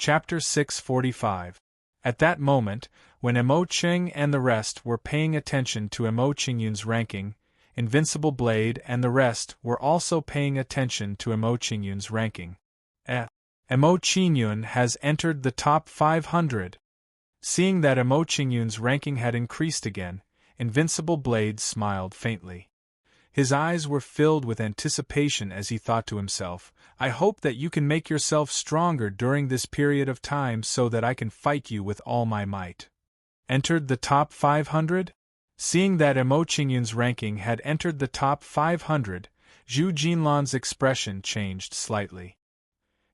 Chapter 645. At that moment, when Emo Ching and the rest were paying attention to Emo Qingyun's ranking, Invincible Blade and the rest were also paying attention to Emo Qingyun's ranking. Emo Qingyun has entered the top 500. Seeing that Emo Qingyun's ranking had increased again, Invincible Blade smiled faintly. His eyes were filled with anticipation as he thought to himself, I hope that you can make yourself stronger during this period of time so that I can fight you with all my might. Entered the top 500? Seeing that Emo Qingyun's ranking had entered the top 500, Zhu Jinlan's expression changed slightly.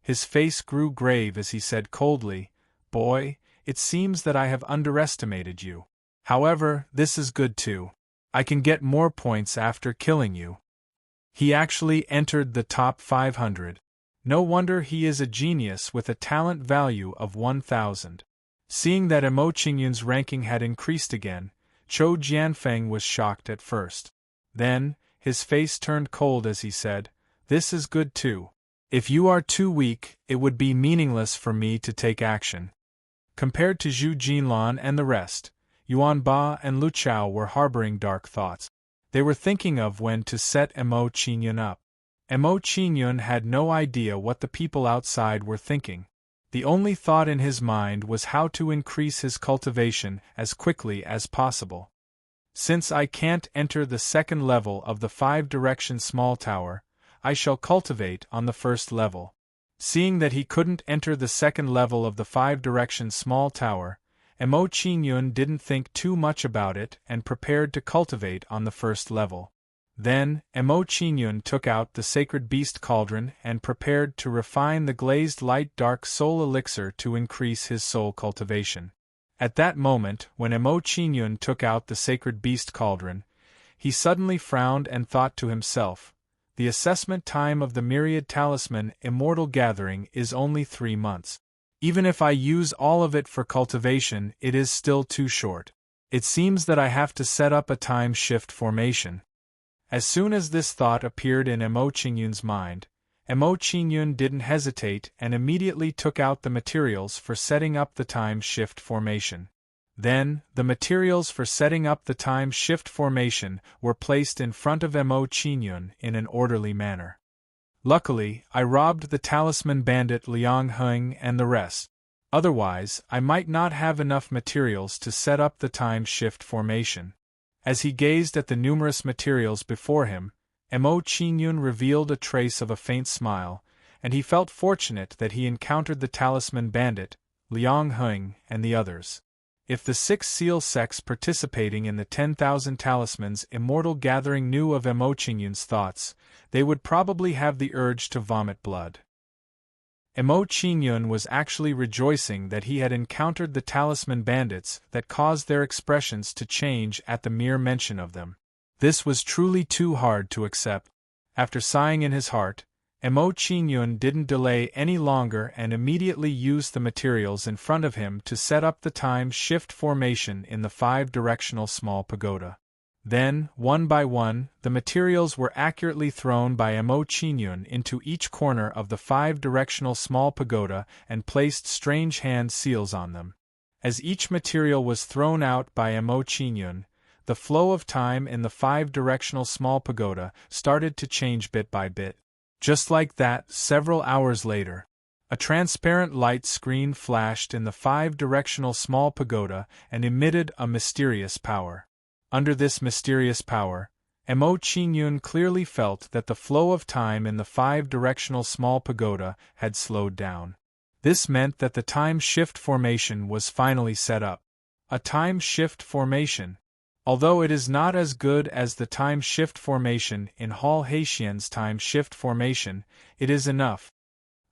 His face grew grave as he said coldly, Boy, it seems that I have underestimated you. However, this is good too. I can get more points after killing you. He actually entered the top 500. No wonder he is a genius with a talent value of 1,000. Seeing that Emo Qingyun's ranking had increased again, Chou Jianfeng was shocked at first. Then, his face turned cold as he said, This is good too. If you are too weak, it would be meaningless for me to take action. Compared to Zhu Jinlan and the rest, Yuan Ba and Lu Chao were harboring dark thoughts. They were thinking of when to set Emo Qingyun up. Emo Qingyun had no idea what the people outside were thinking. The only thought in his mind was how to increase his cultivation as quickly as possible. Since I can't enter the second level of the 5-direction small tower, I shall cultivate on the first level. Seeing that he couldn't enter the second level of the 5-direction small tower, Emo Qingyun didn't think too much about it and prepared to cultivate on the first level. Then, Emo Qingyun took out the Sacred Beast Cauldron and prepared to refine the glazed light dark soul elixir to increase his soul cultivation. At that moment, when Emo Qingyun took out the Sacred Beast Cauldron, he suddenly frowned and thought to himself, The assessment time of the Myriad Talisman Immortal Gathering is only 3 months. Even if I use all of it for cultivation, it is still too short. It seems that I have to set up a time shift formation. As soon as this thought appeared in Emo Qingyun's mind, Emo Qingyun didn't hesitate and immediately took out the materials for setting up the time shift formation. Then, the materials for setting up the time shift formation were placed in front of Emo Qingyun in an orderly manner. Luckily, I robbed the talisman bandit Liang Heng and the rest. Otherwise, I might not have enough materials to set up the time shift formation. As he gazed at the numerous materials before him, Emo Qingyun revealed a trace of a faint smile, and he felt fortunate that he encountered the talisman bandit, Liang Heng, and the others. If the 6 seal sects participating in the 10,000 Talismans Immortal Gathering knew of Emo Qingyun's thoughts, they would probably have the urge to vomit blood. Emo Qingyun was actually rejoicing that he had encountered the talisman bandits that caused their expressions to change at the mere mention of them. This was truly too hard to accept. After sighing in his heart, Emo Qingyun didn't delay any longer and immediately used the materials in front of him to set up the time shift formation in the 5-directional small pagoda. Then, one by one, the materials were accurately thrown by Emo Qingyun into each corner of the 5-directional small pagoda and placed strange hand seals on them. As each material was thrown out by Emo Qingyun, the flow of time in the 5-directional small pagoda started to change bit by bit. Just like that, several hours later, a transparent light screen flashed in the 5-directional small pagoda and emitted a mysterious power. Under this mysterious power, Emo Qingyun clearly felt that the flow of time in the 5-directional small pagoda had slowed down. This meant that the time shift formation was finally set up. A time shift formation. Although it is not as good as the time shift formation in Hall Haitian's time shift formation, it is enough.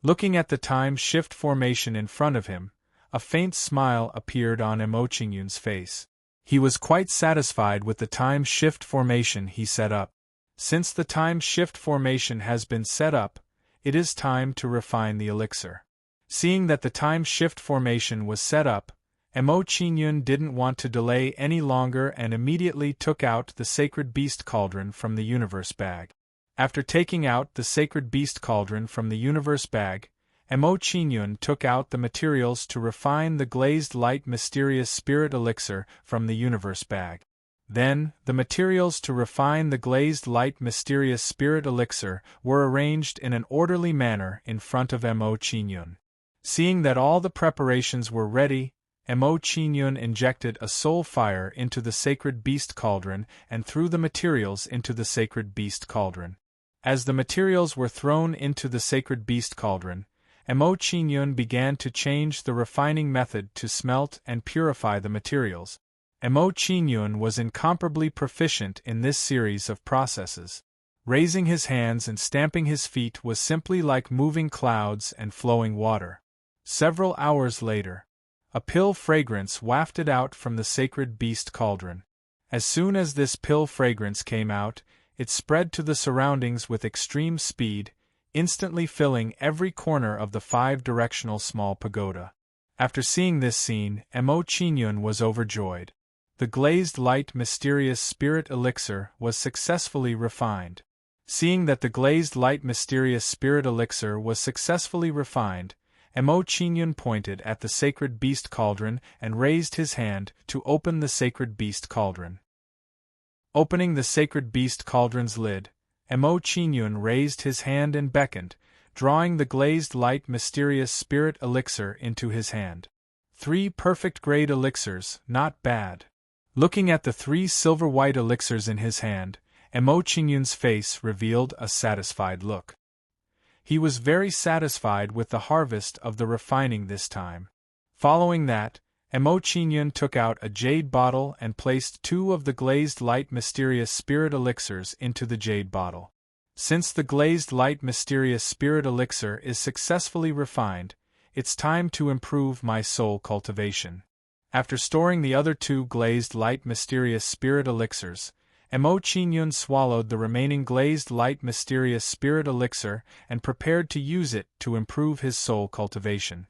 Looking at the time shift formation in front of him, a faint smile appeared on Emo Qingyun's face. He was quite satisfied with the time shift formation he set up. Since the time shift formation has been set up, it is time to refine the elixir. Seeing that the time shift formation was set up, Emo Qingyun didn't want to delay any longer and immediately took out the Sacred Beast Cauldron from the Universe Bag. After taking out the Sacred Beast Cauldron from the Universe Bag, Emo Qingyun took out the materials to refine the glazed light mysterious spirit elixir from the universe bag. Then, the materials to refine the glazed light mysterious spirit elixir were arranged in an orderly manner in front of Emo Qingyun. Seeing that all the preparations were ready, Emo Qingyun injected a soul fire into the sacred beast cauldron and threw the materials into the sacred beast cauldron. As the materials were thrown into the sacred beast cauldron, Emo Qingyun began to change the refining method to smelt and purify the materials. Emo Qingyun was incomparably proficient in this series of processes. Raising his hands and stamping his feet was simply like moving clouds and flowing water. Several hours later, a pill fragrance wafted out from the sacred beast cauldron. As soon as this pill fragrance came out, it spread to the surroundings with extreme speed, instantly filling every corner of the five-directional small pagoda. After seeing this scene, Emo Qingyun was overjoyed. The glazed light mysterious spirit elixir was successfully refined. Seeing that the glazed light mysterious spirit elixir was successfully refined, Emo Qingyun pointed at the sacred beast cauldron and raised his hand to open the sacred beast cauldron. Opening the sacred beast cauldron's lid, Emo Qingyun raised his hand and beckoned, drawing the glazed light mysterious spirit elixir into his hand. 3 perfect grade elixirs, not bad. Looking at the 3 silver-white elixirs in his hand, Emo Qingyun's face revealed a satisfied look. He was very satisfied with the harvest of the refining this time. Following that, Emo Qingyun took out a jade bottle and placed 2 of the glazed light mysterious spirit elixirs into the jade bottle. Since the glazed light mysterious spirit elixir is successfully refined, it's time to improve my soul cultivation. After storing the other 2 glazed light mysterious spirit elixirs, Emo Qingyun swallowed the remaining glazed light mysterious spirit elixir and prepared to use it to improve his soul cultivation.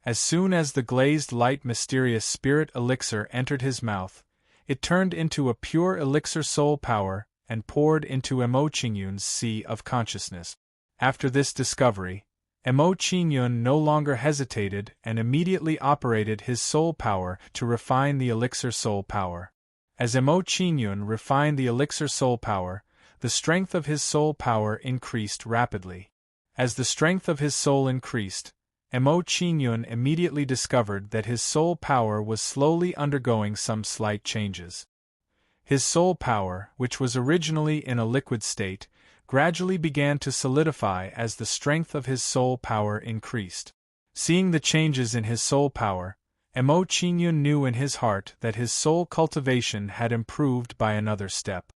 As soon as the glazed light mysterious spirit elixir entered his mouth, it turned into a pure elixir soul power and poured into Emo Qingyun's sea of consciousness. After this discovery, Emo Qingyun no longer hesitated and immediately operated his soul power to refine the elixir soul power. As Emo Qingyun refined the elixir soul power, the strength of his soul power increased rapidly. As the strength of his soul increased, Emo Qingyun immediately discovered that his soul power was slowly undergoing some slight changes. His soul power, which was originally in a liquid state, gradually began to solidify as the strength of his soul power increased. Seeing the changes in his soul power, Emo Qingyun knew in his heart that his soul cultivation had improved by another step.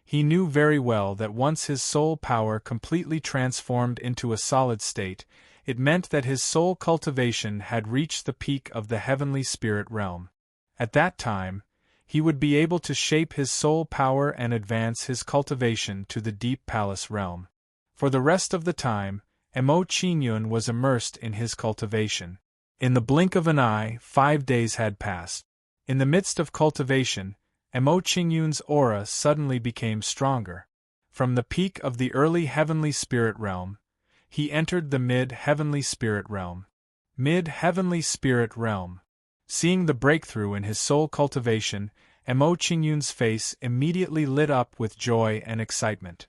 He knew very well that once his soul power completely transformed into a solid state, it meant that his soul cultivation had reached the peak of the heavenly spirit realm. At that time, he would be able to shape his soul power and advance his cultivation to the deep palace realm. For the rest of the time, Emo Qingyun was immersed in his cultivation. In the blink of an eye, 5 days had passed. In the midst of cultivation, Emo Qingyun's aura suddenly became stronger. From the peak of the early heavenly spirit realm, he entered the mid-heavenly spirit realm. Mid-heavenly spirit realm. Seeing the breakthrough in his soul cultivation, Emo Qingyun's face immediately lit up with joy and excitement.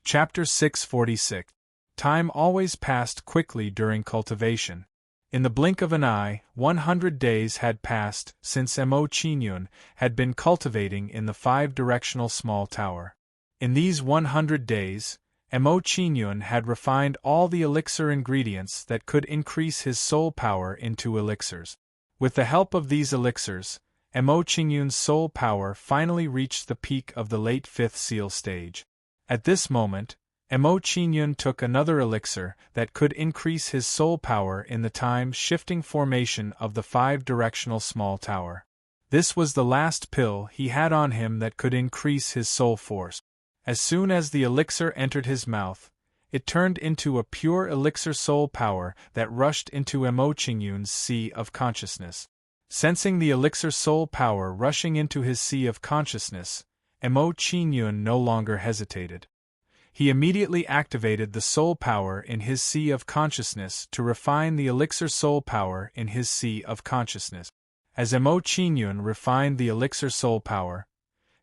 Chapter 646. Time always passed quickly during cultivation. In the blink of an eye, 100 days had passed since Emo Qingyun had been cultivating in the 5-directional small tower. In these 100 days, Emo Qingyun had refined all the elixir ingredients that could increase his soul power into elixirs. With the help of these elixirs, Emo Qingyun's soul power finally reached the peak of the late 5th seal stage. At this moment, Emo Qingyun took another elixir that could increase his soul power in the time-shifting formation of the 5-directional small tower. This was the last pill he had on him that could increase his soul force. As soon as the elixir entered his mouth, it turned into a pure elixir soul power that rushed into Emo Qingyun's sea of consciousness. Sensing the elixir soul power rushing into his sea of consciousness, Emo Qingyun no longer hesitated. He immediately activated the soul power in his sea of consciousness to refine the elixir soul power in his sea of consciousness. As Emo Qingyun refined the elixir soul power,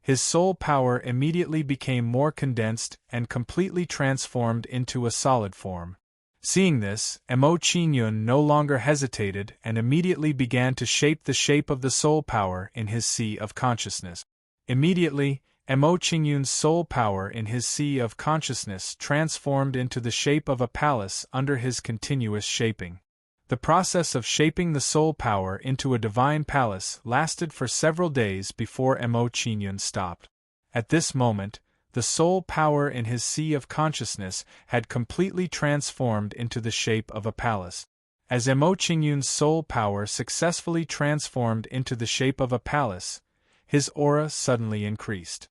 his soul power immediately became more condensed and completely transformed into a solid form. Seeing this, Emo Qingyun no longer hesitated and immediately began to shape the shape of the soul power in his sea of consciousness. Immediately, Emo Qingyun's soul power in his sea of consciousness transformed into the shape of a palace under his continuous shaping. The process of shaping the soul power into a divine palace lasted for several days before Emo Qingyun stopped. At this moment, the soul power in his sea of consciousness had completely transformed into the shape of a palace. As Emo Qingyun's soul power successfully transformed into the shape of a palace, his aura suddenly increased.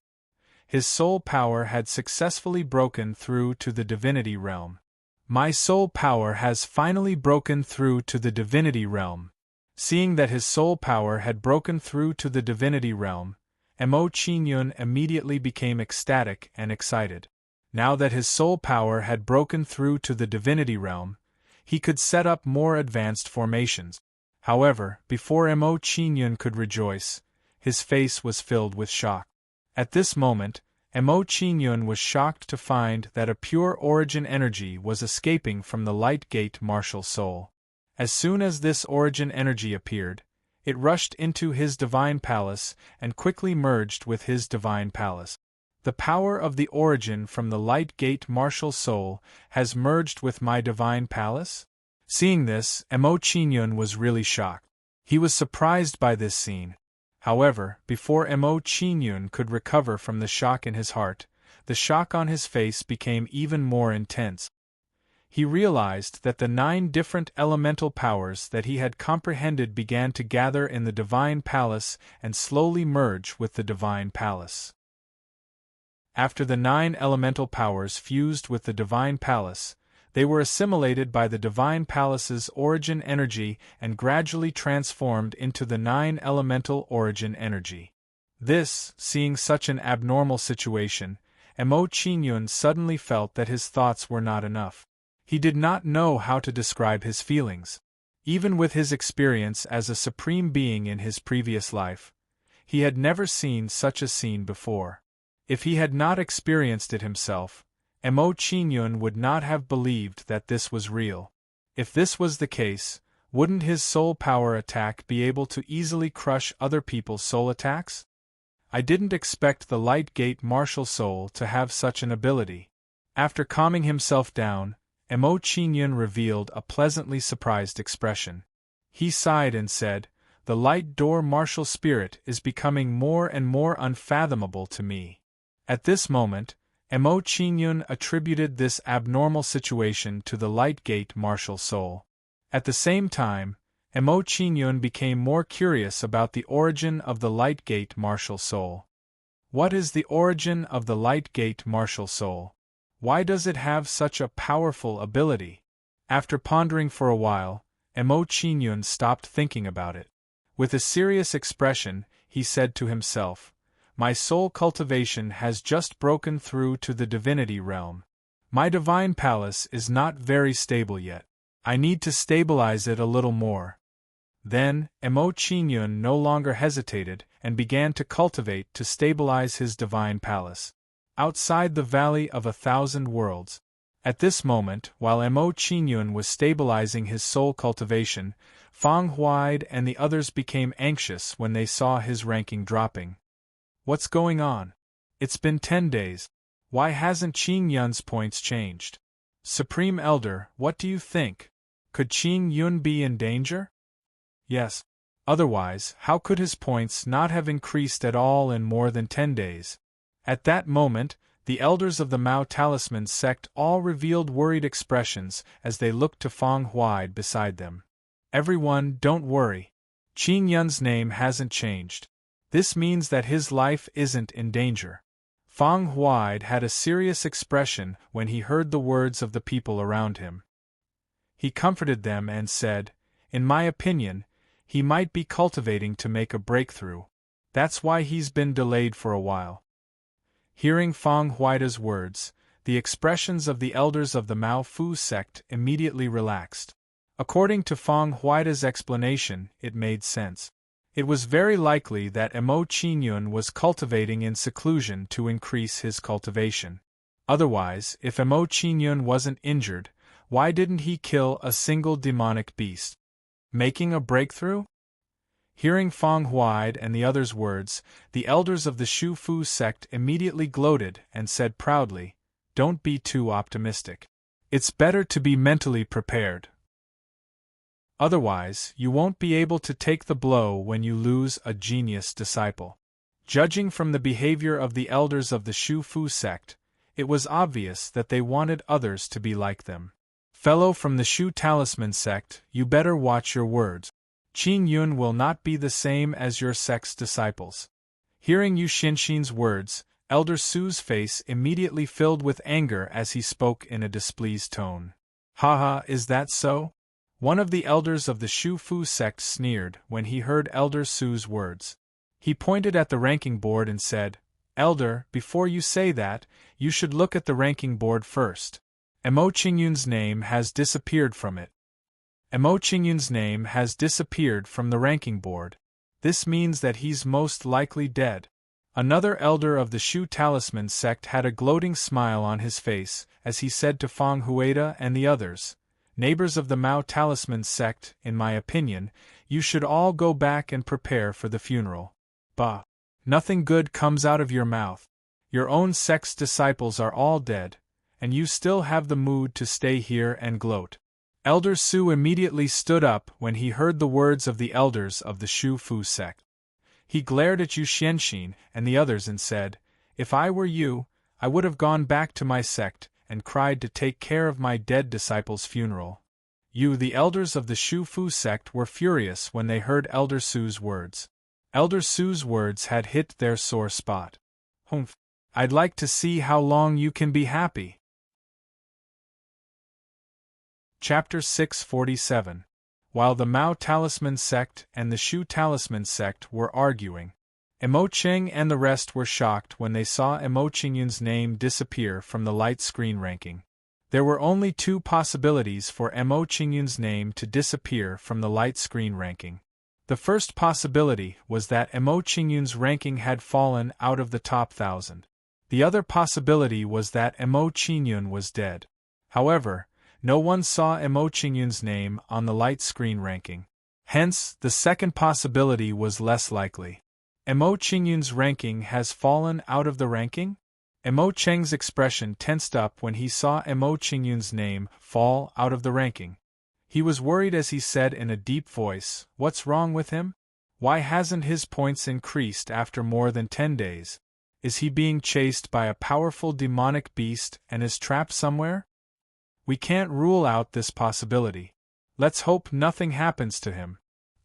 His soul power had successfully broken through to the divinity realm. My soul power has finally broken through to the divinity realm. Seeing that his soul power had broken through to the divinity realm, Emo Qingyun immediately became ecstatic and excited. Now that his soul power had broken through to the divinity realm, he could set up more advanced formations. However, before Emo Qingyun could rejoice, his face was filled with shock. At this moment, Emo Qingyun was shocked to find that a pure origin energy was escaping from the light gate martial soul. As soon as this origin energy appeared, it rushed into his divine palace and quickly merged with his divine palace. The power of the origin from the light gate martial soul has merged with my divine palace? Seeing this, Emo Qingyun was really shocked. He was surprised by this scene. However, before Emo Qingyun could recover from the shock in his heart, the shock on his face became even more intense. He realized that the 9 different elemental powers that he had comprehended began to gather in the divine palace and slowly merge with the divine palace. After the 9 elemental powers fused with the divine palace, they were assimilated by the divine palace's origin energy and gradually transformed into the 9 elemental origin energy. Seeing such an abnormal situation, Emo Qingyun suddenly felt that his thoughts were not enough. He did not know how to describe his feelings. Even with his experience as a supreme being in his previous life, he had never seen such a scene before. If he had not experienced it himself, Emo Qingyun would not have believed that this was real. If this was the case, wouldn't his soul power attack be able to easily crush other people's soul attacks? I didn't expect the Light Gate martial soul to have such an ability. After calming himself down, Emo Qingyun revealed a pleasantly surprised expression. He sighed and said, "The Light Door martial spirit is becoming more and more unfathomable to me." At this moment, Emo Qingyun attributed this abnormal situation to the Light Gate martial soul. At the same time, Emo Qingyun became more curious about the origin of the Light Gate martial soul. What is the origin of the Light Gate martial soul? Why does it have such a powerful ability? After pondering for a while, Emo Qingyun stopped thinking about it. With a serious expression, he said to himself, "My soul cultivation has just broken through to the divinity realm. My divine palace is not very stable yet. I need to stabilize it a little more." Then, Emo Qingyun no longer hesitated and began to cultivate to stabilize his divine palace. Outside the Valley of 1,000 Worlds. At this moment, while Emo Qingyun was stabilizing his soul cultivation, Fang Huaid and the others became anxious when they saw his ranking dropping. What's going on? It's been 10 days. Why hasn't Qing Yun's points changed? Supreme Elder, what do you think? Could Qing Yun be in danger? Yes. Otherwise, how could his points not have increased at all in more than 10 days? At that moment, the elders of the Mao Talisman sect all revealed worried expressions as they looked to Fang Huaid beside them. Everyone, don't worry. Qing Yun's name hasn't changed. This means that his life isn't in danger. Fang Huaid had a serious expression when he heard the words of the people around him. He comforted them and said, "In my opinion, he might be cultivating to make a breakthrough. That's why he's been delayed for a while." Hearing Fang Huaida's words, the expressions of the elders of the Mao Fu sect immediately relaxed. According to Feng Huaida's explanation, it made sense. It was very likely that Emo Qingyun was cultivating in seclusion to increase his cultivation. Otherwise, if Emo Qingyun wasn't injured, why didn't he kill a single demonic beast? Making a breakthrough? Hearing Feng Huaid and the others' words, the elders of the Shu Fu sect immediately gloated and said proudly, "Don't be too optimistic. It's better to be mentally prepared. Otherwise, you won't be able to take the blow when you lose a genius disciple." Judging from the behavior of the elders of the Shu Fu sect, it was obvious that they wanted others to be like them. "Fellow from the Shu Talisman sect, you better watch your words. Qin Yun will not be the same as your sect's disciples." Hearing Yu Xinxin's words, Elder Su's face immediately filled with anger as he spoke in a displeased tone. "Haha, is that so?" One of the elders of the Shu Fu sect sneered when he heard Elder Su's words. He pointed at the ranking board and said, "Elder, before you say that, you should look at the ranking board first. Emo Qingyun's name has disappeared from it. Emo Qingyun's name has disappeared from the ranking board. This means that he's most likely dead." Another elder of the Shu Talisman sect had a gloating smile on his face as he said to Feng Huida and the others, "Neighbors of the Mao Talisman sect, in my opinion, you should all go back and prepare for the funeral. Bah! Nothing good comes out of your mouth. Your own sect's disciples are all dead, and you still have the mood to stay here and gloat." Elder Su immediately stood up when he heard the words of the elders of the Shu Fu sect. He glared at Yu Xianxin and the others and said, "If I were you, I would have gone back to my sect and cried to take care of my dead disciple's funeral." The elders of the Shu Fu sect were furious when they heard Elder Su's words. Elder Su's words had hit their sore spot. "Humph! I'd like to see how long you can be happy." Chapter 647. While the Mao Talisman sect and the Shu Talisman sect were arguing, Emo Cheng and the rest were shocked when they saw Emo Qingyun's name disappear from the light screen ranking. There were only two possibilities for Emo Qingyun's name to disappear from the light screen ranking. The first possibility was that Emo Qingyun's ranking had fallen out of the top 1,000. The other possibility was that Emo Qingyun was dead. However, no one saw Emo Qingyun's name on the light screen ranking. Hence, the second possibility was less likely. Emo Qingyun's ranking has fallen out of the ranking? Emo Cheng's expression tensed up when he saw Emo Qingyun's name fall out of the ranking. He was worried as he said in a deep voice, "What's wrong with him? Why hasn't his points increased after more than 10 days? Is he being chased by a powerful demonic beast and is trapped somewhere? We can't rule out this possibility. Let's hope nothing happens to him.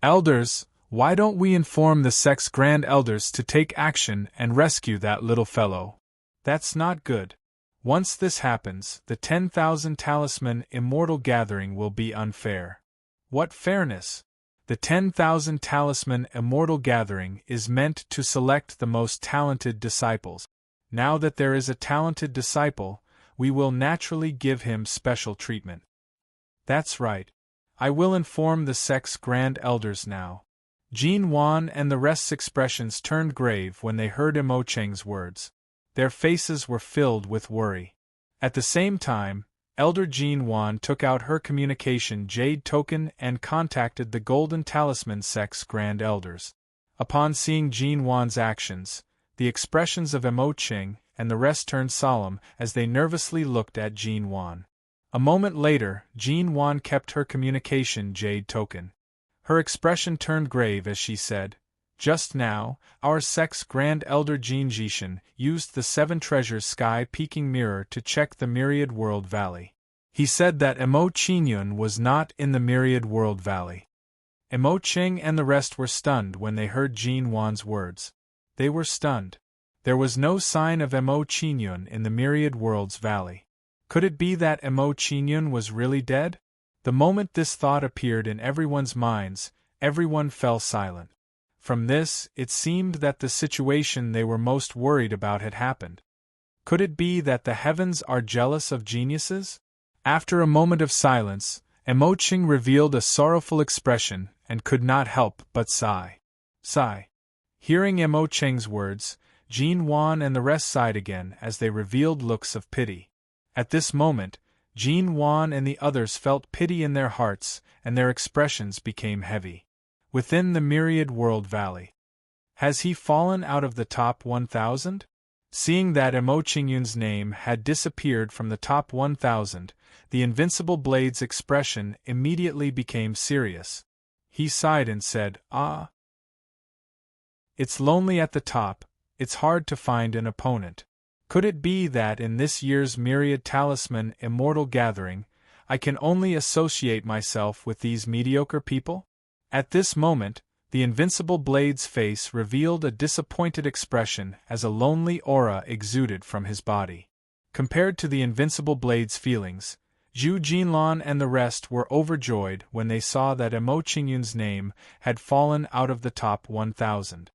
Elders, why don't we inform the sect's grand elders to take action and rescue that little fellow? That's not good. Once this happens, the 10,000 Talisman Immortal Gathering will be unfair." "What fairness? The 10,000 Talisman Immortal Gathering is meant to select the most talented disciples. Now that there is a talented disciple, we will naturally give him special treatment." "That's right. I will inform the sect's grand elders now." Jin Wan and the rest's expressions turned grave when they heard Emo Cheng's words. Their faces were filled with worry. At the same time, Elder Jin Wan took out her communication jade token and contacted the Golden Talisman sect's grand elders. Upon seeing Jin Wan's actions, the expressions of Emo Cheng and the rest turned solemn as they nervously looked at Jin Wan. A moment later, Jin Wan kept her communication jade token. Her expression turned grave as she said, "Just now, our sect's Grand Elder Jin Jishin used the 7 Treasures Sky Peaking Mirror to check the Myriad World Valley. He said that Emo Qingyun was not in the Myriad World Valley." Emo Cheng and the rest were stunned when they heard Jin Wan's words. They were stunned. There was no sign of Emo Qingyun in the Myriad Worlds Valley. Could it be that Emo Qingyun was really dead? The moment this thought appeared in everyone's minds, everyone fell silent. From this, it seemed that the situation they were most worried about had happened. Could it be that the heavens are jealous of geniuses? After a moment of silence, Emoching revealed a sorrowful expression and could not help but sigh. Sigh. Hearing Emocheng's words, Jin Wan and the rest sighed again as they revealed looks of pity. At this moment, Jin Wan and the others felt pity in their hearts, and their expressions became heavy. Within the Myriad World Valley. Has he fallen out of the top 1,000? Seeing that Emoching name had disappeared from the top 1,000, the Invincible Blade's expression immediately became serious. He sighed and said, "Ah. It's lonely at the top, it's hard to find an opponent. Could it be that in this year's Myriad Talisman Immortal Gathering, I can only associate myself with these mediocre people?" At this moment, the Invincible Blade's face revealed a disappointed expression as a lonely aura exuded from his body. Compared to the Invincible Blade's feelings, Zhu Jinlan and the rest were overjoyed when they saw that Emoching name had fallen out of the top 1,000.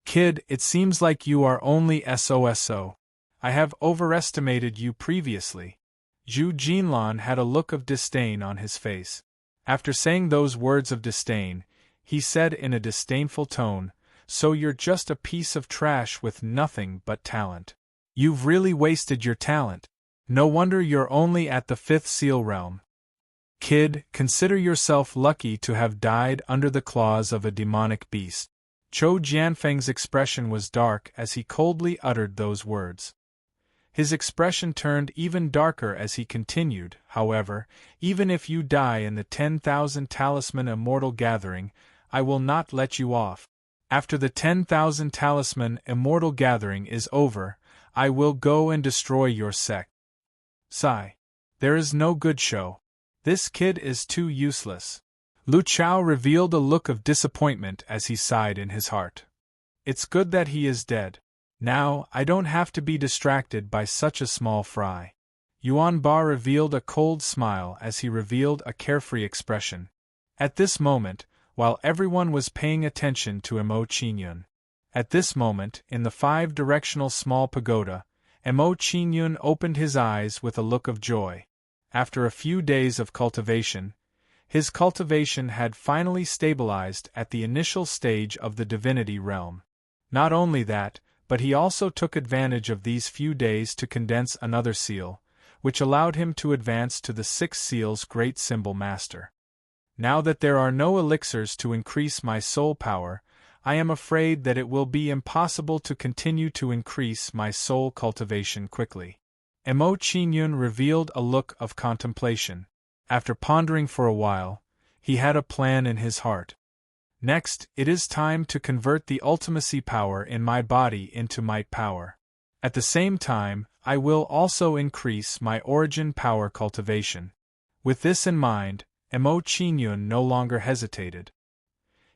"Kid, it seems like you are only SOSO. I have overestimated you previously." Zhu Jinlan had a look of disdain on his face. After saying those words of disdain, he said in a disdainful tone, "So you're just a piece of trash with nothing but talent. You've really wasted your talent. No wonder you're only at the 5th seal realm. Kid, consider yourself lucky to have died under the claws of a demonic beast." Chou Jianfeng's expression was dark as he coldly uttered those words. His expression turned even darker as he continued, "However, even if you die in the 10,000 Talisman Immortal Gathering, I will not let you off. After the 10,000 Talisman Immortal Gathering is over, I will go and destroy your sect." Sigh. There is no good show. This kid is too useless. Lu Chao revealed a look of disappointment as he sighed in his heart. It's good that he is dead. Now, I don't have to be distracted by such a small fry. Yuan Ba revealed a cold smile as he revealed a carefree expression. At this moment, while everyone was paying attention to Emoching, at this moment, in the 5-directional small pagoda, Emoching opened his eyes with a look of joy. After a few days of cultivation, his cultivation had finally stabilized at the initial stage of the divinity realm. Not only that, but he also took advantage of these few days to condense another seal, which allowed him to advance to the 6 seal's Great Symbol Master. Now that there are no elixirs to increase my soul power, I am afraid that it will be impossible to continue to increase my soul cultivation quickly. Emoching revealed a look of contemplation. After pondering for a while, he had a plan in his heart. Next, it is time to convert the ultimacy power in my body into might power. At the same time, I will also increase my origin power cultivation. With this in mind, Emoching no longer hesitated.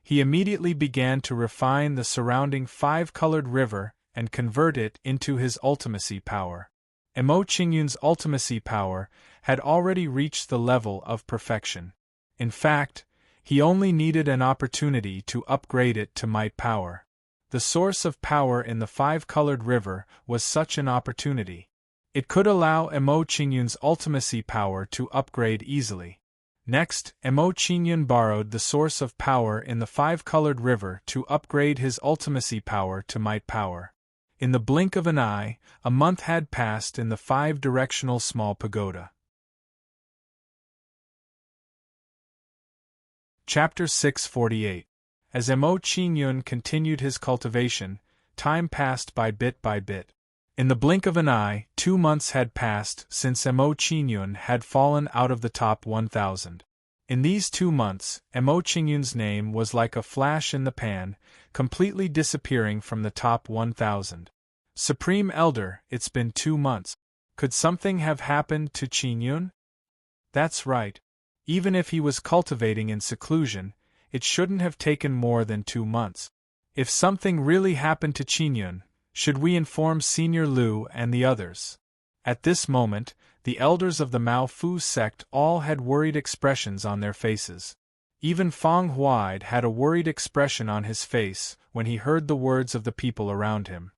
He immediately began to refine the surrounding 5-colored river and convert it into his ultimacy power. Emoching's ultimacy power had already reached the level of perfection. In fact, he only needed an opportunity to upgrade it to might power. The source of power in the 5-colored river was such an opportunity. It could allow Emoching's ultimacy power to upgrade easily. Next, Emoching borrowed the source of power in the 5-colored river to upgrade his ultimacy power to might power. In the blink of an eye, a month had passed in the 5-directional small pagoda. Chapter 648. As Emoching continued his cultivation, time passed by bit by bit. In the blink of an eye, 2 months had passed since Emoching had fallen out of the top 1,000. In these 2 months, Emoching's name was like a flash in the pan, completely disappearing from the top 1,000. Supreme Elder, it's been 2 months. Could something have happened to Qingyun? That's right. Even if he was cultivating in seclusion, it shouldn't have taken more than 2 months. If something really happened to Qingyun, should we inform Senior Lu and the others? At this moment, the elders of the Mao Fu sect all had worried expressions on their faces. Even Feng Huaid had a worried expression on his face when he heard the words of the people around him.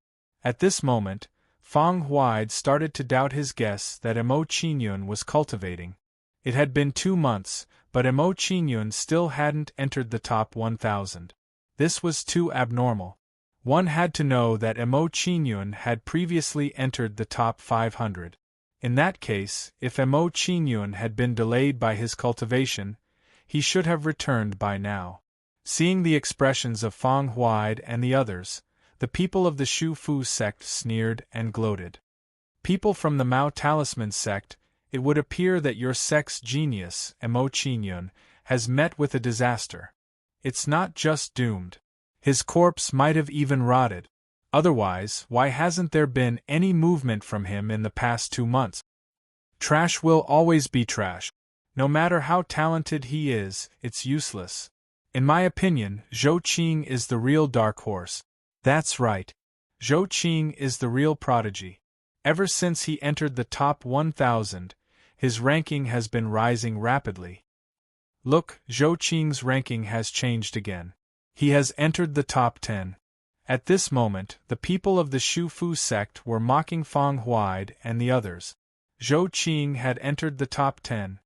At this moment, Fang Huaid started to doubt his guess that Emo Qingyun was cultivating. It had been 2 months, but Emo Qingyun still hadn't entered the top 1,000. This was too abnormal. One had to know that Emo Qingyun had previously entered the top 500. In that case, if Emo Qingyun had been delayed by his cultivation, he should have returned by now. Seeing the expressions of Fang Huaid and the others, the people of the Shu Fu sect sneered and gloated. People from the Mao Talisman sect, it would appear that your sect's genius, Emo Qingyun, has met with a disaster. It's not just doomed. His corpse might have even rotted. Otherwise, why hasn't there been any movement from him in the past 2 months? Trash will always be trash. No matter how talented he is, it's useless. In my opinion, Zhou Qing is the real dark horse. That's right. Zhou Qing is the real prodigy. Ever since he entered the top 1,000, his ranking has been rising rapidly. Look, Zhou Qing's ranking has changed again. He has entered the top 10. At this moment, the people of the Shu Fu sect were mocking Fang Huaid and the others. Zhou Qing had entered the top 10.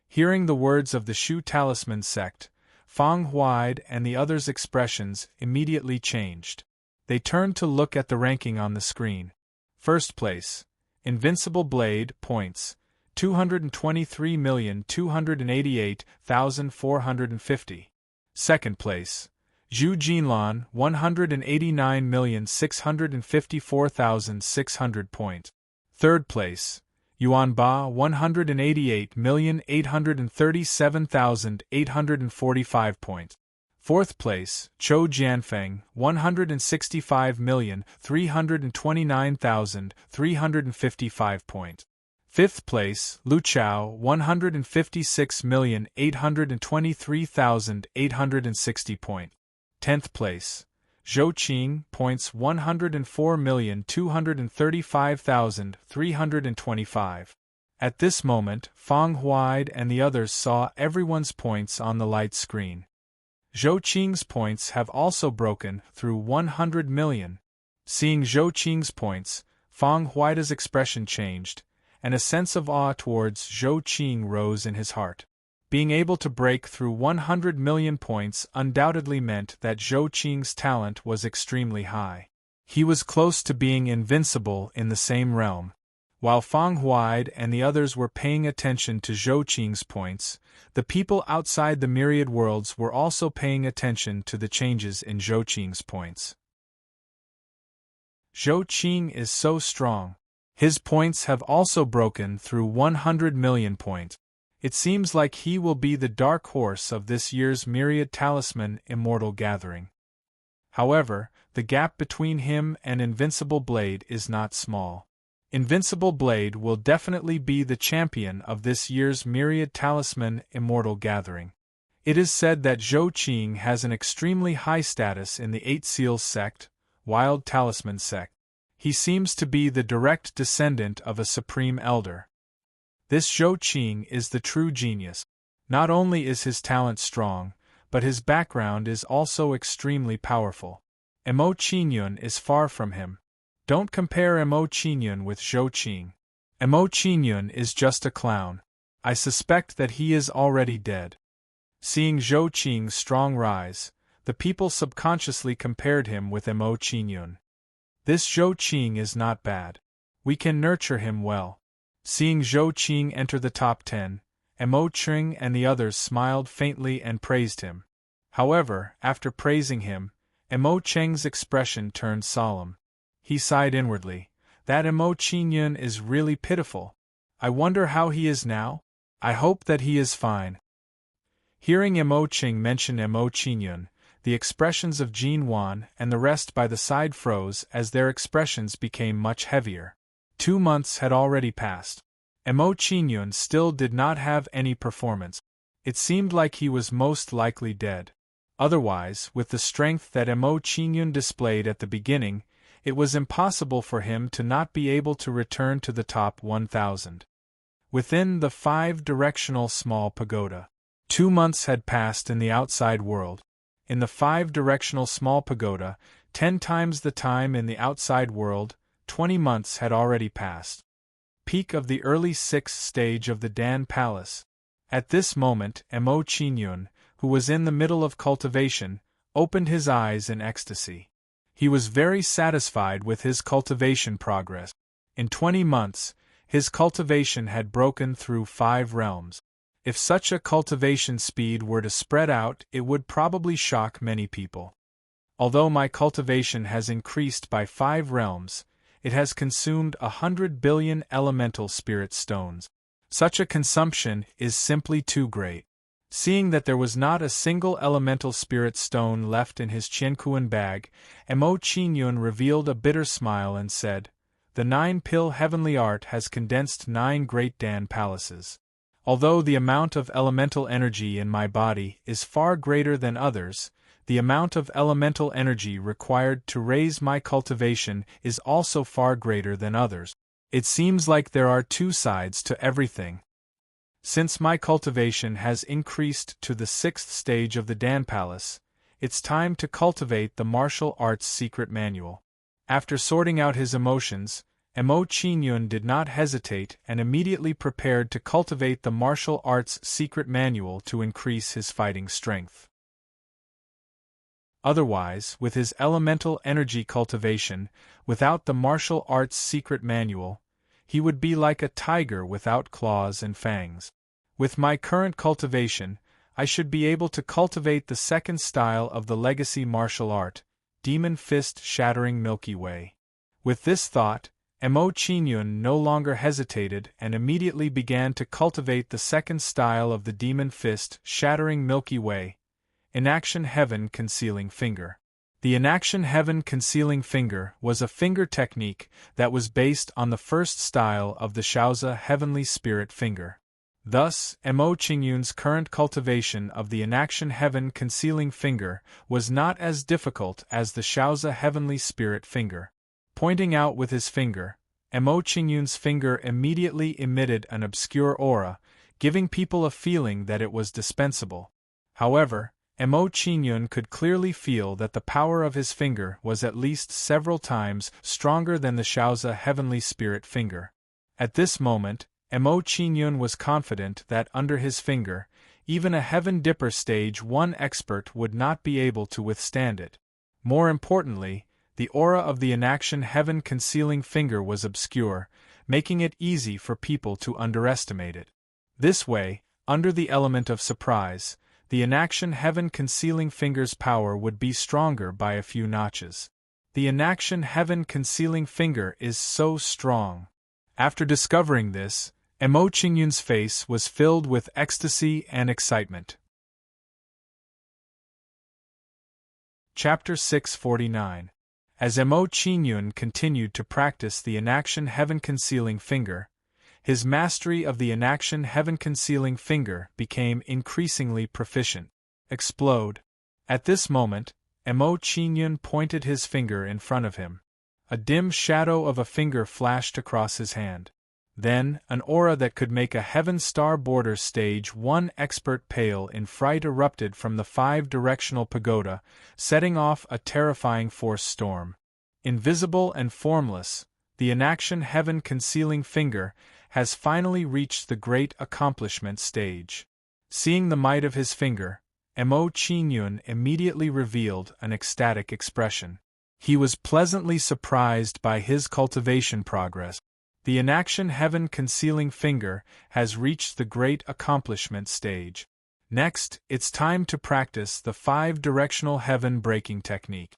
Hearing the words of the Shu Talisman sect, Fang Huaid and the others' expressions immediately changed. They turned to look at the ranking on the screen. First place, Invincible Blade, points, 223,288,450. Second place, Zhu Jinlan, 189,654,600 points. Third place, Yuan Ba, 188,837,845 points. Fourth place, Chou Jianfeng, 165,329,355 points. Fifth place, Lu Chao, 156,823,860 points. 10th place, Zhou Qing, points 104,235,325. At this moment, Fang Huaid and the others saw everyone's points on the light screen. Zhou Qing's points have also broken through 100 million. Seeing Zhou Qing's points, Fang Huaid's expression changed, and a sense of awe towards Zhou Qing rose in his heart. Being able to break through 100 million points undoubtedly meant that Zhou Qing's talent was extremely high. He was close to being invincible in the same realm. While Fang Huaid and the others were paying attention to Zhou Qing's points, the people outside the myriad worlds were also paying attention to the changes in Zhou Qing's points. Zhou Qing is so strong. His points have also broken through 100 million points. It seems like he will be the dark horse of this year's Myriad Talisman Immortal Gathering. However, the gap between him and Invincible Blade is not small. Invincible Blade will definitely be the champion of this year's Myriad Talisman Immortal Gathering. It is said that Zhou Qing has an extremely high status in the Eight Seals sect, Wild Talisman sect. He seems to be the direct descendant of a Supreme Elder. This Zhou Qing is the true genius. Not only is his talent strong, but his background is also extremely powerful. Emo Qingyun is far from him. Don't compare Emo Qingyun with Zhou Qing. Emo Qingyun is just a clown. I suspect that he is already dead. Seeing Zhou Qing's strong rise, the people subconsciously compared him with Emo Qingyun. This Zhou Qing is not bad. We can nurture him well. Seeing Zhou Qing enter the top 10, Emo Qing and the others smiled faintly and praised him. However, after praising him, Emo Qing's expression turned solemn. He sighed inwardly. That Emo Qingyun is really pitiful. I wonder how he is now? I hope that he is fine. Hearing Emo Qing mention Emo Qingyun, the expressions of Jin Wan and the rest by the side froze as their expressions became much heavier. 2 months had already passed. Emo Qingyun still did not have any performance. It seemed like he was most likely dead. Otherwise, with the strength that Emo Qingyun displayed at the beginning, it was impossible for him to not be able to return to the top 1,000. Within the 5-directional small pagoda. 2 months had passed in the outside world. In the 5-directional small pagoda, 10 times the time in the outside world, 20 months had already passed. Peak of the early 6th stage of the Dan Palace. At this moment, Mo Qingyun, who was in the middle of cultivation, opened his eyes in ecstasy. He was very satisfied with his cultivation progress. In 20 months, his cultivation had broken through 5 realms. If such a cultivation speed were to spread out, it would probably shock many people. Although my cultivation has increased by 5 realms, it has consumed 100 billion elemental spirit stones. Such a consumption is simply too great. Seeing that there was not a single elemental spirit stone left in his Qianquan bag, Mo Qingyun revealed a bitter smile and said, "The 9-pill heavenly art has condensed 9 great Dan palaces. Although the amount of elemental energy in my body is far greater than others, the amount of elemental energy required to raise my cultivation is also far greater than others. It seems like there are 2 sides to everything. Since my cultivation has increased to the 6th stage of the Dan Palace, it's time to cultivate the martial arts secret manual." After sorting out his emotions, Mo Qingyun did not hesitate and immediately prepared to cultivate the martial arts secret manual to increase his fighting strength. Otherwise, with his elemental energy cultivation, without the martial arts secret manual, he would be like a tiger without claws and fangs. With my current cultivation, I should be able to cultivate the 2nd style of the legacy martial art, Demon Fist Shattering Milky Way. With this thought, Mo Qingyun no longer hesitated and immediately began to cultivate the 2nd style of the Demon Fist Shattering Milky Way, Inaction Heaven Concealing Finger. The Inaction Heaven Concealing Finger was a finger technique that was based on the 1st style of the Shaozi Heavenly Spirit Finger. Thus, Mo Qingyun's current cultivation of the Inaction Heaven Concealing Finger was not as difficult as the Shaozi Heavenly Spirit Finger. Pointing out with his finger, Mo Qingyun's finger immediately emitted an obscure aura, giving people a feeling that it was dispensable. However, Mo Qingyun could clearly feel that the power of his finger was at least several times stronger than the Shaozi Heavenly Spirit Finger. At this moment, Mo Qingyun was confident that under his finger, even a Heaven Dipper Stage 1 expert would not be able to withstand it. More importantly, the aura of the Inaction Heaven Concealing Finger was obscure, making it easy for people to underestimate it. This way, under the element of surprise, the Inaction Heaven Concealing Finger's power would be stronger by a few notches. The Inaction Heaven Concealing Finger is so strong. After discovering this, Mo Qingyun's face was filled with ecstasy and excitement. Chapter 649. As Mo Qingyun continued to practice the Inaction Heaven Concealing Finger, his mastery of the Inaction Heaven Concealing Finger became increasingly proficient. Explode. At this moment, Mo Qingyun pointed his finger in front of him. A dim shadow of a finger flashed across his hand. Then, an aura that could make a Heaven Star Border Stage 1 expert pale in fright erupted from the 5-directional pagoda, setting off a terrifying force storm. Invisible and formless, the Inaction Heaven Concealing Finger has finally reached the Great Accomplishment stage. Seeing the might of his finger, Mo Qingyun immediately revealed an ecstatic expression. He was pleasantly surprised by his cultivation progress. The Inaction Heaven Concealing Finger has reached the Great Accomplishment stage. Next, it's time to practice the 5-directional heaven breaking technique.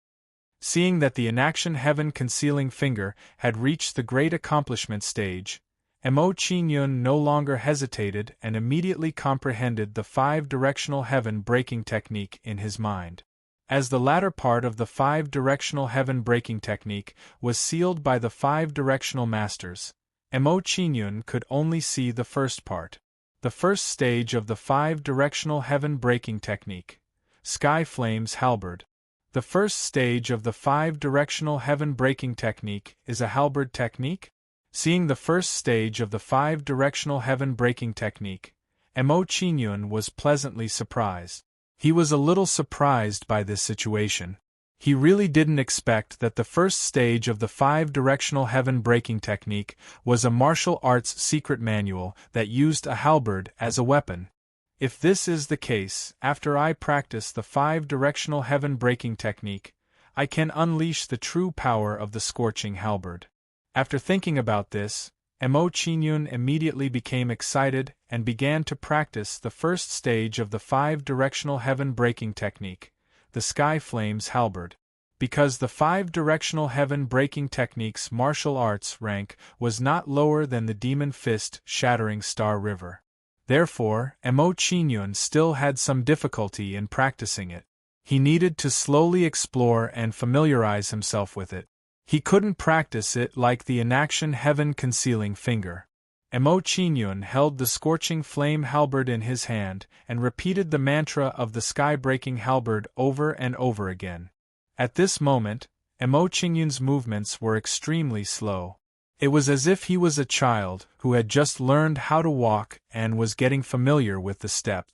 Seeing that the Inaction Heaven Concealing Finger had reached the Great Accomplishment stage, Mo Qingyun no longer hesitated and immediately comprehended the 5-directional heaven breaking technique in his mind. As the latter part of the 5-directional heaven breaking technique was sealed by the 5-directional masters, Mo Qingyun could only see the first part. The first stage of the 5-directional heaven breaking technique, Sky Flame's Halberd. The first stage of the 5-directional heaven breaking technique is a halberd technique? Seeing the first stage of the 5-directional heaven breaking technique, Mo Qingyun was pleasantly surprised. He was a little surprised by this situation. He really didn't expect that the first stage of the 5-directional heaven breaking technique was a martial arts secret manual that used a halberd as a weapon. If this is the case, after I practice the 5-directional heaven breaking technique, I can unleash the true power of the scorching halberd. After thinking about this, Mo Qingyun immediately became excited and began to practice the first stage of the 5-directional heaven breaking technique, the Sky Flames halberd. Because the 5-directional heaven breaking technique's martial arts rank was not lower than the Demon Fist shattering Star River. Therefore, Mo Qingyun still had some difficulty in practicing it. He needed to slowly explore and familiarize himself with it. He couldn't practice it like the inaction heaven concealing finger. Mo Qingyun held the scorching flame halberd in his hand and repeated the mantra of the sky-breaking halberd over and over again. At this moment, Mo Qingyun's movements were extremely slow. It was as if he was a child who had just learned how to walk and was getting familiar with the step.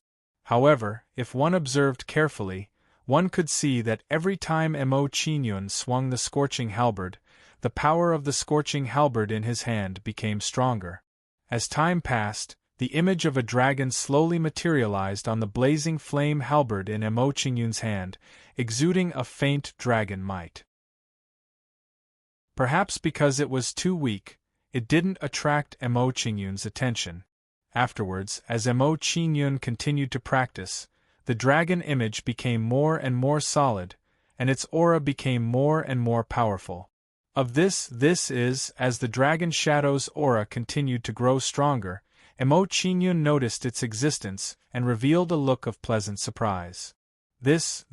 However, if one observed carefully, one could see that every time Mo Qingyun swung the scorching halberd, the power of the scorching halberd in his hand became stronger. As time passed, the image of a dragon slowly materialized on the blazing flame halberd in Mo Qingyun's hand, exuding a faint dragon might. Perhaps because it was too weak, it didn't attract Mo Qingyun's attention. Afterwards, as Mo Qingyun continued to practice, the dragon image became more and more solid, and its aura became more and more powerful. Of this is, as the dragon shadow's aura continued to grow stronger, Mo Qingyun noticed its existence and revealed a look of pleasant surprise. This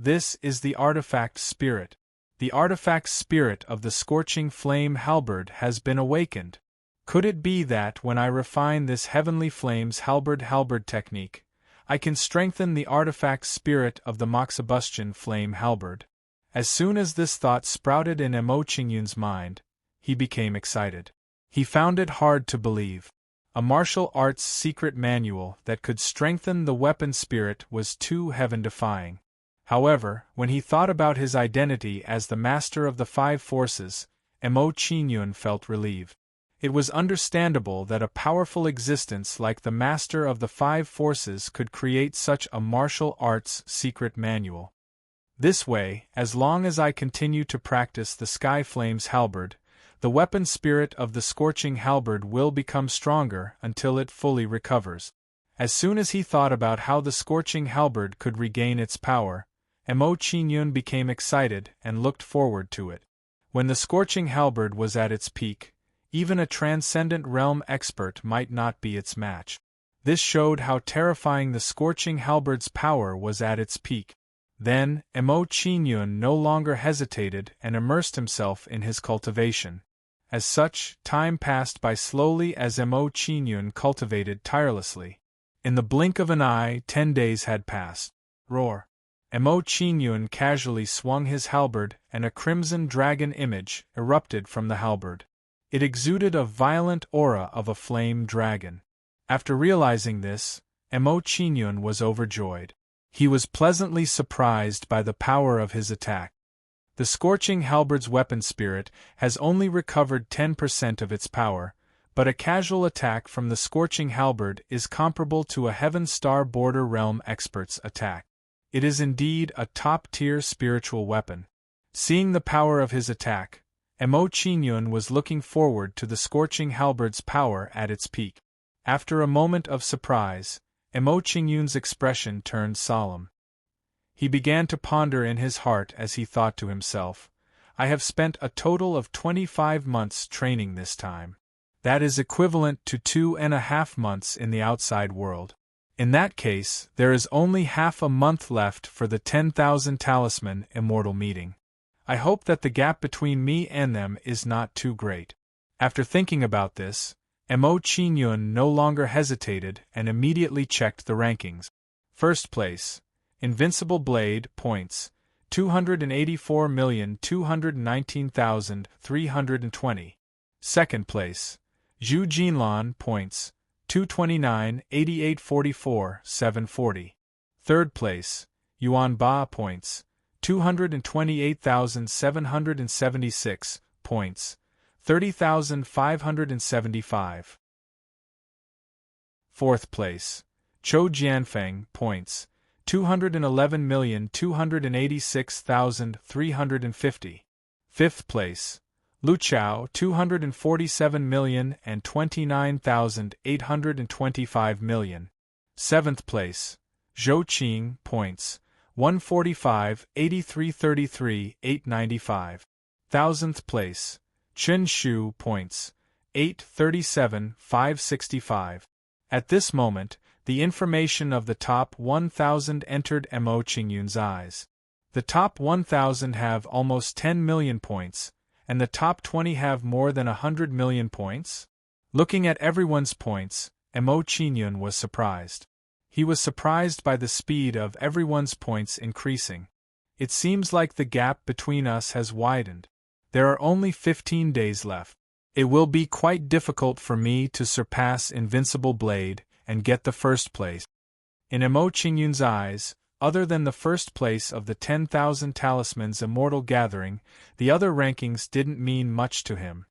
is the artifact spirit. The artifact spirit of the scorching flame halberd has been awakened. Could it be that when I refine this heavenly flames halberd technique, I can strengthen the artifact spirit of the Moxibustion flame halberd? As soon as this thought sprouted in Mo Qingyun's mind, he became excited. He found it hard to believe. A martial arts secret manual that could strengthen the weapon spirit was too heaven-defying. However, when he thought about his identity as the master of the 5 forces, Mo Qingyun felt relieved. It was understandable that a powerful existence like the master of the 5 forces could create such a martial arts secret manual. This way, as long as I continue to practice the Sky Flames halberd, the weapon spirit of the scorching halberd will become stronger until it fully recovers. As soon as he thought about how the scorching halberd could regain its power, Mo Qingyun became excited and looked forward to it. When the scorching halberd was at its peak, even a transcendent realm expert might not be its match. This showed how terrifying the scorching halberd's power was at its peak. Then, Mo Qingyun no longer hesitated and immersed himself in his cultivation. As such, time passed by slowly as Mo Qingyun cultivated tirelessly. In the blink of an eye, 10 days had passed. Roar! Mo Qingyun casually swung his halberd and a crimson dragon image erupted from the halberd. It exuded a violent aura of a flame dragon. After realizing this, Mo Qingyun was overjoyed. He was pleasantly surprised by the power of his attack. The scorching halberd's weapon spirit has only recovered 10% of its power, but a casual attack from the scorching halberd is comparable to a Heaven Star Border Realm expert's attack. It is indeed a top-tier spiritual weapon. Seeing the power of his attack, Mo Qingyun was looking forward to the scorching halberd's power at its peak. After a moment of surprise, Mo Qingyun's expression turned solemn. He began to ponder in his heart as he thought to himself, I have spent a total of 25 months training this time. That is equivalent to 2.5 months in the outside world. In that case, there is only half a month left for the 10,000 Talisman Immortal meeting. I hope that the gap between me and them is not too great. After thinking about this, Mo Qingyun no longer hesitated and immediately checked the rankings. First place, Invincible Blade, points, 284,219,320. Second place, Zhu Jinlan, points, 229,8844,740. Third place, Yuan Ba, points, 228,776 points, 30,575. Fourth place, Chou Jianfeng points, 211,286,350. Fifth place, Lu Chao 247,029,825 million. Seventh place, Zhou Qing points, 145,8333,895. Thousandth place, Chen Shu points, 837,565. At this moment, the information of the top 1,000 entered Mo Qingyun's eyes. The top 1,000 have almost 10 million points, and the top 20 have more than 100 million points? Looking at everyone's points, Mo Qingyun was surprised. He was surprised by the speed of everyone's points increasing. It seems like the gap between us has widened. There are only 15 days left. It will be quite difficult for me to surpass Invincible Blade and get the first place. In Mo Qingyun's eyes, other than the first place of the 10,000 Talismans Immortal Gathering, the other rankings didn't mean much to him.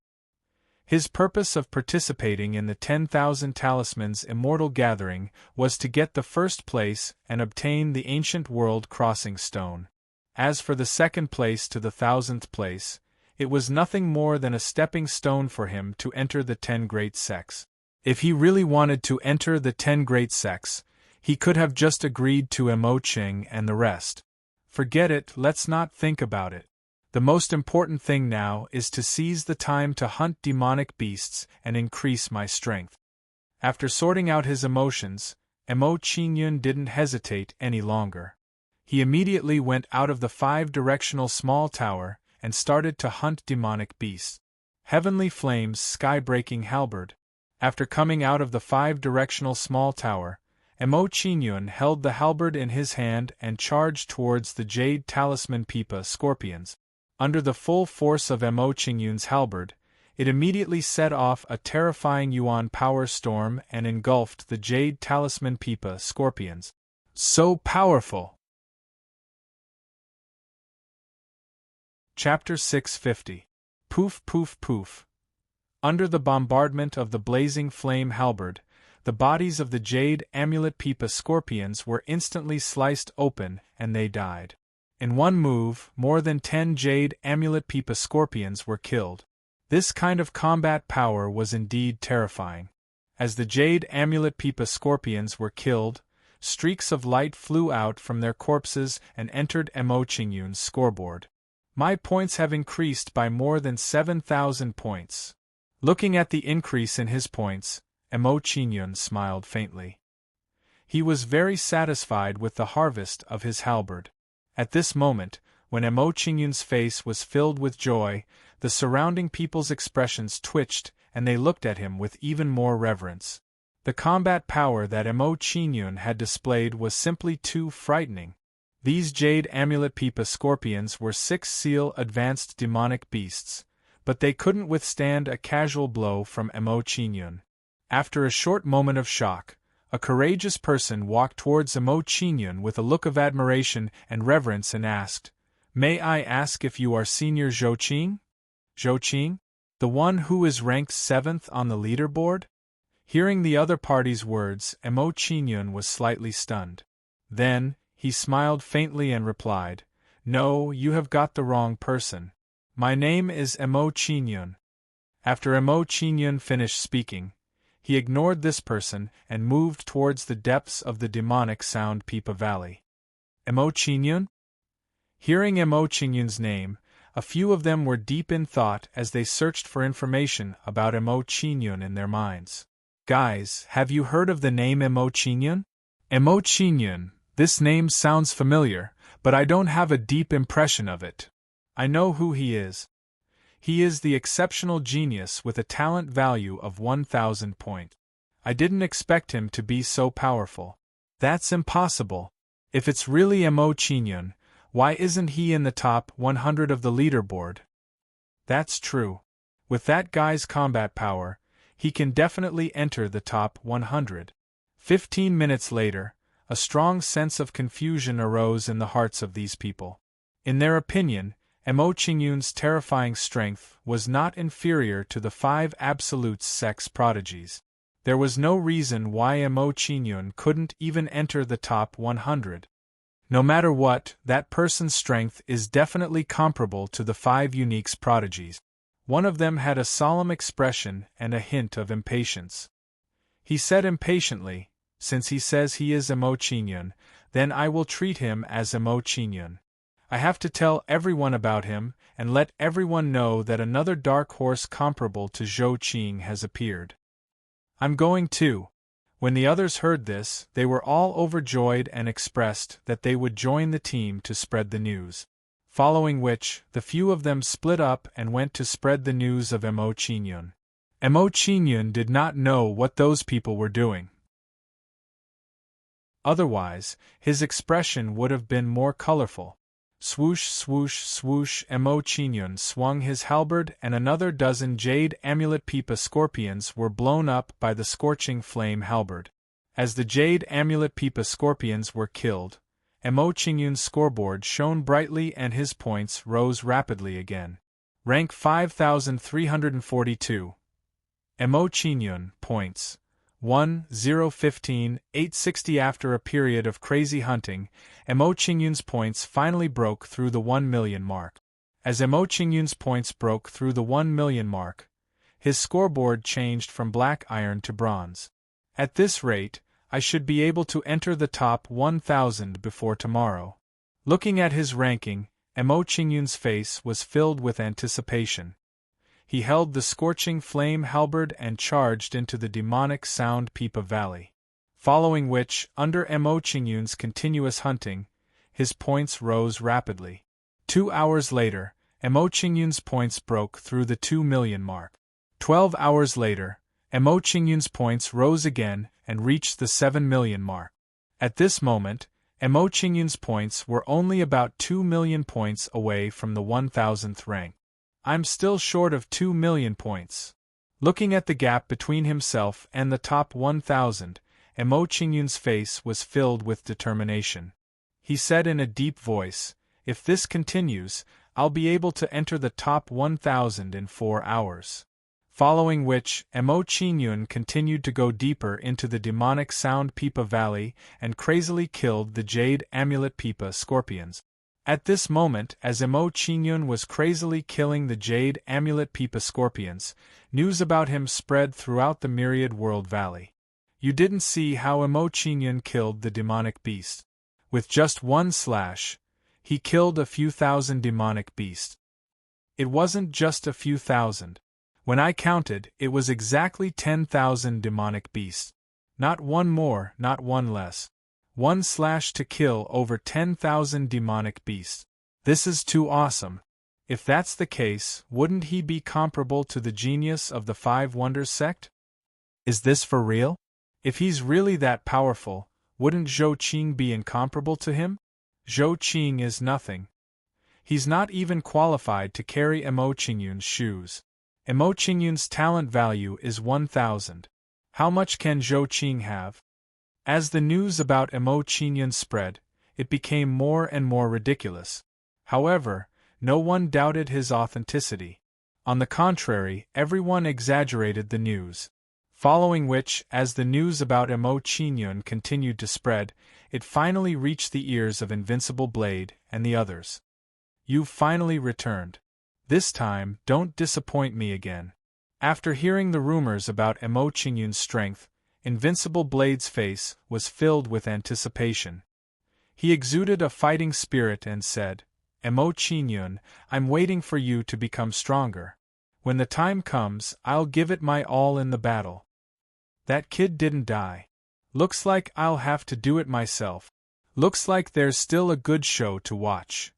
His purpose of participating in the 10,000 Talismans Immortal Gathering was to get the first place and obtain the Ancient World Crossing Stone. As for the second place to the 1,000th place, it was nothing more than a stepping stone for him to enter the 10 Great Sects. If he really wanted to enter the 10 Great Sects, he could have just agreed to Mo Qing and the rest. Forget it, let's not think about it. The most important thing now is to seize the time to hunt demonic beasts and increase my strength. After sorting out his emotions, Mo Qingyun didn't hesitate any longer. He immediately went out of the 5-directional small tower and started to hunt demonic beasts. Heavenly Flame's sky-breaking halberd. After coming out of the 5-directional small tower, Mo Qingyun held the halberd in his hand and charged towards the Jade Talisman Pipa scorpions. Under the full force of Mo Qingyun's halberd, it immediately set off a terrifying Yuan power storm and engulfed the Jade Talisman Pipa scorpions. So powerful! Chapter 650. Poof poof poof. Under the bombardment of the blazing flame halberd, the bodies of the Jade Amulet Pipa scorpions were instantly sliced open and they died. In one move, more than 10 Jade Amulet Pipa scorpions were killed. This kind of combat power was indeed terrifying. As the Jade Amulet Pipa scorpions were killed, streaks of light flew out from their corpses and entered Mo Qingyun's scoreboard. My points have increased by more than 7,000 points. Looking at the increase in his points, Mo Qingyun smiled faintly. He was very satisfied with the harvest of his halberd. At this moment, when Mo Qingyun's face was filled with joy, the surrounding people's expressions twitched and they looked at him with even more reverence. The combat power that Mo Qingyun had displayed was simply too frightening. These Jade Amulet Pipa scorpions were 6-seal advanced demonic beasts, but they couldn't withstand a casual blow from Mo Qingyun. After a short moment of shock, a courageous person walked towards Mo Qingyun with a look of admiration and reverence and asked, "May I ask if you are Senior Zhou Qing? Zhou Qing? The one who is ranked 7th on the leaderboard?" Hearing the other party's words, Mo Qingyun was slightly stunned. Then, he smiled faintly and replied, "No, you have got the wrong person. My name is Mo Qingyun." After Mo Qingyun finished speaking, he ignored this person and moved towards the depths of the demonic Sound Pipa Valley. Mo Qingyun? Hearing Mo Qingyun's name, a few of them were deep in thought as they searched for information about Mo Qingyun in their minds. Guys, have you heard of the name Mo Qingyun? Mo Qingyun, this name sounds familiar, but I don't have a deep impression of it. I know who he is. He is the exceptional genius with a talent value of 1,000 points. I didn't expect him to be so powerful. That's impossible. If it's really Mo Qingyun, why isn't he in the top 100 of the leaderboard? That's true. With that guy's combat power, he can definitely enter the top 100. 15 minutes later, a strong sense of confusion arose in the hearts of these people. In their opinion, Emo Qingyun's terrifying strength was not inferior to the 5 absolute sex prodigies. There was no reason why Emo Qingyun couldn't even enter the top 100. No matter what, that person's strength is definitely comparable to the 5 uniques prodigies. One of them had a solemn expression and a hint of impatience. He said impatiently, "Since he says he is Emo Qingyun, then I will treat him as Emo Qingyun. I have to tell everyone about him, and let everyone know that another dark horse comparable to Zhou Qing has appeared. I'm going too." When the others heard this, they were all overjoyed and expressed that they would join the team to spread the news. Following which, the few of them split up and went to spread the news of Emo Qingyun. Emo Qingyun did not know what those people were doing. Otherwise, his expression would have been more colorful. Swoosh, swoosh, swoosh, Emo Qingyun swung his halberd, and another dozen jade amulet pipa scorpions were blown up by the scorching flame halberd. As the jade amulet pipa scorpions were killed, Emo Qingyun's scoreboard shone brightly and his points rose rapidly again. Rank 5342. Emo Qingyun, points. 1,015, 860. After a period of crazy hunting, Emo Qingyun's points finally broke through the 1 million mark. As Emo Qingyun's points broke through the 1 million mark, his scoreboard changed from black iron to bronze. At this rate, I should be able to enter the top 1,000 before tomorrow. Looking at his ranking, Emo Qingyun's face was filled with anticipation. He held the scorching flame halberd and charged into the demonic Sound Pipa Valley. Following which, under Emo Qingyun's continuous hunting, his points rose rapidly. 2 hours later, Emo Qingyun's points broke through the 2 million mark. 12 hours later, Emo Qingyun's points rose again and reached the 7 million mark. At this moment, Emo Qingyun's points were only about 2 million points away from the 1,000th rank. I'm still short of 2 million points. Looking at the gap between himself and the top 1,000, Emo Qingyun's face was filled with determination. He said in a deep voice, "If this continues, I'll be able to enter the top 1,000 in 4 hours." Following which, Emo Qingyun continued to go deeper into the demonic Sound Pipa Valley and crazily killed the jade amulet pipa scorpions. At this moment, as Emo Qingyun was crazily killing the jade amulet pipa scorpions, news about him spread throughout the myriad world valley. You didn't see how Emo Qingyun killed the demonic beast. With just one slash, he killed a few thousand demonic beasts. It wasn't just a few thousand. When I counted, it was exactly 10,000 demonic beasts. Not one more, not one less. One slash to kill over 10,000 demonic beasts. This is too awesome. If that's the case, wouldn't he be comparable to the genius of the 5 Wonders sect? Is this for real? If he's really that powerful, wouldn't Zhou Qing be incomparable to him? Zhou Qing is nothing. He's not even qualified to carry Emo Qingyun's shoes. Emo Qingyun's talent value is 1,000. How much can Zhou Qing have? As the news about Emo Qingyun spread, it became more and more ridiculous. However, no one doubted his authenticity. On the contrary, everyone exaggerated the news. Following which, as the news about Emo Qingyun continued to spread, it finally reached the ears of Invincible Blade and the others. "You've finally returned. This time, don't disappoint me again." After hearing the rumors about Emo Qingyun's strength, Invincible Blade's face was filled with anticipation. He exuded a fighting spirit and said, "Emo Qingyun, I'm waiting for you to become stronger. When the time comes, I'll give it my all in the battle." That kid didn't die. Looks like I'll have to do it myself. Looks like there's still a good show to watch.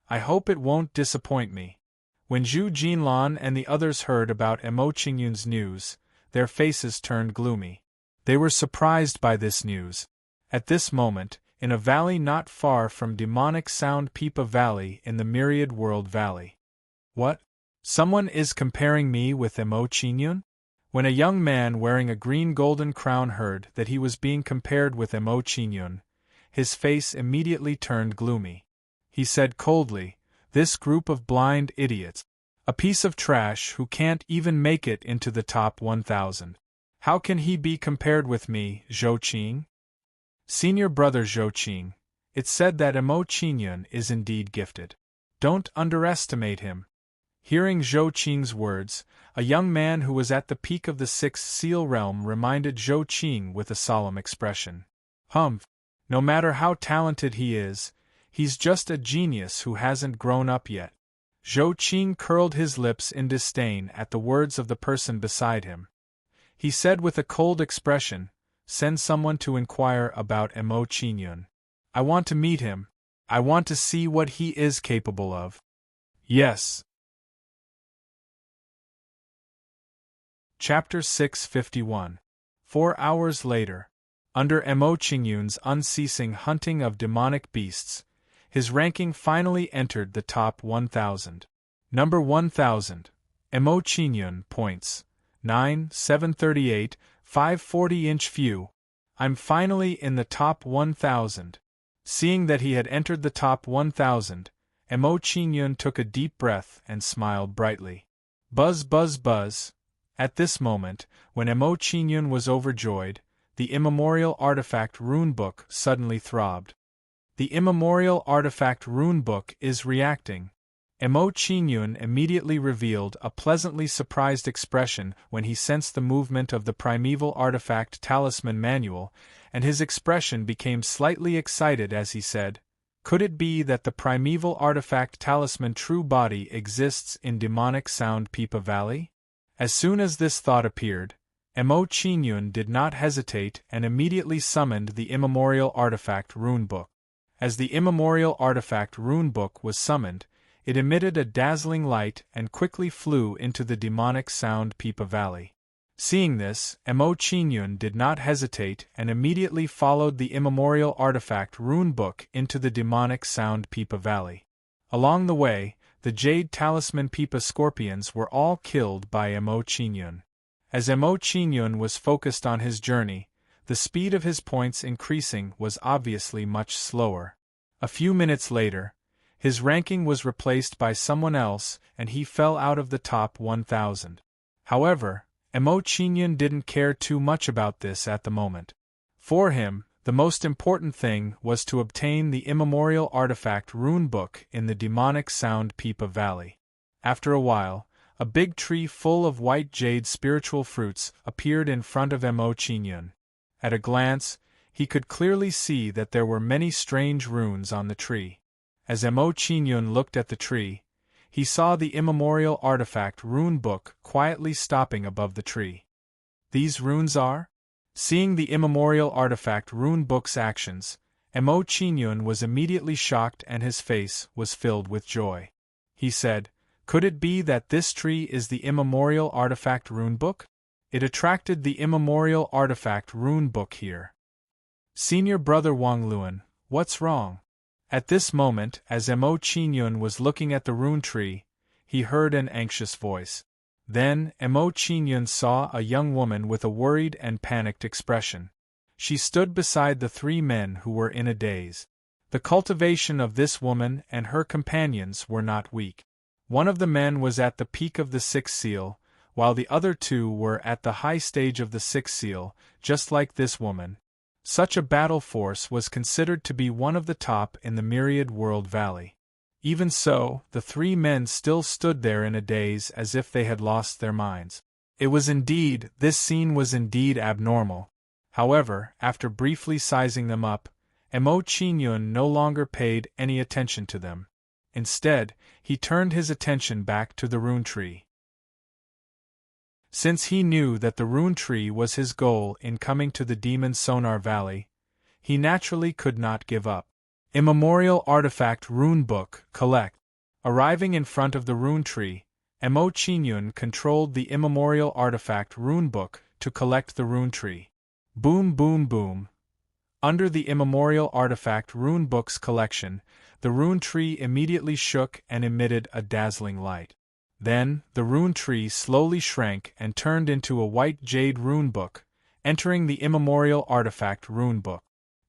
I hope it won't disappoint me. When Zhu Jinlan and the others heard about Emo Qingyun's news, their faces turned gloomy. They were surprised by this news. At this moment, in a valley not far from demonic Sound Pipa Valley in the Myriad World Valley. What? Someone is comparing me with Emo Qingyun? When a young man wearing a green golden crown heard that he was being compared with Emo Qingyun, his face immediately turned gloomy. he said coldly, "this group of blind idiots. A piece of trash who can't even make it into the top 1,000. How can he be compared with me, Zhou Qing? Senior brother Zhou Qing, it's said that Emo Qingyun is indeed gifted. Don't underestimate him." Hearing Zhou Qing's words, a young man who was at the peak of the sixth seal realm reminded Zhou Qing with a solemn expression. "Humph! No matter how talented he is, he's just a genius who hasn't grown up yet." Zhou Qing curled his lips in disdain at the words of the person beside him. He said with a cold expression, "Send someone to inquire about Emo Qingyun. I want to meet him. I want to see what he is capable of." "Yes." Chapter 651. 4 hours later. Under Emo Qingyun's unceasing hunting of demonic beasts, his ranking finally entered the top 1,000. Number 1,000. Emo Qingyun points. 9, 738, 540-inch view. I'm finally in the top 1,000. Seeing that he had entered the top 1,000, Emo Qingyun took a deep breath and smiled brightly. Buzz buzz buzz. At this moment, when Emo Qingyun was overjoyed, the immemorial artifact runebook suddenly throbbed. The immemorial artifact runebook is reacting. Emo Qingyun immediately revealed a pleasantly surprised expression when he sensed the movement of the primeval artifact talisman manual, and his expression became slightly excited as he said, "Could it be that the primeval artifact talisman true body exists in demonic Sound Pipa Valley?" As soon as this thought appeared, Emo Qingyun did not hesitate and immediately summoned the immemorial artifact runebook. As the immemorial artifact runebook was summoned, it emitted a dazzling light and quickly flew into the demonic Sound Pipa Valley. Seeing this, Emo Qingyun did not hesitate and immediately followed the immemorial artifact runebook into the demonic Sound Pipa Valley. Along the way, the Jade Talisman Pipa Scorpions were all killed by Emo Qingyun. As Emo Qingyun was focused on his journey, the speed of his points increasing was obviously much slower. A few minutes later, his ranking was replaced by someone else and he fell out of the top 1,000. However, Emo Qingyun didn't care too much about this at the moment. For him, the most important thing was to obtain the immemorial artifact runebook in the demonic Sound Pipa Valley. After a while, a big tree full of white jade spiritual fruits appeared in front of Emo Qingyun. At a glance, he could clearly see that there were many strange runes on the tree. As Emo Qingyun looked at the tree, he saw the immemorial artifact runebook quietly stopping above the tree. These runes are? Seeing the immemorial artifact runebook's actions, Emo Qingyun was immediately shocked and his face was filled with joy. He said, "Could it be that this tree is the immemorial artifact runebook? It attracted the immemorial artifact runebook here. Senior brother Wang Luan, what's wrong?" At this moment, as Emo Qingyun was looking at the rune tree, he heard an anxious voice. Then, Emo Qingyun saw a young woman with a worried and panicked expression. She stood beside the 3 men who were in a daze. The cultivation of this woman and her companions were not weak. One of the men was at the peak of the 6th seal, while the other 2 were at the high stage of the 6th seal, just like this woman. Such a battle force was considered to be one of the top in the Myriad World Valley. Even so, the 3 men still stood there in a daze as if they had lost their minds. This scene was indeed abnormal. However, after briefly sizing them up, Emo Qingyun no longer paid any attention to them. Instead, he turned his attention back to the rune tree. Since he knew that the rune tree was his goal in coming to the Demon Sonar Valley, he naturally could not give up. Immemorial Artifact Runebook, collect. Arriving in front of the rune tree, Emo Qingyun controlled the Immemorial Artifact Runebook to collect the rune tree. Boom boom boom. Under the Immemorial Artifact Runebook's collection, the rune tree immediately shook and emitted a dazzling light. Then, the rune tree slowly shrank and turned into a white jade runebook, entering the Immemorial Artifact Runebook.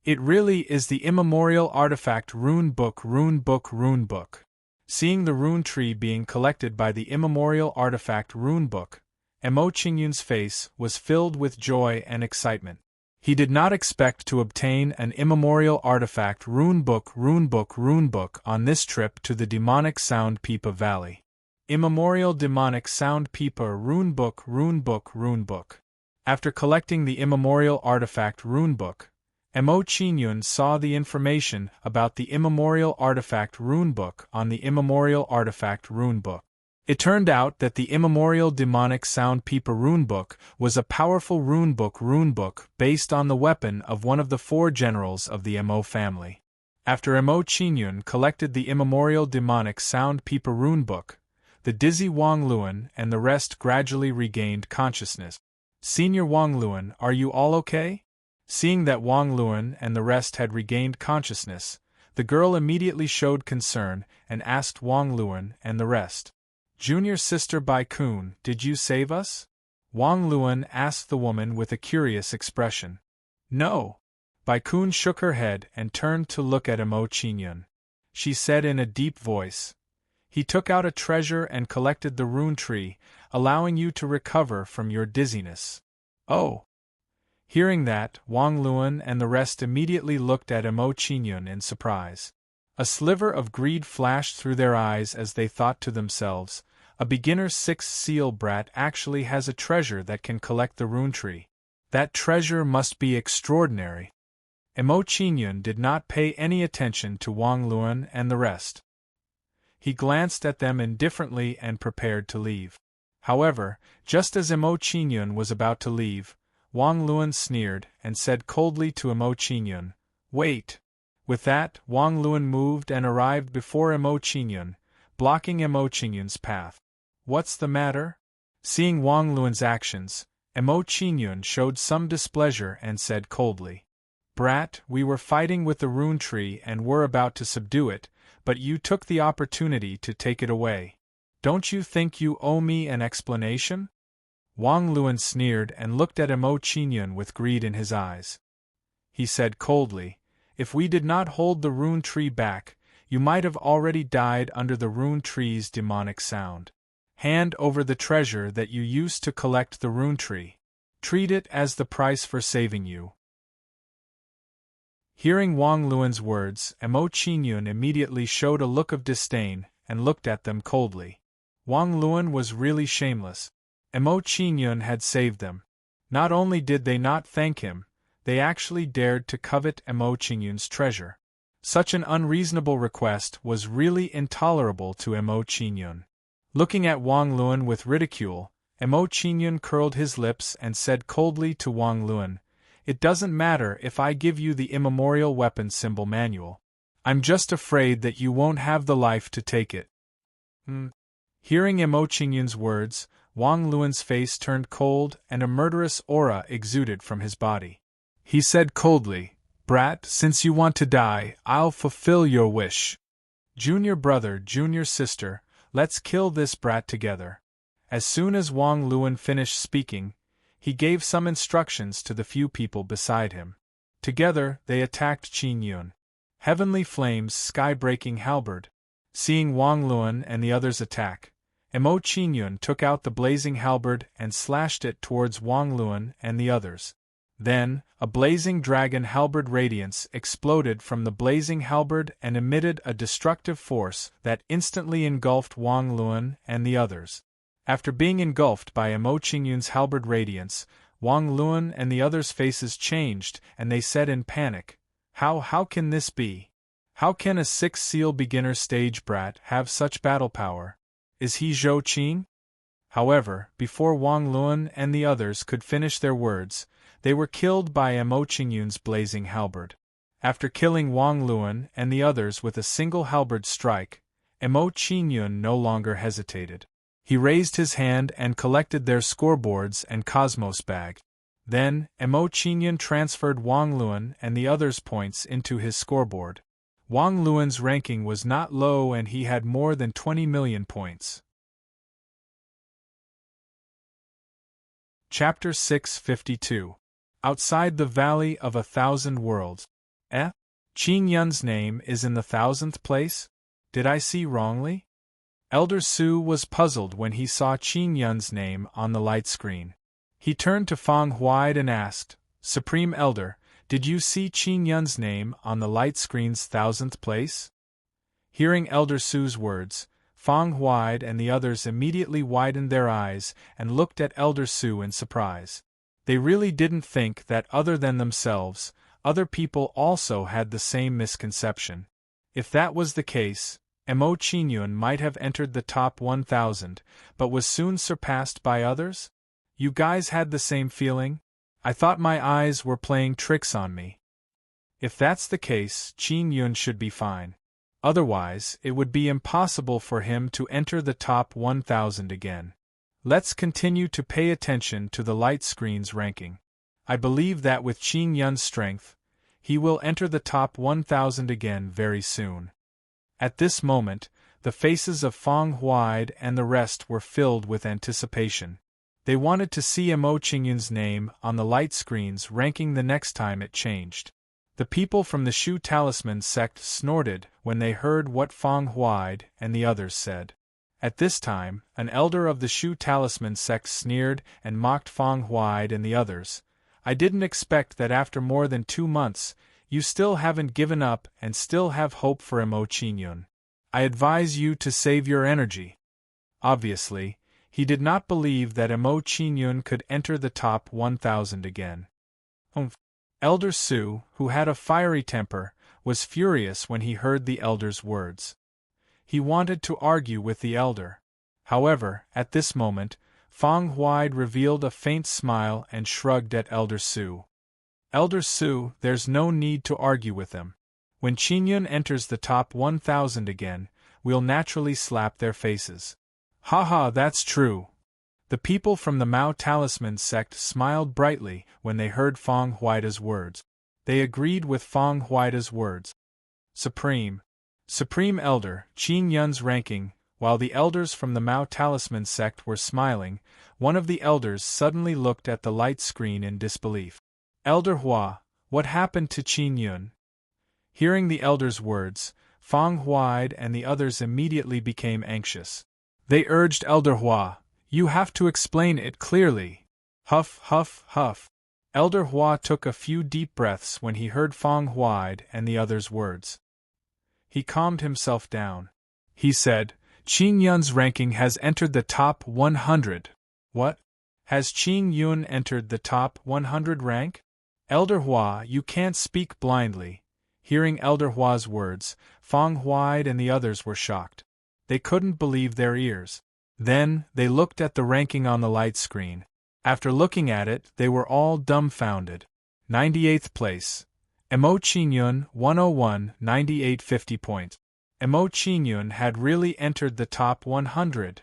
It really is the immemorial artifact rune book, rune book, rune book. Seeing the rune tree being collected by the immemorial artifact rune book, Emo Qingyun's face was filled with joy and excitement. He did not expect to obtain an immemorial artifact rune book, rune book, rune book on this trip to the demonic Sound Peepa Valley. Immemorial demonic Sound Peepa rune book, rune book, rune book. After collecting the immemorial artifact rune book, Emo Qingyun saw the information about the immemorial artifact runebook on the immemorial artifact runebook. It turned out that the immemorial demonic Sound Peepa runebook was a powerful runebook based on the weapon of one of the 4 generals of the Emo family. After Emo Qingyun collected the immemorial demonic Sound Peepa runebook, the dizzy Wang Luan and the rest gradually regained consciousness. Senior Wang Luan, are you all okay? Seeing that Wang Luan and the rest had regained consciousness, the girl immediately showed concern and asked Wang Luan and the rest. Junior sister Bai Kun, did you save us? Wang Luan asked the woman with a curious expression. No. Bai Kun shook her head and turned to look at Emo Qingyun. She said in a deep voice, he took out a treasure and collected the rune tree, allowing you to recover from your dizziness. Oh. Hearing that, Wang Luan and the rest immediately looked at Emo Qingyun in surprise. A sliver of greed flashed through their eyes as they thought to themselves, a beginner 6th seal brat actually has a treasure that can collect the rune tree. That treasure must be extraordinary. Emo Qingyun did not pay any attention to Wang Luan and the rest. He glanced at them indifferently and prepared to leave. However, just as Emo Qingyun was about to leave, Wang Luan sneered and said coldly to Emo Qingyun, wait. With that, Wang Luan moved and arrived before Emo Qingyun, blocking Emo Qingyun's path. What's the matter? Seeing Wang Luan's actions, Emo Qingyun showed some displeasure and said coldly, Brat, we were fighting with the rune tree and were about to subdue it, but you took the opportunity to take it away. Don't you think you owe me an explanation? Wang Luan sneered and looked at Emo Qingyun with greed in his eyes. He said coldly, if we did not hold the rune tree back, you might have already died under the rune tree's demonic sound. Hand over the treasure that you used to collect the rune tree. Treat it as the price for saving you. Hearing Wang Luan's words, Emo Qingyun immediately showed a look of disdain and looked at them coldly. Wang Luan was really shameless. Emo Qingyun had saved them. Not only did they not thank him, they actually dared to covet Emo Qingyun's treasure. Such an unreasonable request was really intolerable to Emo Qingyun. Looking at Wang Luan with ridicule, Emo Qingyun curled his lips and said coldly to Wang Luan, it doesn't matter if I give you the immemorial weapon symbol manual. I'm just afraid that you won't have the life to take it. Hearing Emo Qingyun's words, Wang Luan's face turned cold and a murderous aura exuded from his body. He said coldly, Brat, since you want to die, I'll fulfill your wish. Junior brother, junior sister, let's kill this brat together. As soon as Wang Luan finished speaking, he gave some instructions to the few people beside him. Together, they attacked Qingyun. Heavenly Flame's sky-breaking halberd. Seeing Wang Luan and the others attack, Emo Qingyun took out the blazing halberd and slashed it towards Wang Luan and the others. Then, a blazing dragon halberd radiance exploded from the blazing halberd and emitted a destructive force that instantly engulfed Wang Luan and the others. After being engulfed by Emo Qingyun's halberd radiance, Wang Luan and the others' faces changed and they said in panic, How can this be? How can a 6th seal beginner stage brat have such battle power? Is he Zhou Qing? However, before Wang Luan and the others could finish their words, they were killed by Emo Qingyun's blazing halberd. After killing Wang Luan and the others with a single halberd strike, Emo Qingyun no longer hesitated. He raised his hand and collected their scoreboards and cosmos bag. Then, Emo Qingyun transferred Wang Luan and the others' points into his scoreboard. Wang Luan's ranking was not low and he had more than 20 million points. Chapter 652. Outside the Valley of 1,000 Worlds. Eh? Qin Yun's name is in the 1000th place? Did I see wrongly? Elder Su was puzzled when he saw Qin Yun's name on the light screen. He turned to Feng Huide and asked, Supreme Elder, did you see Qin Yun's name on the light screen's 1000th place? Hearing Elder Su's words, Feng Huide and the others immediately widened their eyes and looked at Elder Su in surprise. They really didn't think that other than themselves, other people also had the same misconception. If that was the case, Mo Qinyun might have entered the top 1000, but was soon surpassed by others? You guys had the same feeling? I thought my eyes were playing tricks on me. If that's the case, Qin Yun should be fine. Otherwise, it would be impossible for him to enter the top 1000 again. Let's continue to pay attention to the light screen's ranking. I believe that with Qin Yun's strength, he will enter the top 1000 again very soon. At this moment, the faces of Feng Huide and the rest were filled with anticipation. They wanted to see Mo Qingyun's name on the light screen's ranking the next time it changed. The people from the Shu Talisman sect snorted when they heard what Feng Huide and the others said. At this time, an elder of the Shu Talisman sect sneered and mocked Feng Huide and the others. I didn't expect that after more than 2 months, you still haven't given up and still have hope for Mo Qinyun. I advise you to save your energy. Obviously, he did not believe that Mo Qinyun could enter the top 1000 again. Elder Su, who had a fiery temper, was furious when he heard the elder's words. He wanted to argue with the elder. However, at this moment, Feng Huide revealed a faint smile and shrugged at Elder Su. Elder Su, there's no need to argue with him. When Qinyun enters the top 1000 again, we'll naturally slap their faces. Haha, that's true. The people from the Mao Talisman sect smiled brightly when they heard Feng Huide's words. They agreed with Feng Huide's words. Supreme Elder, Qin Yun's ranking. While the elders from the Mao Talisman sect were smiling, one of the elders suddenly looked at the light screen in disbelief. Elder Hua, what happened to Qin Yun? Hearing the elder's words, Feng Huide and the others immediately became anxious. They urged Elder Hua, you have to explain it clearly. Huff, huff, huff. Elder Hua took a few deep breaths when he heard Feng Huide and the others' words. He calmed himself down. He said, Qin Yun's ranking has entered the top 100. What? Has Qin Yun entered the top 100 rank? Elder Hua, you can't speak blindly. Hearing Elder Hua's words, Feng Huide and the others were shocked. They couldn't believe their ears. Then, they looked at the ranking on the light screen. After looking at it, they were all dumbfounded. 98th place. Mo Qinyun, 101, 9850 points. Mo Qinyun had really entered the top 100.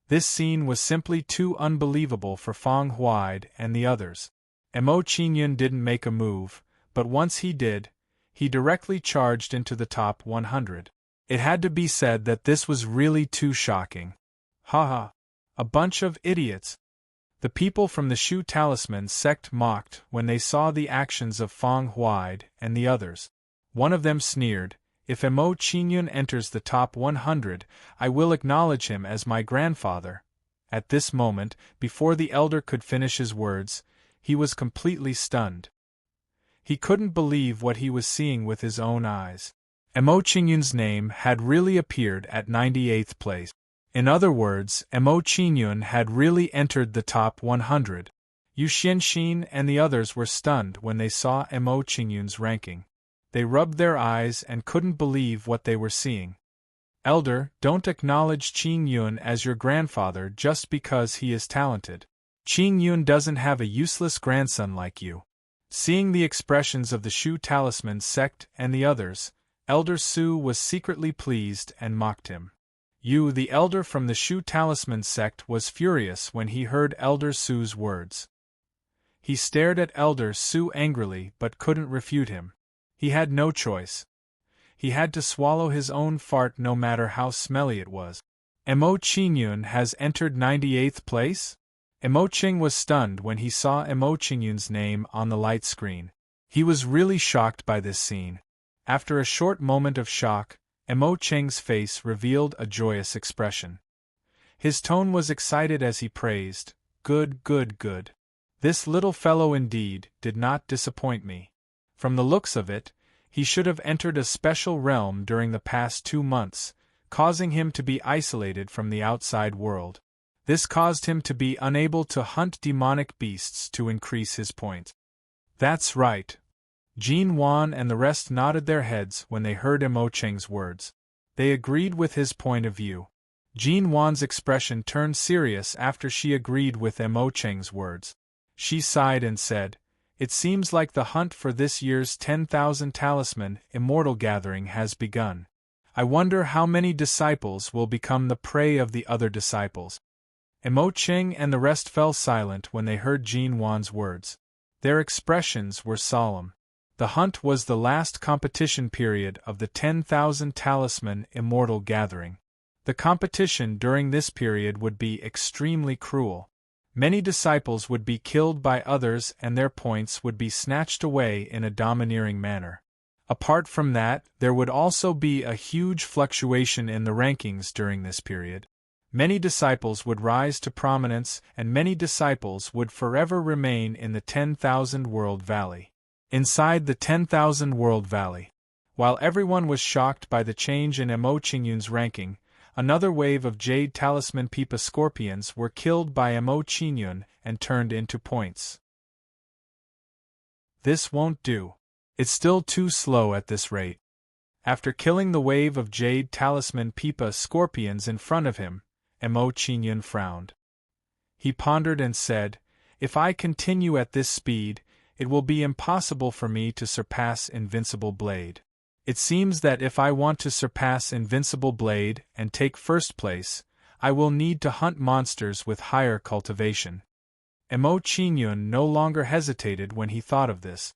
This scene was simply too unbelievable for Feng Huide and the others. Mo Qinyun didn't make a move, but once he did, he directly charged into the top 100. It had to be said that this was really too shocking. Haha. A bunch of idiots. The people from the Shu Talisman sect mocked when they saw the actions of Feng Huide and the others. One of them sneered, if Mo Qinyun enters the top 100, I will acknowledge him as my grandfather. At this moment, before the elder could finish his words, he was completely stunned. He couldn't believe what he was seeing with his own eyes. Mo Qinyun's name had really appeared at 98th place. In other words, Mo Qinyun had really entered the top 100. Yu Xianxin and the others were stunned when they saw Mo Qinyun's ranking. They rubbed their eyes and couldn't believe what they were seeing. Elder, don't acknowledge Qin Yun as your grandfather just because he is talented. Qin Yun doesn't have a useless grandson like you. Seeing the expressions of the Shu Talisman sect and the others, Elder Su was secretly pleased and mocked him. Yu, the elder from the Shu Talisman sect, was furious when he heard Elder Su's words. He stared at Elder Su angrily but couldn't refute him. He had no choice. He had to swallow his own fart no matter how smelly it was. Mo Qinyun has entered 98th place? Mo Qing was stunned when he saw Mo Qingyun's name on the light screen. He was really shocked by this scene. After a short moment of shock, Emo Cheng's face revealed a joyous expression. His tone was excited as he praised, "Good, good, good. This little fellow indeed did not disappoint me. From the looks of it, he should have entered a special realm during the past 2 months, causing him to be isolated from the outside world. This caused him to be unable to hunt demonic beasts to increase his points." "That's right." Jin Wan and the rest nodded their heads when they heard Emo Cheng's words. They agreed with his point of view. Jin Wan's expression turned serious after she agreed with Emo Cheng's words. She sighed and said, "It seems like the hunt for this year's 10,000 Talisman Immortal Gathering has begun. I wonder how many disciples will become the prey of the other disciples." Emo Cheng and the rest fell silent when they heard Jin Wan's words. Their expressions were solemn. The hunt was the last competition period of the 10,000 Talisman Immortal Gathering. The competition during this period would be extremely cruel. Many disciples would be killed by others and their points would be snatched away in a domineering manner. Apart from that, there would also be a huge fluctuation in the rankings during this period. Many disciples would rise to prominence and many disciples would forever remain in the 10,000 World Valley. Inside the 10,000 World Valley, while everyone was shocked by the change in Emo Qingyun's ranking, another wave of Jade Talisman Pipa Scorpions were killed by Emo Qingyun and turned into points. This won't do. It's still too slow at this rate. After killing the wave of Jade Talisman Pipa Scorpions in front of him, Emo Qingyun frowned. He pondered and said, "If I continue at this speed, it will be impossible for me to surpass Invincible Blade. It seems that if I want to surpass Invincible Blade and take first place, I will need to hunt monsters with higher cultivation." Emo Qingyun no longer hesitated when he thought of this.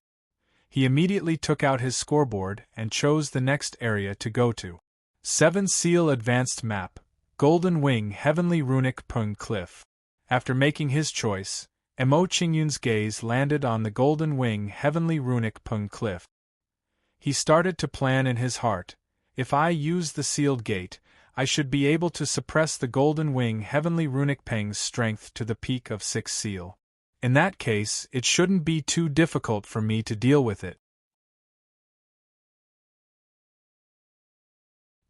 He immediately took out his scoreboard and chose the next area to go to. 7 Seal Advanced Map, Golden Wing Heavenly Runic Pung Cliff. After making his choice, Emo Qingyun's gaze landed on the Golden Wing Heavenly Runic Pung Cliff. He started to plan in his heart, "If I use the sealed gate, I should be able to suppress the Golden Wing Heavenly Runic Peng's strength to the peak of 6 seal. In that case, it shouldn't be too difficult for me to deal with it."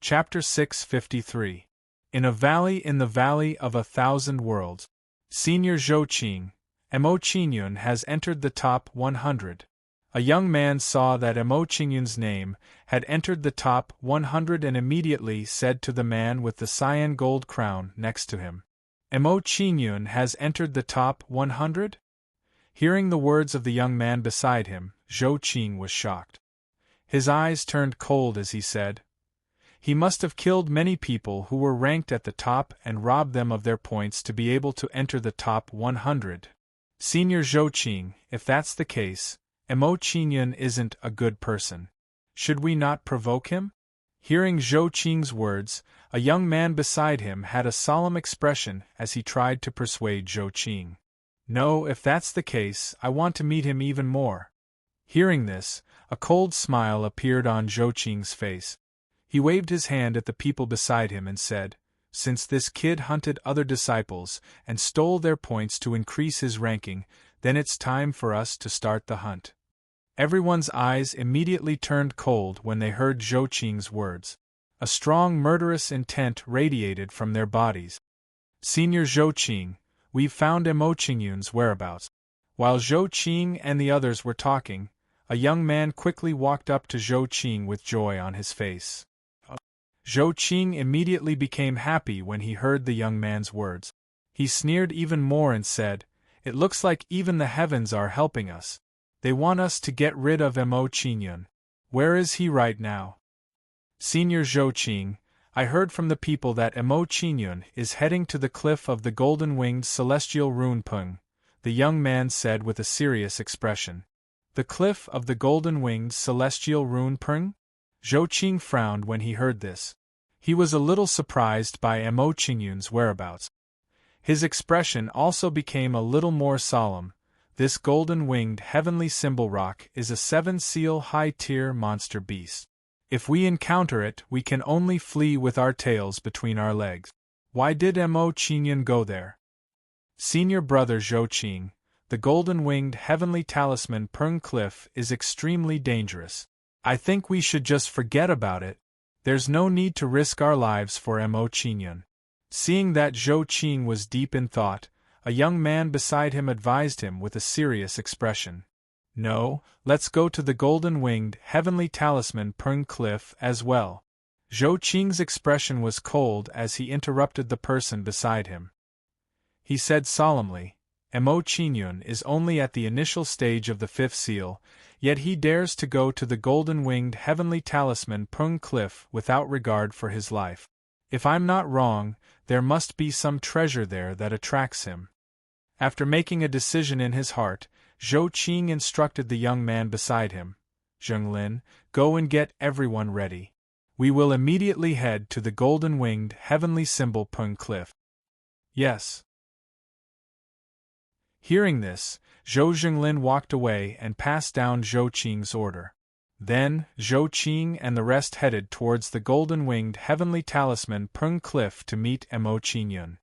Chapter 653. In a Valley in the Valley of 1,000 Worlds. Senior Zhou Emo Qingyun has entered the top 100. A young man saw that Emo Qingyun's name had entered the top 100 and immediately said to the man with the cyan gold crown next to him, "Emo Qingyun has entered the top 100? Hearing the words of the young man beside him, Zhou Qing was shocked. His eyes turned cold as he said, "He must have killed many people who were ranked at the top and robbed them of their points to be able to enter the top 100. Senior Zhou Qing, if that's the case, Emo Qingyun isn't a good person. Should we not provoke him?" Hearing Zhou Qing's words, a young man beside him had a solemn expression as he tried to persuade Zhou Qing. "No, if that's the case, I want to meet him even more." Hearing this, a cold smile appeared on Zhou Qing's face. He waved his hand at the people beside him and said, "Since this kid hunted other disciples and stole their points to increase his ranking, then it's time for us to start the hunt." Everyone's eyes immediately turned cold when they heard Zhou Qing's words. A strong murderous intent radiated from their bodies. "Senior Zhou Qing, we've found Emo Qingyun's whereabouts." While Zhou Qing and the others were talking, a young man quickly walked up to Zhou Qing with joy on his face. Zhou Qing immediately became happy when he heard the young man's words. He sneered even more and said, "It looks like even the heavens are helping us. They want us to get rid of Emo Qingyun. Where is he right now?" "Senior Zhou Qing, I heard from the people that Emo Qingyun is heading to the cliff of the golden-winged celestial rune Pung," the young man said with a serious expression. "The cliff of the golden-winged celestial rune Pung?" Zhou Qing frowned when he heard this. He was a little surprised by Emo Qingyun's whereabouts. His expression also became a little more solemn. This golden-winged heavenly symbol rock is a 7-seal high-tier monster beast. If we encounter it, we can only flee with our tails between our legs. Why did Mo Qingyun go there? Senior brother Zhou Qing, the golden-winged heavenly talisman Peng Cliff is extremely dangerous. I think we should just forget about it. There's no need to risk our lives for Mo Qingyun. Seeing that Zhou Qing was deep in thought, a young man beside him advised him with a serious expression. No, let's go to the golden-winged heavenly talisman Peng Cliff as well. Zhou Qing's expression was cold as he interrupted the person beside him. He said solemnly, Mo Qingyun is only at the initial stage of the 5th seal, yet he dares to go to the golden-winged heavenly talisman Peng Cliff without regard for his life. If I'm not wrong, there must be some treasure there that attracts him. After making a decision in his heart, Zhou Qing instructed the young man beside him, Zhenglin, go and get everyone ready. We will immediately head to the golden-winged heavenly symbol Peng Cliff. Yes. Hearing this, Zhou Zhenglin walked away and passed down Zhou Qing's order. Then, Zhou Qing and the rest headed towards the golden-winged heavenly talisman Peng Cliff to meet Mo Qingyun.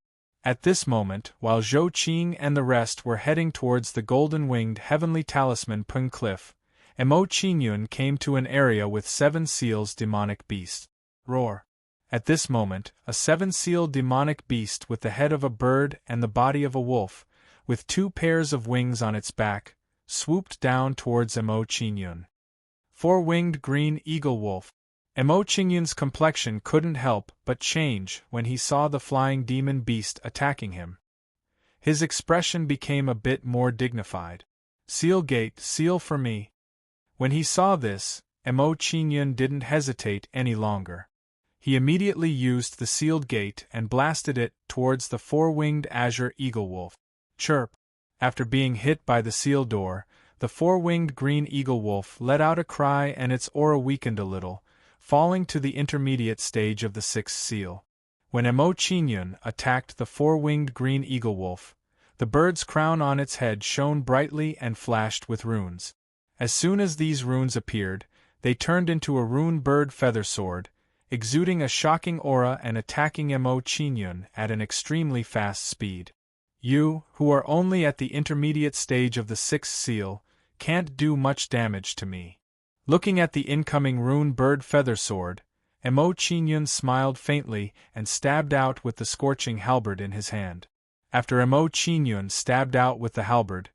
At this moment, while Zhou Qing and the rest were heading towards the golden-winged heavenly talisman Peng Cliff, Mo Qingyun came to an area with 7 seals demonic beast. Roar! At this moment, a 7-seal demonic beast with the head of a bird and the body of a wolf, with 2 pairs of wings on its back, swooped down towards Mo Qingyun. 4-winged green eagle wolf. Mo Qingyun's complexion couldn't help but change when he saw the flying demon beast attacking him. His expression became a bit more dignified. Seal gate, seal for me. When he saw this, Mo Qingyun didn't hesitate any longer. He immediately used the sealed gate and blasted it towards the 4-winged azure eagle wolf. Chirp! After being hit by the seal door, the 4-winged green eagle wolf let out a cry and its aura weakened a little, falling to the intermediate stage of the 6th seal. When Mo Qingyun attacked the 4-winged green eagle wolf, the bird's crown on its head shone brightly and flashed with runes. As soon as these runes appeared, they turned into a rune bird feather sword, exuding a shocking aura and attacking Mo Qingyun at an extremely fast speed. You, who are only at the intermediate stage of the 6th seal, can't do much damage to me. Looking at the incoming rune bird feather sword, Mo Qingyun smiled faintly and stabbed out with the scorching halberd in his hand. After Mo Qingyun stabbed out with the halberd,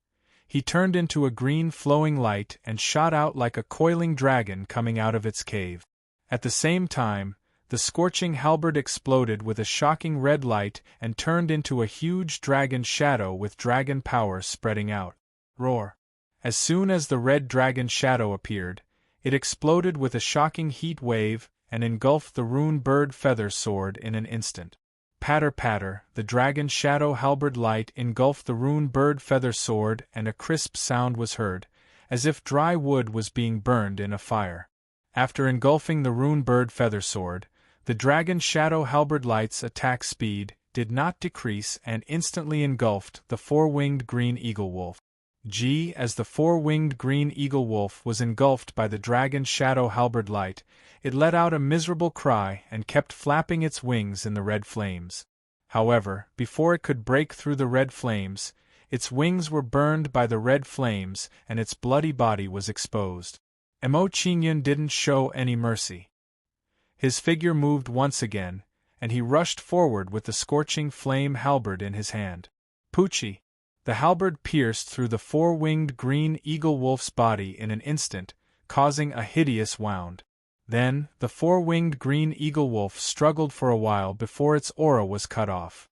he turned into a green flowing light and shot out like a coiling dragon coming out of its cave. At the same time, the scorching halberd exploded with a shocking red light and turned into a huge dragon shadow with dragon power spreading out. Roar! As soon as the red dragon shadow appeared, it exploded with a shocking heat wave and engulfed the rune bird feather sword in an instant. Patter patter, the dragon shadow halberd light engulfed the rune bird feather sword and a crisp sound was heard, as if dry wood was being burned in a fire. After engulfing the rune bird feather sword, the dragon shadow halberd light's attack speed did not decrease and instantly engulfed the 4-winged green eagle wolf. As the 4-winged green eagle wolf was engulfed by the dragon shadow halberd light, it let out a miserable cry and kept flapping its wings in the red flames. However, before it could break through the red flames, its wings were burned by the red flames and its bloody body was exposed. Mo Qingyun didn't show any mercy. His figure moved once again, and he rushed forward with the scorching flame halberd in his hand. Poochie! The halberd pierced through the 4-winged green eagle wolf's body in an instant, causing a hideous wound. Then, the 4-winged green eagle wolf struggled for a while before its aura was cut off.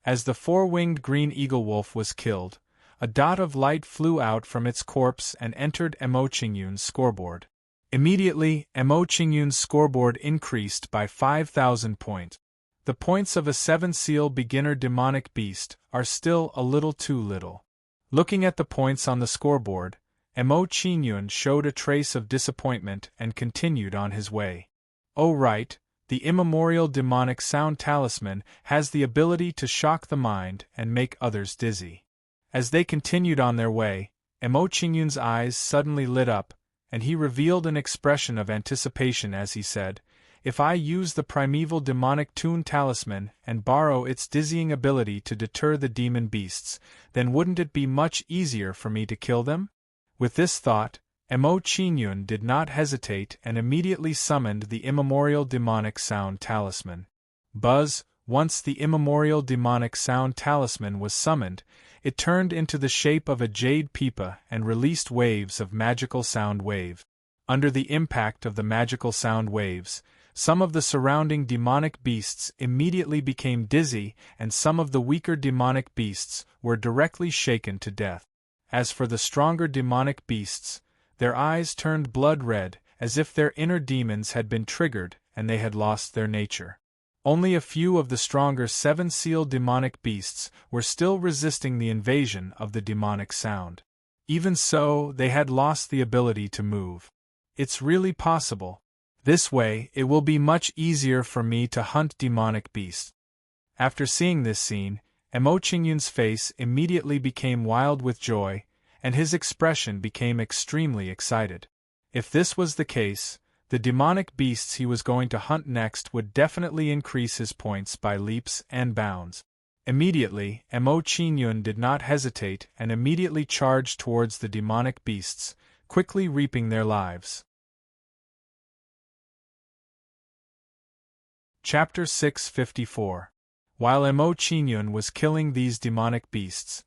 As the 4-winged green eagle wolf was killed, a dot of light flew out from its corpse and entered Mo Qingyun's scoreboard. Immediately, Mo Qingyun's scoreboard increased by 5,000 points. The points of a 7-seal beginner demonic beast are still a little too little. Looking at the points on the scoreboard, Mo Qingyun showed a trace of disappointment and continued on his way. Oh right, the immemorial demonic sound talisman has the ability to shock the mind and make others dizzy. As they continued on their way, Emo Qingyun's eyes suddenly lit up, and he revealed an expression of anticipation as he said, "If I use the primeval demonic Toon Talisman and borrow its dizzying ability to deter the demon beasts, then wouldn't it be much easier for me to kill them?" With this thought, Emo Qingyun did not hesitate and immediately summoned the immemorial demonic sound talisman. Buzz, once the immemorial demonic sound talisman was summoned, it turned into the shape of a jade pipa and released waves of magical sound wave. Under the impact of the magical sound waves, some of the surrounding demonic beasts immediately became dizzy, and some of the weaker demonic beasts were directly shaken to death. As for the stronger demonic beasts, their eyes turned blood red, as if their inner demons had been triggered and they had lost their nature. Only a few of the stronger seven-sealed demonic beasts were still resisting the invasion of the demonic sound. Even so, they had lost the ability to move. It's really possible. This way, it will be much easier for me to hunt demonic beasts. After seeing this scene, Emo Qingyun's face immediately became wild with joy, and his expression became extremely excited. If this was the case, the demonic beasts he was going to hunt next would definitely increase his points by leaps and bounds. Immediately, Emo Qingyun did not hesitate and immediately charged towards the demonic beasts, quickly reaping their lives. Chapter 654. While Emo Qingyun was killing these demonic beasts,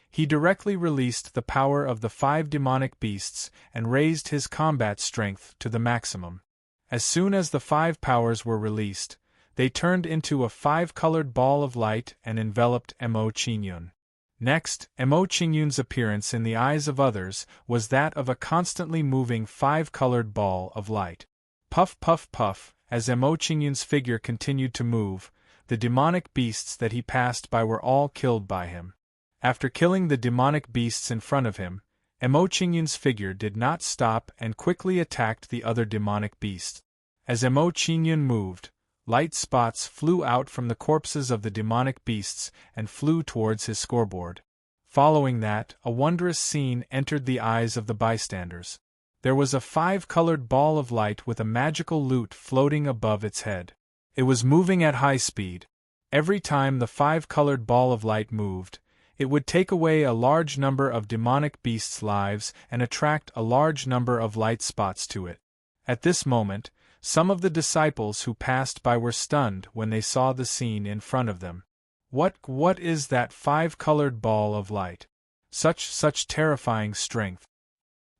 he directly released the power of the 5 demonic beasts and raised his combat strength to the maximum. As soon as the 5 powers were released, they turned into a 5-colored ball of light and enveloped Emo Qingyun. Next, Emo Qingyun's appearance in the eyes of others was that of a constantly moving 5-colored ball of light. Puff puff puff, as Emo Qingyun's figure continued to move, the demonic beasts that he passed by were all killed by him. After killing the demonic beasts in front of him, Emo Qingyun's figure did not stop and quickly attacked the other demonic beasts. As Emo Qingyun moved, light spots flew out from the corpses of the demonic beasts and flew towards his scoreboard. Following that, a wondrous scene entered the eyes of the bystanders. There was a 5-colored ball of light with a magical lute floating above its head. It was moving at high speed. Every time the 5-colored ball of light moved, it would take away a large number of demonic beasts' lives and attract a large number of light spots to it. At this moment, some of the disciples who passed by were stunned when they saw the scene in front of them. What is that 5-colored ball of light? Such terrifying strength.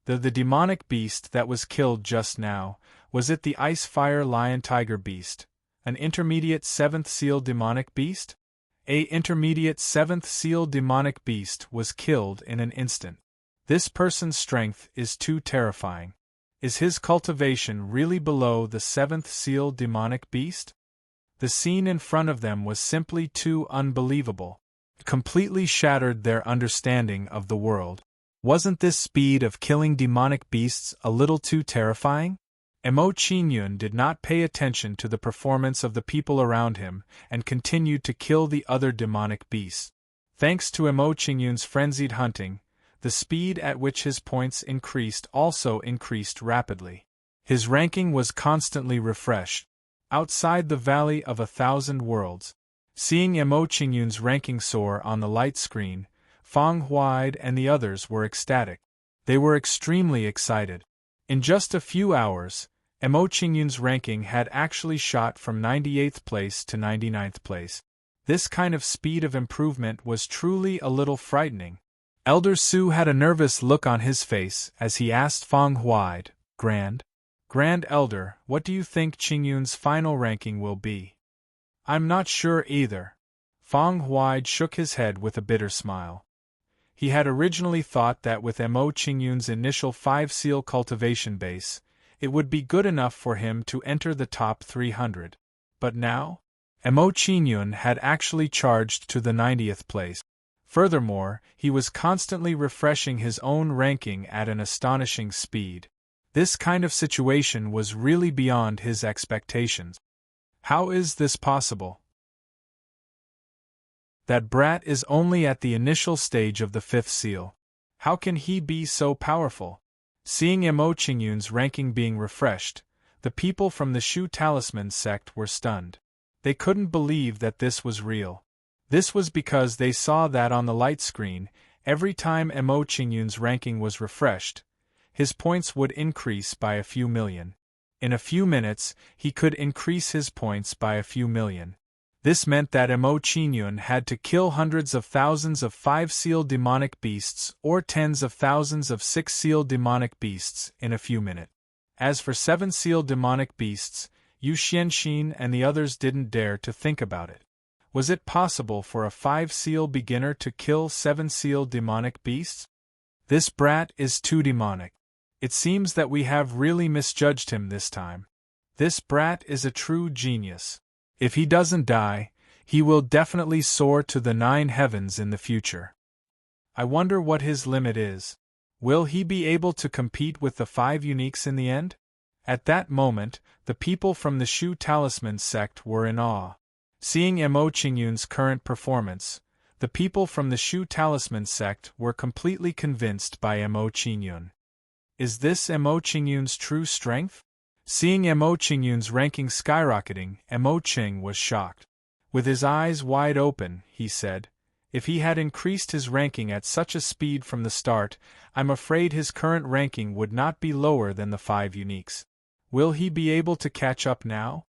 The demonic beast that was killed just now, was it the Ice Fire Lion Tiger beast, an intermediate 7th seal demonic beast? A intermediate 7th seal demonic beast was killed in an instant. This person's strength is too terrifying. Is his cultivation really below the 7th seal demonic beast? The scene in front of them was simply too unbelievable. It completely shattered their understanding of the world. Wasn't this speed of killing demonic beasts a little too terrifying? Emo Qingyun did not pay attention to the performance of the people around him and continued to kill the other demonic beasts. Thanks to Emo Qingyun's frenzied hunting, the speed at which his points increased also increased rapidly. His ranking was constantly refreshed. Outside the Valley of 1,000 Worlds, seeing Emo Qingyun's ranking soar on the light screen, Fang Huaid and the others were ecstatic. They were extremely excited. In just a few hours, Emo Qingyun's ranking had actually shot from 98th place to 99th place. This kind of speed of improvement was truly a little frightening. Elder Su had a nervous look on his face as he asked Fang Huaid, Grand Elder, what do you think Qingyun's final ranking will be? I'm not sure either. Fang Huaid shook his head with a bitter smile. He had originally thought that with Emo Qingyun's initial 5-seal cultivation base, it would be good enough for him to enter the top 300. But now? Emo Qingyun had actually charged to the 90th place. Furthermore, he was constantly refreshing his own ranking at an astonishing speed. This kind of situation was really beyond his expectations. How is this possible? That brat is only at the initial stage of the fifth seal. How can he be so powerful? Seeing Mo Qingyun's ranking being refreshed, the people from the Shu Talisman sect were stunned. They couldn't believe that this was real. This was because they saw that on the light screen, every time Mo Qingyun's ranking was refreshed, his points would increase by a few million. In a few minutes, he could increase his points by a few million. This meant that Mo Qingyun had to kill hundreds of thousands of 5-sealed demonic beasts or tens of thousands of 6-sealed demonic beasts in a few minutes. As for 7-sealed demonic beasts, Yu Xianxin and the others didn't dare to think about it. Was it possible for a 5-seal beginner to kill 7-sealed demonic beasts? This brat is too demonic. It seems that we have really misjudged him this time. This brat is a true genius. If he doesn't die, he will definitely soar to the 9 heavens in the future. I wonder what his limit is. Will he be able to compete with the 5 uniques in the end? At that moment, the people from the Shu Talisman sect were in awe. Seeing Mo Qingyun's current performance, the people from the Shu Talisman sect were completely convinced by Mo Qingyun. Is this Mo Qingyun's true strength? Seeing Mo Qingyun's ranking skyrocketing, Mo Qing was shocked. With his eyes wide open, he said, "If he had increased his ranking at such a speed from the start, I'm afraid his current ranking would not be lower than the 5 uniques. Will he be able to catch up now?"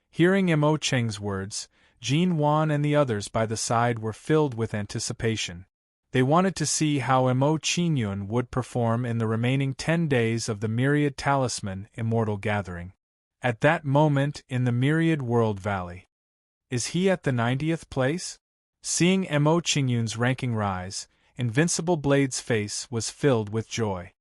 Hearing Mo Qing's words, Jin Wan and the others by the side were filled with anticipation. They wanted to see how Mo Qingyun would perform in the remaining 10 days of the Myriad Talisman Immortal Gathering. At that moment in the Myriad World Valley. Is he at the 90th place? Seeing Mo Qingyun's ranking rise, Invincible Blade's face was filled with joy.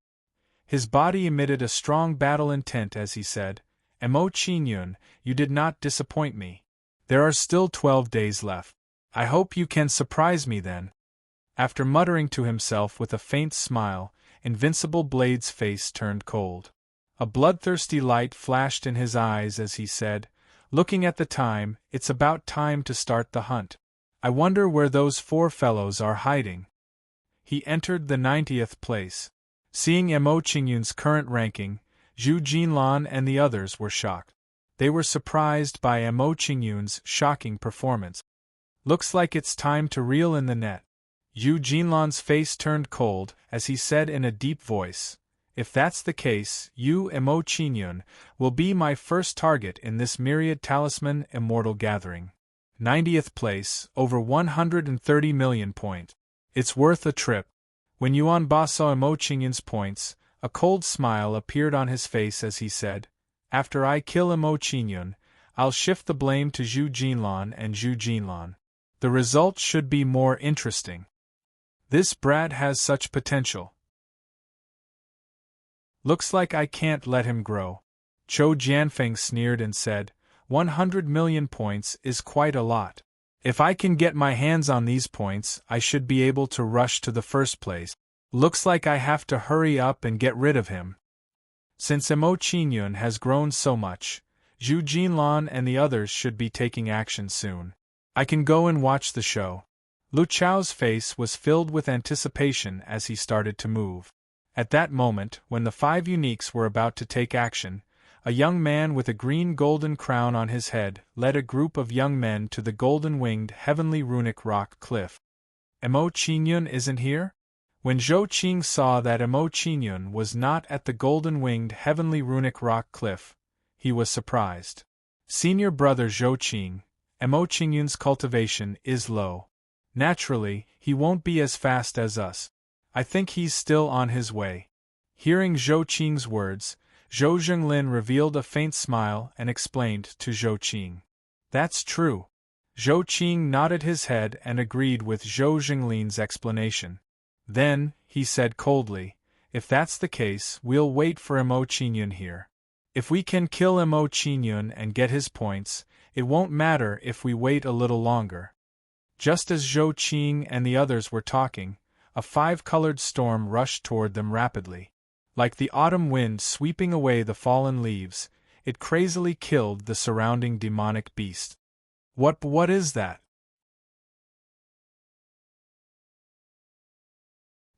His body emitted a strong battle intent as he said, "Mo Qingyun, you did not disappoint me. There are still 12 days left. I hope you can surprise me then." After muttering to himself with a faint smile, Invincible Blade's face turned cold. A bloodthirsty light flashed in his eyes as he said, looking at the time, "It's about time to start the hunt. I wonder where those 4 fellows are hiding." He entered the 90th place. Seeing Mo Qingyun's current ranking, Zhu Jinlan and the others were shocked. They were surprised by Mo Qingyun's shocking performance. "Looks like it's time to reel in the net." Zhu Jinlan's face turned cold as he said in a deep voice, "If that's the case, you, Mo Qingyun, will be my first target in this Myriad Talisman Immortal Gathering. 90th place, over 130 million points. It's worth a trip." When Yuan Ba saw Mo Qingyun's points, a cold smile appeared on his face as he said, "After I kill Mo Qingyun, I'll shift the blame to Zhu Jinlan and Zhu Jinlan. The result should be more interesting. This brat has such potential. Looks like I can't let him grow." Zhou Jianfeng sneered and said, 100 million points is quite a lot. If I can get my hands on these points, I should be able to rush to the first place. Looks like I have to hurry up and get rid of him. Since Mo Qingyun has grown so much, Zhu Jinlan and the others should be taking action soon. I can go and watch the show. Lu Chao's face was filled with anticipation as he started to move. At that moment, when the 5 uniques were about to take action, a young man with a green golden crown on his head led a group of young men to the golden-winged heavenly runic rock cliff. Mo Qingyun isn't here? When Zhou Qing saw that Mo Qingyun was not at the golden-winged heavenly runic rock cliff, he was surprised. Senior brother Zhou Qing, Mo Qingyun's cultivation is low. Naturally, he won't be as fast as us. I think he's still on his way. Hearing Zhou Qing's words, Zhou Zhenglin revealed a faint smile and explained to Zhou Qing. That's true. Zhou Qing nodded his head and agreed with Zhou Zhenglin's explanation. Then, he said coldly, if that's the case, we'll wait for Mo Qingyun here. If we can kill Mo Qingyun and get his points, it won't matter if we wait a little longer. Just as Zhou Qing and the others were talking, a 5-colored storm rushed toward them rapidly. Like the autumn wind sweeping away the fallen leaves, it crazily killed the surrounding demonic beast. What is that?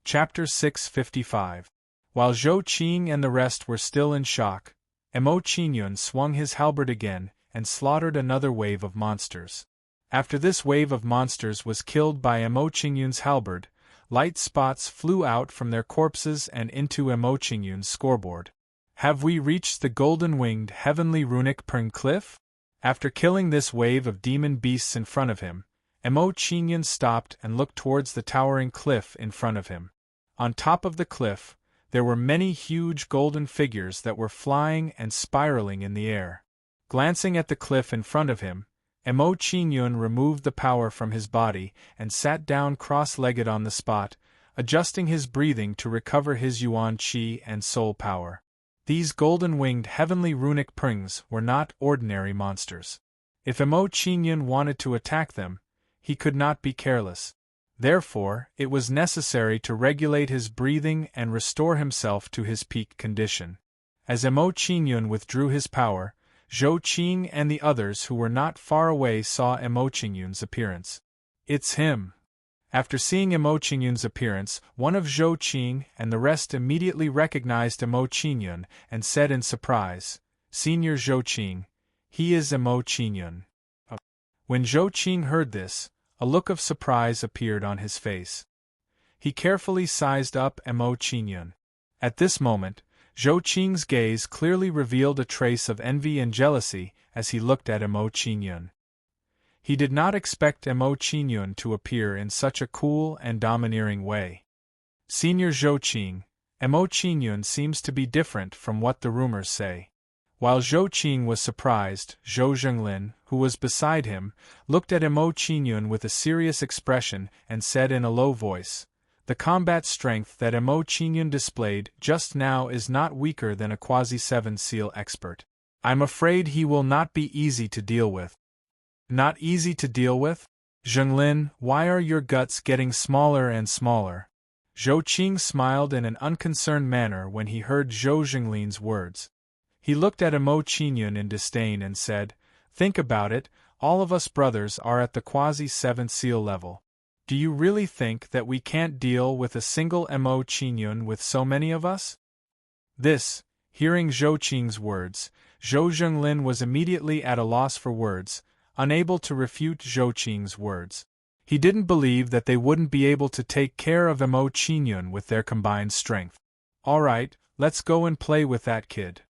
Chapter 655. While Zhou Qing and the rest were still in shock, Emo Qingyun swung his halberd again and slaughtered another wave of monsters. After this wave of monsters was killed by Emo Qingyun's halberd, light spots flew out from their corpses and into Emo Qingyun's scoreboard. Have we reached the golden-winged heavenly runic Pern cliff? After killing this wave of demon beasts in front of him, Emo Qingyun stopped and looked towards the towering cliff in front of him. On top of the cliff, there were many huge golden figures that were flying and spiraling in the air. Glancing at the cliff in front of him, Emo Qingyun removed the power from his body and sat down cross-legged on the spot, adjusting his breathing to recover his yuan qi and soul power. These golden-winged heavenly runic prings were not ordinary monsters. If Emo Qingyun wanted to attack them, he could not be careless. Therefore, it was necessary to regulate his breathing and restore himself to his peak condition. As Emo Qingyun withdrew his power, Zhou Qing and the others who were not far away saw Emo Qingyun's appearance. "It's him." After seeing Emo Qingyun's appearance, one of Zhou Qing and the rest immediately recognized Emo Qingyun and said in surprise, "Senior Zhou Qing, he is Emo Qingyun." When Zhou Qing heard this, a look of surprise appeared on his face. He carefully sized up Emo Qingyun. At this moment, Zhou Qing's gaze clearly revealed a trace of envy and jealousy as he looked at Emo Qingyun. He did not expect Emo Qingyun to appear in such a cool and domineering way. "Senior Zhou Qing, Emo Qingyun seems to be different from what the rumors say." While Zhou Qing was surprised, Zhou Zhenglin, who was beside him, looked at Emo Qingyun with a serious expression and said in a low voice, "The combat strength that Emo Qingyun displayed just now is not weaker than a quasi-7 seal expert. I'm afraid he will not be easy to deal with." "Not easy to deal with? Zhenglin, why are your guts getting smaller and smaller?" Zhou Qing smiled in an unconcerned manner when he heard Zhou Zhenglin's words. He looked at Emo Qingyun in disdain and said, "Think about it, all of us brothers are at the quasi-7 seal level. Do you really think that we can't deal with a single Emo Qingyun with so many of us?" Hearing Zhou Qing's words, Zhou Zhenglin was immediately at a loss for words, unable to refute Zhou Qing's words. He didn't believe that they wouldn't be able to take care of Emo Qingyun with their combined strength. "All right, let's go and play with that kid."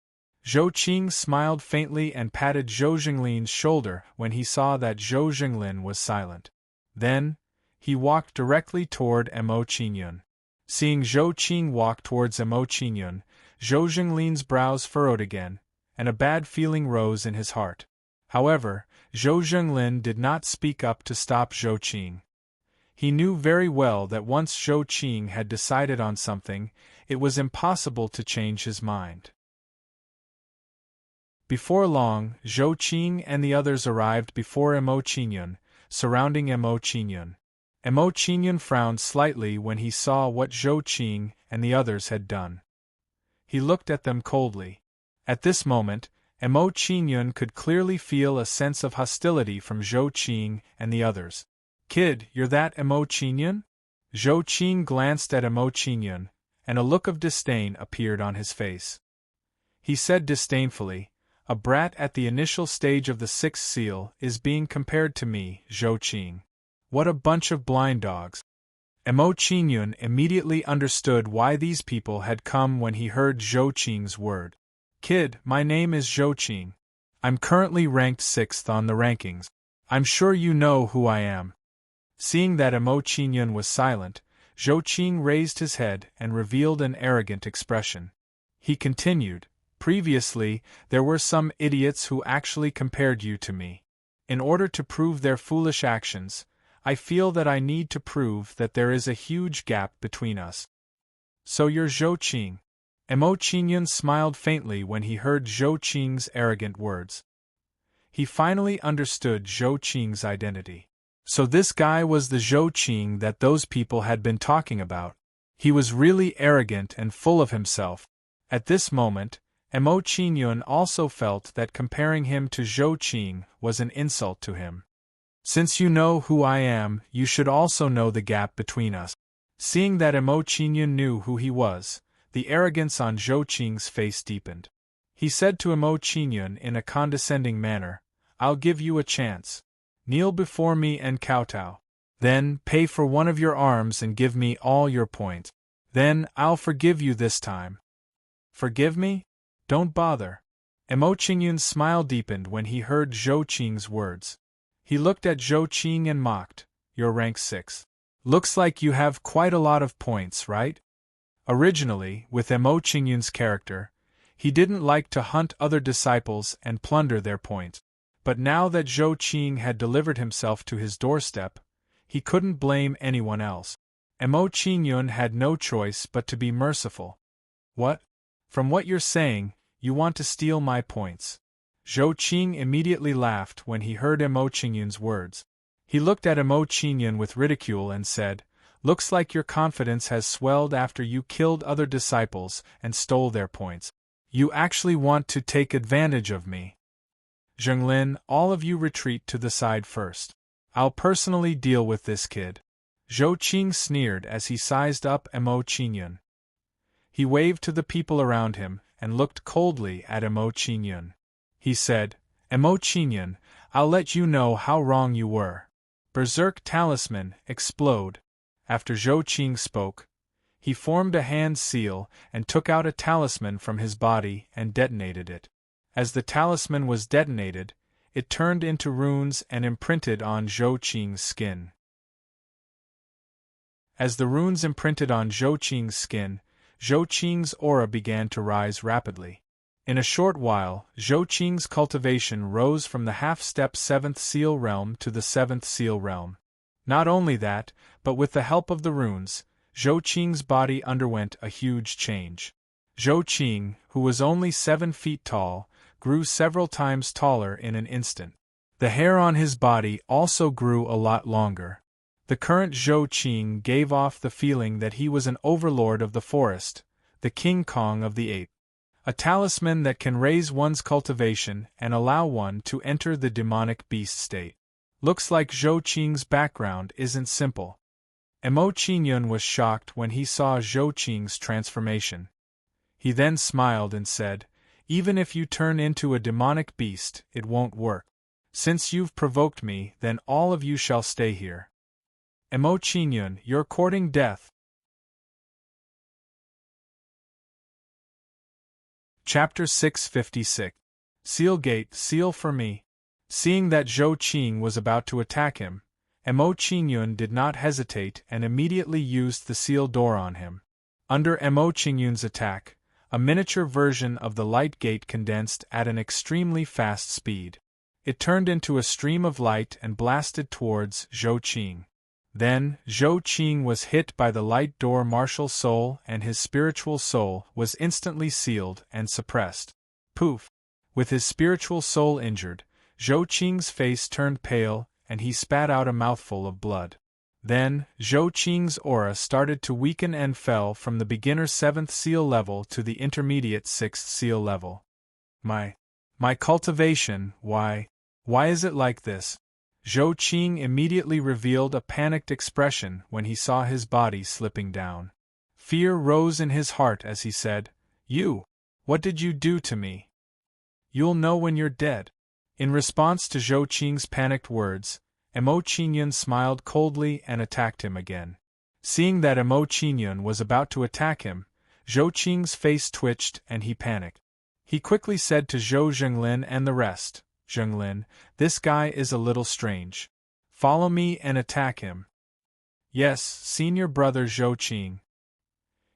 Zhou Qing smiled faintly and patted Zhou Zhenglin's shoulder when he saw that Zhou Zhenglin was silent. Then, he walked directly toward Emo Qingyun. Seeing Zhou Qing walk towards Emo Qingyun, Zhou Zhenglin's brows furrowed again, and a bad feeling rose in his heart. However, Zhou Zhenglin did not speak up to stop Zhou Qing. He knew very well that once Zhou Qing had decided on something, it was impossible to change his mind. Before long, Zhou Qing and the others arrived before Emo Qingyun, surrounding Emo Qingyun. Emo Qingyun frowned slightly when he saw what Zhou Qing and the others had done. He looked at them coldly. At this moment, Emo Qingyun could clearly feel a sense of hostility from Zhou Qing and the others. "Kid, you're that Emo Qingyun?" Zhou Qing glanced at Emo Qingyun, and a look of disdain appeared on his face. He said disdainfully, "A brat at the initial stage of the 6th seal is being compared to me, Zhou Qing. What a bunch of blind dogs." Emo Qingyun immediately understood why these people had come when he heard Zhou Qing's word. "Kid, my name is Zhou Qing. I'm currently ranked 6th on the rankings. I'm sure you know who I am." Seeing that Emo Qingyun was silent, Zhou Qing raised his head and revealed an arrogant expression. He continued, "Previously, there were some idiots who actually compared you to me. In order to prove their foolish actions, I feel that I need to prove that there is a huge gap between us." "So you're Zhou Qing." Emo Qingyun smiled faintly when he heard Zhou Qing's arrogant words. He finally understood Zhou Qing's identity. So this guy was the Zhou Qing that those people had been talking about. He was really arrogant and full of himself. At this moment, Emo Qingyun also felt that comparing him to Zhou Qing was an insult to him. "Since you know who I am, you should also know the gap between us." Seeing that Emo Qingyun knew who he was, the arrogance on Zhou Qing's face deepened. He said to Emo Qingyun in a condescending manner, "I'll give you a chance. Kneel before me and kowtow. Then, pay for one of your arms and give me all your points. Then, I'll forgive you this time." "Forgive me? Don't bother." Emo Qingyun's smile deepened when he heard Zhou Qing's words. He looked at Zhou Qing and mocked, "You're rank 6. Looks like you have quite a lot of points, right?" Originally, with Emo Qingyun's character, he didn't like to hunt other disciples and plunder their points. But now that Zhou Qing had delivered himself to his doorstep, he couldn't blame anyone else. Emo Qingyun had no choice but to be merciful. "What? From what you're saying, you want to steal my points." Zhou Qing immediately laughed when he heard Emo Qingyun's words. He looked at Emo Qingyun with ridicule and said, "Looks like your confidence has swelled after you killed other disciples and stole their points. You actually want to take advantage of me. Zhenglin, all of you retreat to the side first. I'll personally deal with this kid." Zhou Qing sneered as he sized up Emo Qingyun. He waved to the people around him and looked coldly at Emo Qingyun. He said, "Emo Qingyun, I'll let you know how wrong you were. Berserk Talisman, explode." After Zhou Qing spoke, he formed a hand seal and took out a talisman from his body and detonated it. As the talisman was detonated, it turned into runes and imprinted on Zhou Qing's skin. As the runes imprinted on Zhou Qing's skin, Zhou Qing's aura began to rise rapidly. In a short while, Zhou Qing's cultivation rose from the half-step 7th seal realm to the 7th seal realm. Not only that, but with the help of the runes, Zhou Qing's body underwent a huge change. Zhou Qing, who was only 7 feet tall, grew several times taller in an instant. The hair on his body also grew a lot longer. The current Zhou Qing gave off the feeling that he was an overlord of the forest, the King Kong of the ape. A talisman that can raise one's cultivation and allow one to enter the demonic beast state. Looks like Zhou Qing's background isn't simple. Emo Qingyun was shocked when he saw Zhou Qing's transformation. He then smiled and said, "Even if you turn into a demonic beast, it won't work. Since you've provoked me, then all of you shall stay here. Emo Qingyun, you're courting death." Chapter 656. Seal Gate, seal for me. Seeing that Zhou Qing was about to attack him, Emo Qingyun did not hesitate and immediately used the seal door on him. Under Emo Qingyun's attack, a miniature version of the light gate condensed at an extremely fast speed. It turned into a stream of light and blasted towards Zhou Qing. Then, Zhou Qing was hit by the light door martial soul and his spiritual soul was instantly sealed and suppressed. Poof! With his spiritual soul injured, Zhou Qing's face turned pale and he spat out a mouthful of blood. Then, Zhou Qing's aura started to weaken and fell from the beginner 7th seal level to the intermediate 6th seal level. My cultivation, why is it like this? Zhou Qing immediately revealed a panicked expression when he saw his body slipping down. Fear rose in his heart as he said, What did you do to me? You'll know when you're dead." In response to Zhou Qing's panicked words, Emo Qingyun smiled coldly and attacked him again. Seeing that Emo Qingyun was about to attack him, Zhou Qing's face twitched and he panicked. He quickly said to Zhou Zhenglin and the rest, "Zhenglin, this guy is a little strange. Follow me and attack him." "Yes, senior brother Zhou Qing."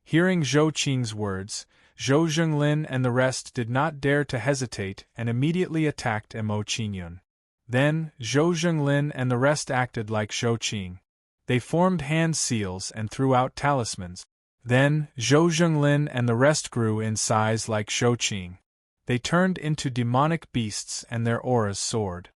Hearing Zhou Qing's words, Zhou Zhenglin and the rest did not dare to hesitate and immediately attacked Emo Qingyun. Then, Zhou Zhenglin and the rest acted like Zhou Qing. They formed hand seals and threw out talismans. Then, Zhou Zhenglin and the rest grew in size like Zhou Qing. They turned into demonic beasts and their auras soared.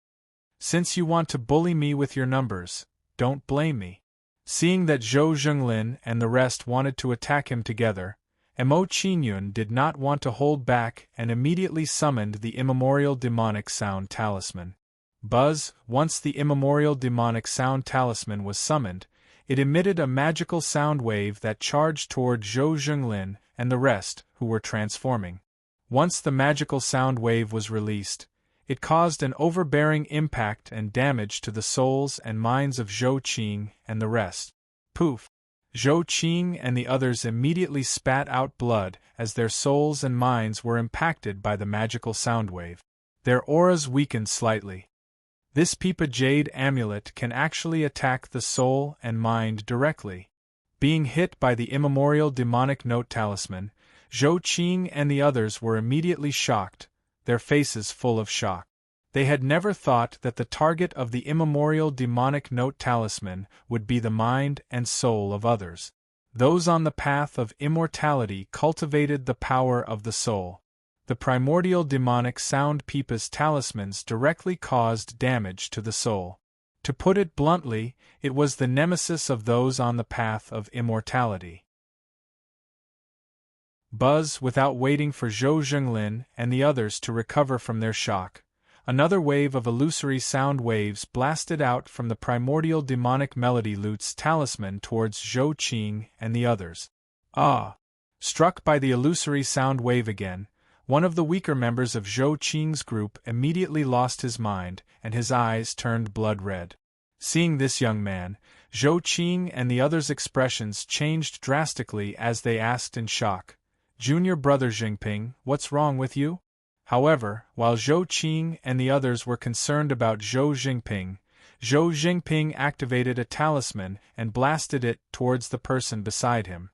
"Since you want to bully me with your numbers, don't blame me." Seeing that Zhou Zhenglin and the rest wanted to attack him together, Emo Qingyun did not want to hold back and immediately summoned the immemorial demonic sound talisman. Buzz, once the immemorial demonic sound talisman was summoned, it emitted a magical sound wave that charged toward Zhou Zhenglin and the rest, who were transforming. Once the magical sound wave was released, it caused an overbearing impact and damage to the souls and minds of Zhou Qing and the rest. Poof! Zhou Qing and the others immediately spat out blood as their souls and minds were impacted by the magical sound wave. Their auras weakened slightly. This Pipa Jade amulet can actually attack the soul and mind directly. Being hit by the immemorial demonic note talisman, Zhou Qing and the others were immediately shocked, their faces full of shock. They had never thought that the target of the immemorial demonic note talisman would be the mind and soul of others. Those on the path of immortality cultivated the power of the soul. The primordial demonic sound Pipa's talismans directly caused damage to the soul. To put it bluntly, it was the nemesis of those on the path of immortality. Buzz, without waiting for Zhou Zhenglin and the others to recover from their shock. Another wave of illusory sound waves blasted out from the primordial demonic melody lute's talisman towards Zhou Qing and the others. Ah! Struck by the illusory sound wave again, one of the weaker members of Zhou Qing's group immediately lost his mind, and his eyes turned blood red. Seeing this young man, Zhou Qing and the others' expressions changed drastically as they asked in shock, "Junior brother Jingping, what's wrong with you?" However, while Zhou Qing and the others were concerned about Zhou Jingping activated a talisman and blasted it towards the person beside him.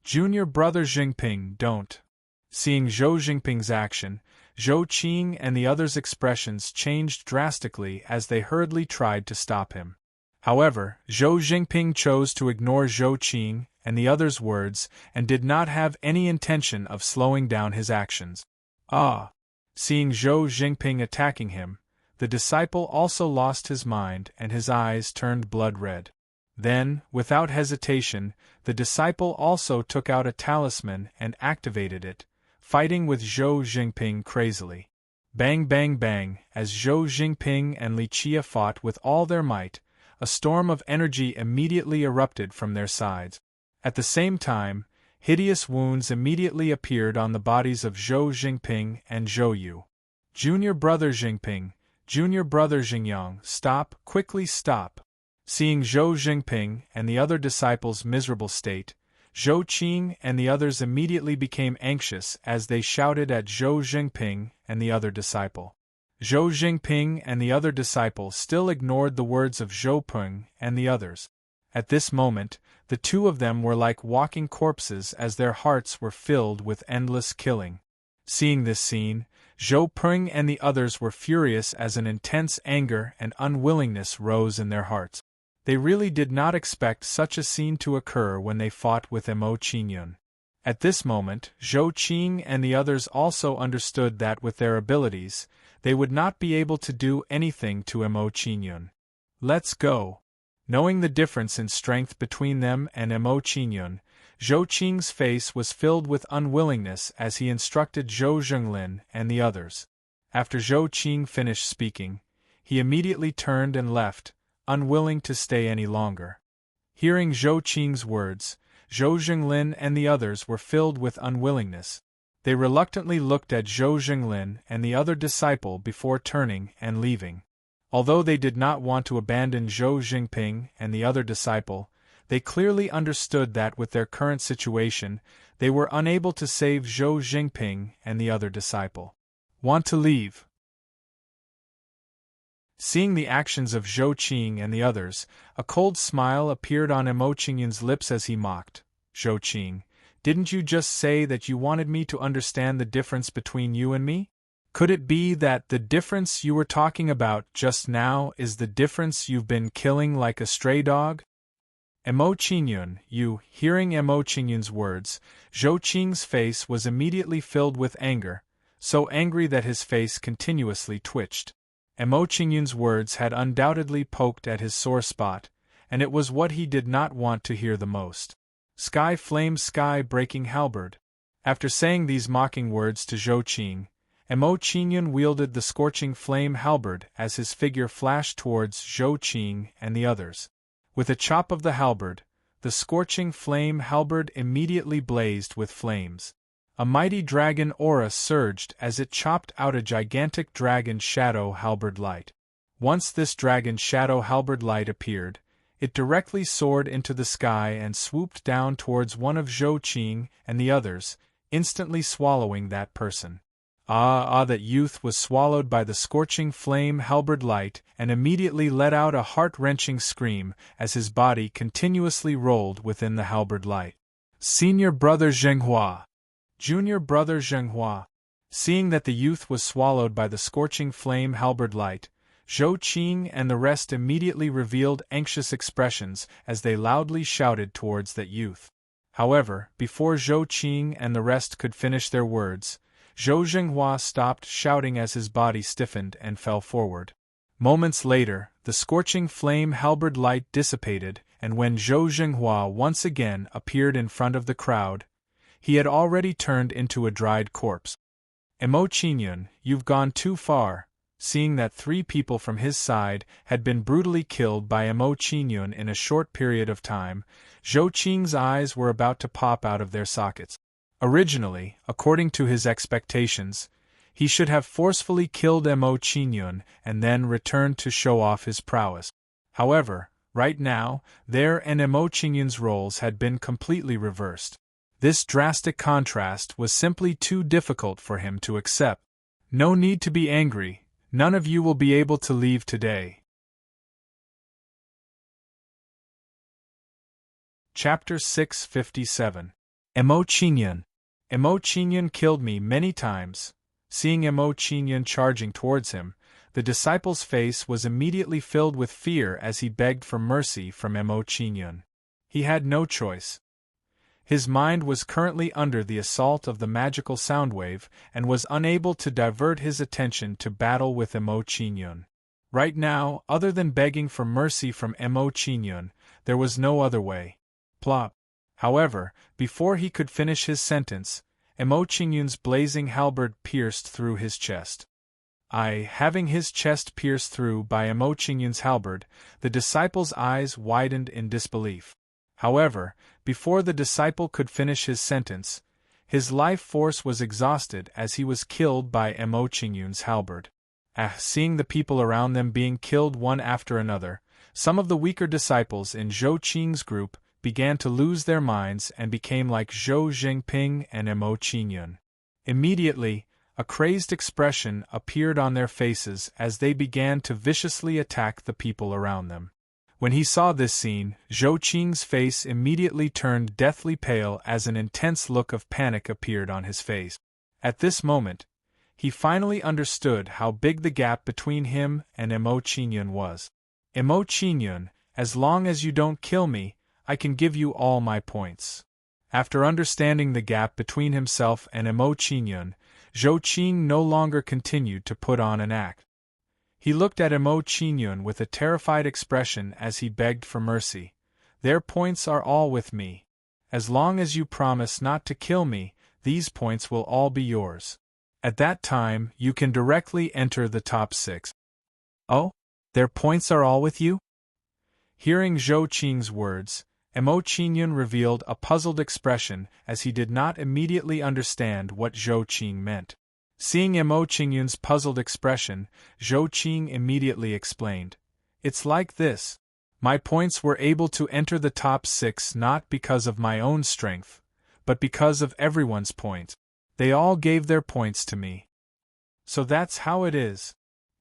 "Junior brother Jingping, don't." Seeing Zhou Jingping's action, Zhou Qing and the others' expressions changed drastically as they hurriedly tried to stop him. However, Zhou Jingping chose to ignore Zhou Qing and the others' words and did not have any intention of slowing down his actions. Ah! Seeing Zhou Jingping attacking him, the disciple also lost his mind and his eyes turned blood red. Then, without hesitation, the disciple also took out a talisman and activated it, fighting with Zhou Jingping crazily. Bang bang bang, as Zhou Jingping and Li Qia fought with all their might, a storm of energy immediately erupted from their sides. At the same time, hideous wounds immediately appeared on the bodies of Zhou Jingping and Zhou Yu. "Junior brother Jingping, junior brother Jingyang, stop, quickly stop." Seeing Zhou Jingping and the other disciples' miserable state, Zhou Qing and the others immediately became anxious as they shouted at Zhou Jingping and the other disciple. Zhou Jingping and the other disciple still ignored the words of Zhou Peng and the others. At this moment, the two of them were like walking corpses as their hearts were filled with endless killing. Seeing this scene, Zhou Peng and the others were furious as an intense anger and unwillingness rose in their hearts. They really did not expect such a scene to occur when they fought with Mo Qingyun. At this moment, Zhou Qing and the others also understood that with their abilities, they would not be able to do anything to Mo Qingyun. "Let's go." Knowing the difference in strength between them and Mo Qingyun, Zhou Qing's face was filled with unwillingness as he instructed Zhou Zhenglin and the others. After Zhou Qing finished speaking, he immediately turned and left, unwilling to stay any longer. Hearing Zhou Qing's words, Zhou Zhenglin and the others were filled with unwillingness. They reluctantly looked at Zhou Zhenglin and the other disciple before turning and leaving. Although they did not want to abandon Zhou Jingping and the other disciple, they clearly understood that with their current situation, they were unable to save Zhou Jingping and the other disciple. "Want to leave?" Seeing the actions of Zhou Qing and the others, a cold smile appeared on Mo Qingyun's lips as he mocked. "Zhou Qing, didn't you just say that you wanted me to understand the difference between you and me? Could it be that the difference you were talking about just now is the difference you've been killing like a stray dog?" Mo Qingyun, hearing Mo Qingyun's words, Zhou Qing's face was immediately filled with anger, so angry that his face continuously twitched. Mo Qingyun's words had undoubtedly poked at his sore spot, and it was what he did not want to hear the most. "Sky flame sky breaking halberd." After saying these mocking words to Zhou Qing, Mo Qingyun wielded the scorching flame halberd as his figure flashed towards Zhou Qing and the others. With a chop of the halberd, the scorching flame halberd immediately blazed with flames. A mighty dragon aura surged as it chopped out a gigantic dragon shadow halberd light. Once this dragon shadow halberd light appeared, it directly soared into the sky and swooped down towards one of Zhou Qing and the others, instantly swallowing that person. That youth was swallowed by the scorching flame halberd light and immediately let out a heart-wrenching scream as his body continuously rolled within the halberd light. Senior brother Zhenghua. Junior brother Zhenghua. Seeing that the youth was swallowed by the scorching flame halberd light, Zhou Qing and the rest immediately revealed anxious expressions as they loudly shouted towards that youth. However, before Zhou Qing and the rest could finish their words, Zhou Zhenghua stopped shouting as his body stiffened and fell forward. Moments later, the scorching flame halberd light dissipated, and when Zhou Zhenghua once again appeared in front of the crowd, he had already turned into a dried corpse. Emo Qingyun, you've gone too far. Seeing that 3 people from his side had been brutally killed by Emo Qingyun in a short period of time, Zhou Qing's eyes were about to pop out of their sockets. Originally, according to his expectations, he should have forcefully killed Emo Qingyun and then returned to show off his prowess. However, right now, their and Emo Qingyun's roles had been completely reversed. This drastic contrast was simply too difficult for him to accept. No need to be angry. None of you will be able to leave today. Chapter 657. Emo Qingyun. Emo Qingyun killed me many times. Seeing Emo Qingyun charging towards him, the disciple's face was immediately filled with fear as he begged for mercy from Emo Qingyun. He had no choice. His mind was currently under the assault of the magical sound wave and was unable to divert his attention to battle with Emo Qingyun. Right now, other than begging for mercy from Emo Qingyun, there was no other way. Plop. However, before he could finish his sentence, Emo Qingyun's blazing halberd pierced through his chest. Having his chest pierced through by Emo Qingyun's halberd, the disciple's eyes widened in disbelief. However, before the disciple could finish his sentence, his life force was exhausted as he was killed by Emo Qingyun's halberd. Seeing the people around them being killed one after another, some of the weaker disciples in Zhou Qing's group began to lose their minds and became like Zhou Zhengping and Emo Qingyun. Immediately, a crazed expression appeared on their faces as they began to viciously attack the people around them. When he saw this scene, Zhou Qing's face immediately turned deathly pale as an intense look of panic appeared on his face. At this moment, he finally understood how big the gap between him and Emo Qingyun was. Emo Qingyun, as long as you don't kill me, I can give you all my points. After understanding the gap between himself and Emo Qingyun, Zhou Qing no longer continued to put on an act. He looked at Emo Qingyun with a terrified expression as he begged for mercy. Their points are all with me. As long as you promise not to kill me, these points will all be yours. At that time, you can directly enter the top 6. Oh? Their points are all with you? Hearing Zhou Qing's words, Emo Qingyun revealed a puzzled expression as he did not immediately understand what Zhou Qing meant. Seeing Emo Qingyun's puzzled expression, Zhou Qing immediately explained. It's like this. My points were able to enter the top 6 not because of my own strength, but because of everyone's points. They all gave their points to me. So that's how it is.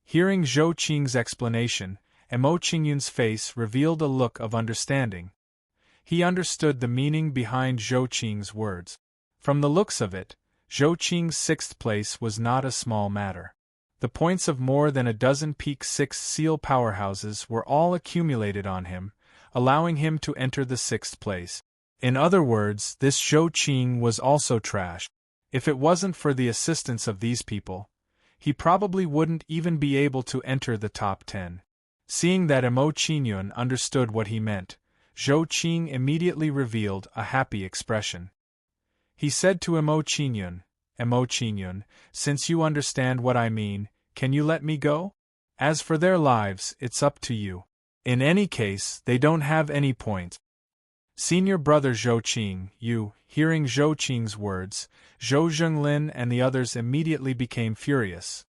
Hearing Zhou Qing's explanation, Emo Qingyun's face revealed a look of understanding. He understood the meaning behind Zhou Qing's words. From the looks of it, Zhou Qing's 6th place was not a small matter. The points of more than a dozen peak 6 seal powerhouses were all accumulated on him, allowing him to enter the 6th place. In other words, this Zhou Qing was also trash. If it wasn't for the assistance of these people, he probably wouldn't even be able to enter the top 10. Seeing that Emo Qingyun understood what he meant, Zhou Qing immediately revealed a happy expression. He said to Emo Qingyun, since you understand what I mean, can you let me go? As for their lives, it's up to you. In any case, they don't have any point. Senior brother Zhou Qing, you, hearing Zhou Qing's words, Zhou Zhenglin and the others immediately became furious.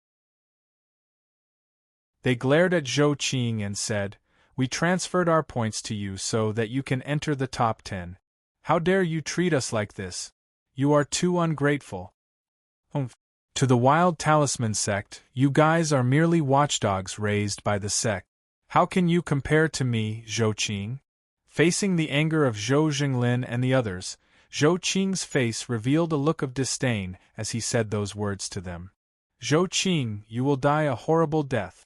They glared at Zhou Qing and said, "We transferred our points to you so that you can enter the top 10. How dare you treat us like this? You are too ungrateful." To the Wild Talisman sect, you guys are merely watchdogs raised by the sect. How can you compare to me, Zhou Qing? Facing the anger of Zhou Zhenglin and the others, Zhou Qing's face revealed a look of disdain as he said those words to them. "Zhou Qing, you will die a horrible death."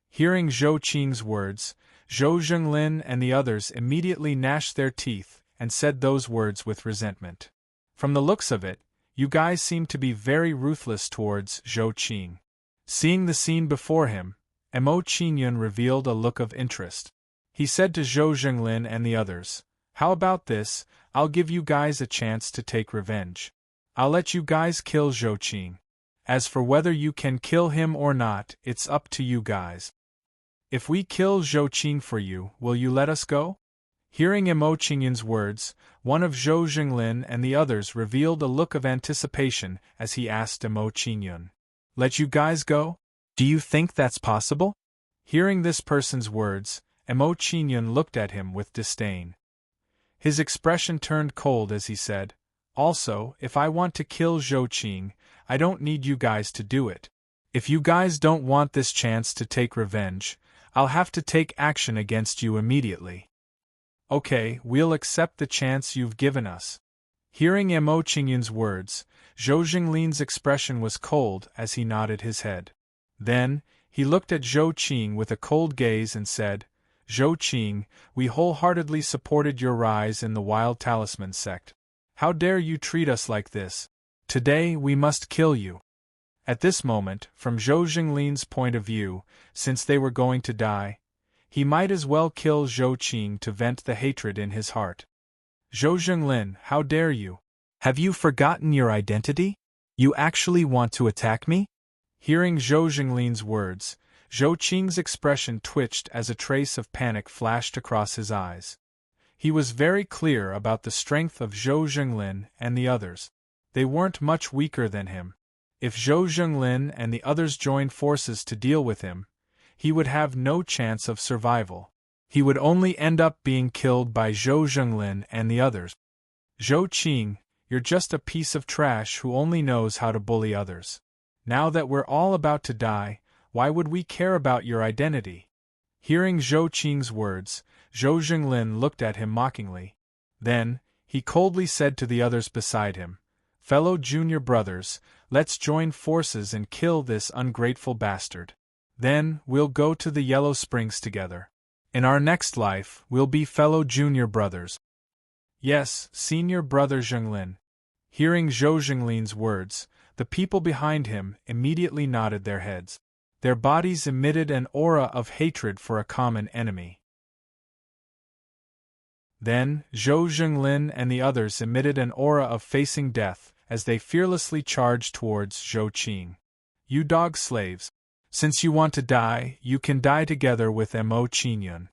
Hearing Zhou Qing's words, Zhou Zhenglin and the others immediately gnashed their teeth and said those words with resentment. From the looks of it, you guys seem to be very ruthless towards Zhou Qing. Seeing the scene before him, Mo Qingyun revealed a look of interest. He said to Zhou Zhenglin and the others, "How about this? I'll give you guys a chance to take revenge. I'll let you guys kill Zhou Qing. As for whether you can kill him or not, it's up to you guys. If we kill Zhou Qing for you, will you let us go?" Hearing Mo Qingyun's words, one of Zhou Zhenglin and the others revealed a look of anticipation as he asked Mo Qingyun, "Let you guys go? Do you think that's possible?" Hearing this person's words, Mo Qingyun looked at him with disdain. His expression turned cold as he said, "Also, if I want to kill Zhou Qing, I don't need you guys to do it. If you guys don't want this chance to take revenge, I'll have to take action against you immediately." "Okay, we'll accept the chance you've given us." Hearing Mo Qingyun's words, Zhou Zhenglin's expression was cold as he nodded his head. Then, he looked at Zhou Qing with a cold gaze and said, "Zhou Qing, we wholeheartedly supported your rise in the Wild Talisman sect. How dare you treat us like this? Today we must kill you." At this moment, from Zhou Zhenglin's point of view, since they were going to die, he might as well kill Zhou Qing to vent the hatred in his heart. "Zhou Zhenglin, how dare you? Have you forgotten your identity? You actually want to attack me?" Hearing Zhou Zhenglin's words, Zhou Qing's expression twitched as a trace of panic flashed across his eyes. He was very clear about the strength of Zhou Zhenglin and the others. They weren't much weaker than him. If Zhou Zhenglin and the others joined forces to deal with him, he would have no chance of survival. He would only end up being killed by Zhou Zhenglin and the others. "Zhou Qing, you're just a piece of trash who only knows how to bully others. Now that we're all about to die, why would we care about your identity?" Hearing Zhou Qing's words, Zhou Zhenglin looked at him mockingly. Then, he coldly said to the others beside him, "Fellow junior brothers, let's join forces and kill this ungrateful bastard. Then, we'll go to the Yellow Springs together. In our next life, we'll be fellow junior brothers." "Yes, senior brother Zhenglin." Hearing Zhou Zhenglin's words, the people behind him immediately nodded their heads. Their bodies emitted an aura of hatred for a common enemy. Then, Zhou Zhenglin and the others emitted an aura of facing death as they fearlessly charged towards Zhou Qing. "You dog slaves! Since you want to die, you can die together with Mo Qingyun."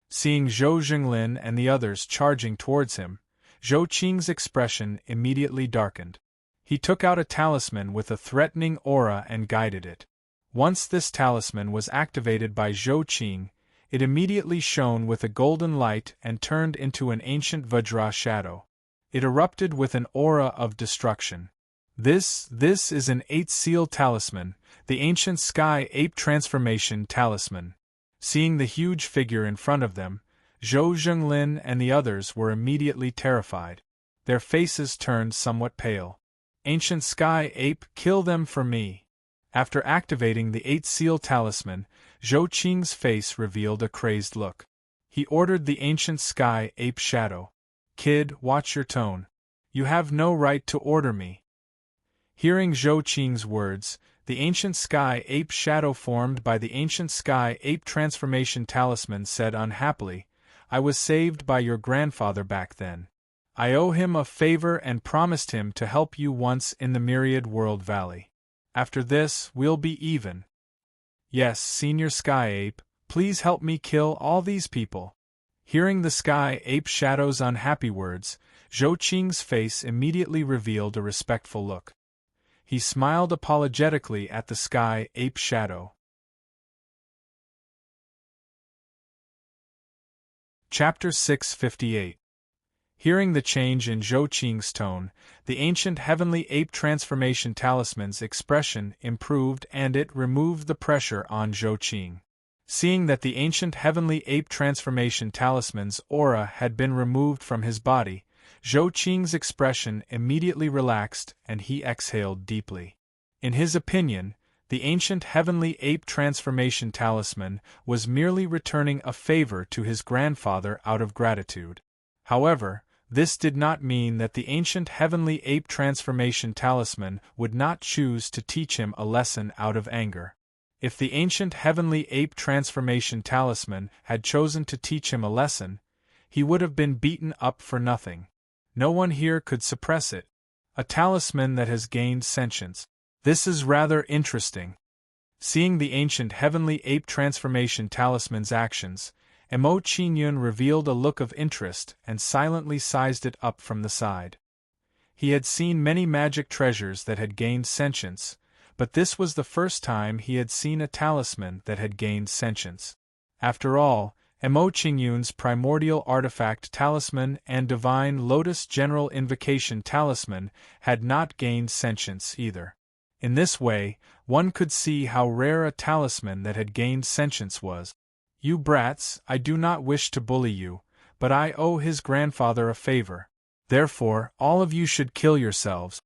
Seeing Zhou Zhenglin and the others charging towards him, Zhou Qing's expression immediately darkened. He took out a talisman with a threatening aura and guided it. Once this talisman was activated by Zhou Qing, it immediately shone with a golden light and turned into an ancient Vajra shadow. It erupted with an aura of destruction. This is an 8-seal talisman, the ancient sky ape transformation talisman. Seeing the huge figure in front of them, Zhou Zhenglin and the others were immediately terrified. Their faces turned somewhat pale. "Ancient sky ape, kill them for me." After activating the 8-seal talisman, Zhou Qing's face revealed a crazed look. He ordered the ancient sky ape shadow, "Kid, watch your tone. You have no right to order me." Hearing Zhou Qing's words, the ancient sky ape shadow formed by the ancient sky ape transformation talisman said unhappily, "I was saved by your grandfather back then. I owe him a favor and promised him to help you once in the Myriad World Valley. After this, we'll be even." "Yes, Senior Sky Ape, please help me kill all these people." Hearing the Sky Ape Shadow's unhappy words, Zhou Qing's face immediately revealed a respectful look. He smiled apologetically at the Sky Ape Shadow. Chapter 658. Hearing the change in Zhou Qing's tone, the ancient heavenly ape transformation talisman's expression improved and it removed the pressure on Zhou Qing. Seeing that the ancient heavenly ape transformation talisman's aura had been removed from his body, Zhou Qing's expression immediately relaxed and he exhaled deeply. In his opinion, the ancient heavenly ape transformation talisman was merely returning a favor to his grandfather out of gratitude. However, this did not mean that the ancient heavenly ape transformation talisman would not choose to teach him a lesson out of anger. If the ancient heavenly ape transformation talisman had chosen to teach him a lesson, he would have been beaten up for nothing. No one here could suppress it. A talisman that has gained sentience. This is rather interesting. Seeing the ancient heavenly ape transformation talisman's actions, Emo Qingyun revealed a look of interest and silently sized it up from the side. He had seen many magic treasures that had gained sentience, but this was the first time he had seen a talisman that had gained sentience. After all, Emo Qingyun's Primordial Artifact Talisman and Divine Lotus General Invocation Talisman had not gained sentience either. In this way, one could see how rare a talisman that had gained sentience was. "You brats, I do not wish to bully you, but I owe his grandfather a favor. Therefore, all of you should kill yourselves."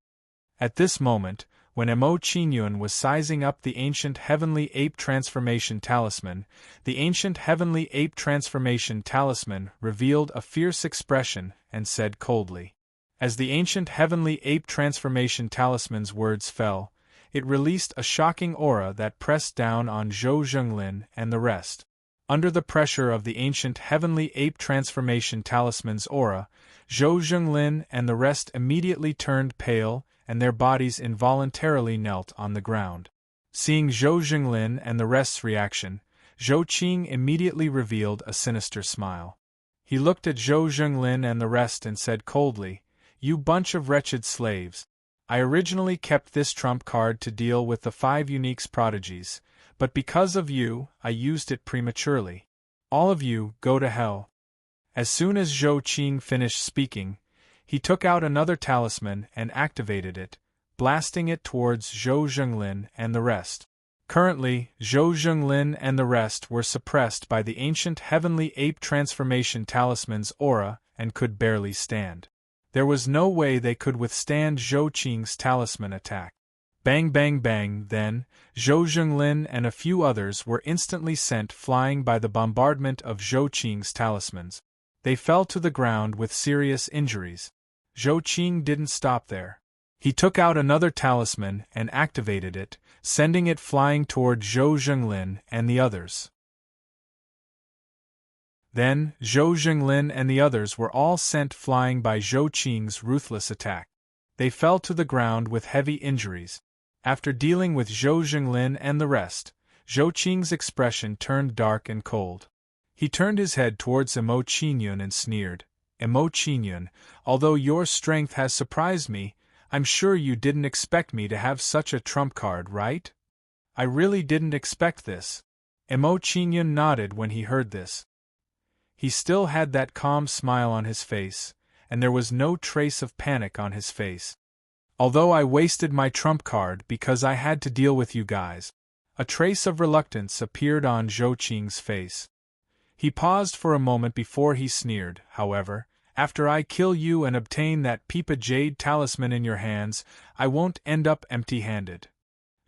At this moment, when Emo Qingyun was sizing up the ancient heavenly ape transformation talisman, the ancient heavenly ape transformation talisman revealed a fierce expression and said coldly. As the ancient heavenly ape transformation talisman's words fell, it released a shocking aura that pressed down on Zhou Zhenglin and the rest. Under the pressure of the ancient heavenly ape transformation talisman's aura, Zhou Zhenglin and the rest immediately turned pale and their bodies involuntarily knelt on the ground. Seeing Zhou Zhenglin and the rest's reaction, Zhou Qing immediately revealed a sinister smile. He looked at Zhou Zhenglin and the rest and said coldly, "You bunch of wretched slaves. I originally kept this trump card to deal with the 5 Uniques prodigies, but because of you, I used it prematurely. All of you, go to hell." As soon as Zhou Qing finished speaking, he took out another talisman and activated it, blasting it towards Zhou Zhenglin and the rest. Currently, Zhou Zhenglin and the rest were suppressed by the ancient heavenly ape transformation talisman's aura and could barely stand. There was no way they could withstand Zhou Qing's talisman attack. Bang bang bang, then, Zhou Zhenglin and a few others were instantly sent flying by the bombardment of Zhou Qing's talismans. They fell to the ground with serious injuries. Zhou Qing didn't stop there. He took out another talisman and activated it, sending it flying toward Zhou Zhenglin and the others. Then, Zhou Zhenglin and the others were all sent flying by Zhou Qing's ruthless attack. They fell to the ground with heavy injuries. After dealing with Zhou Zhenglin and the rest, Zhou Qing's expression turned dark and cold. He turned his head towards Emo Qingyun and sneered, "Emo Qingyun, although your strength has surprised me, I'm sure you didn't expect me to have such a trump card, right? I really didn't expect this." Emo Qingyun nodded when he heard this. He still had that calm smile on his face, and there was no trace of panic on his face. "Although I wasted my trump card because I had to deal with you guys." A trace of reluctance appeared on Zhou Qing's face. He paused for a moment before he sneered, "However, after I kill you and obtain that Pipa Jade talisman in your hands, I won't end up empty-handed."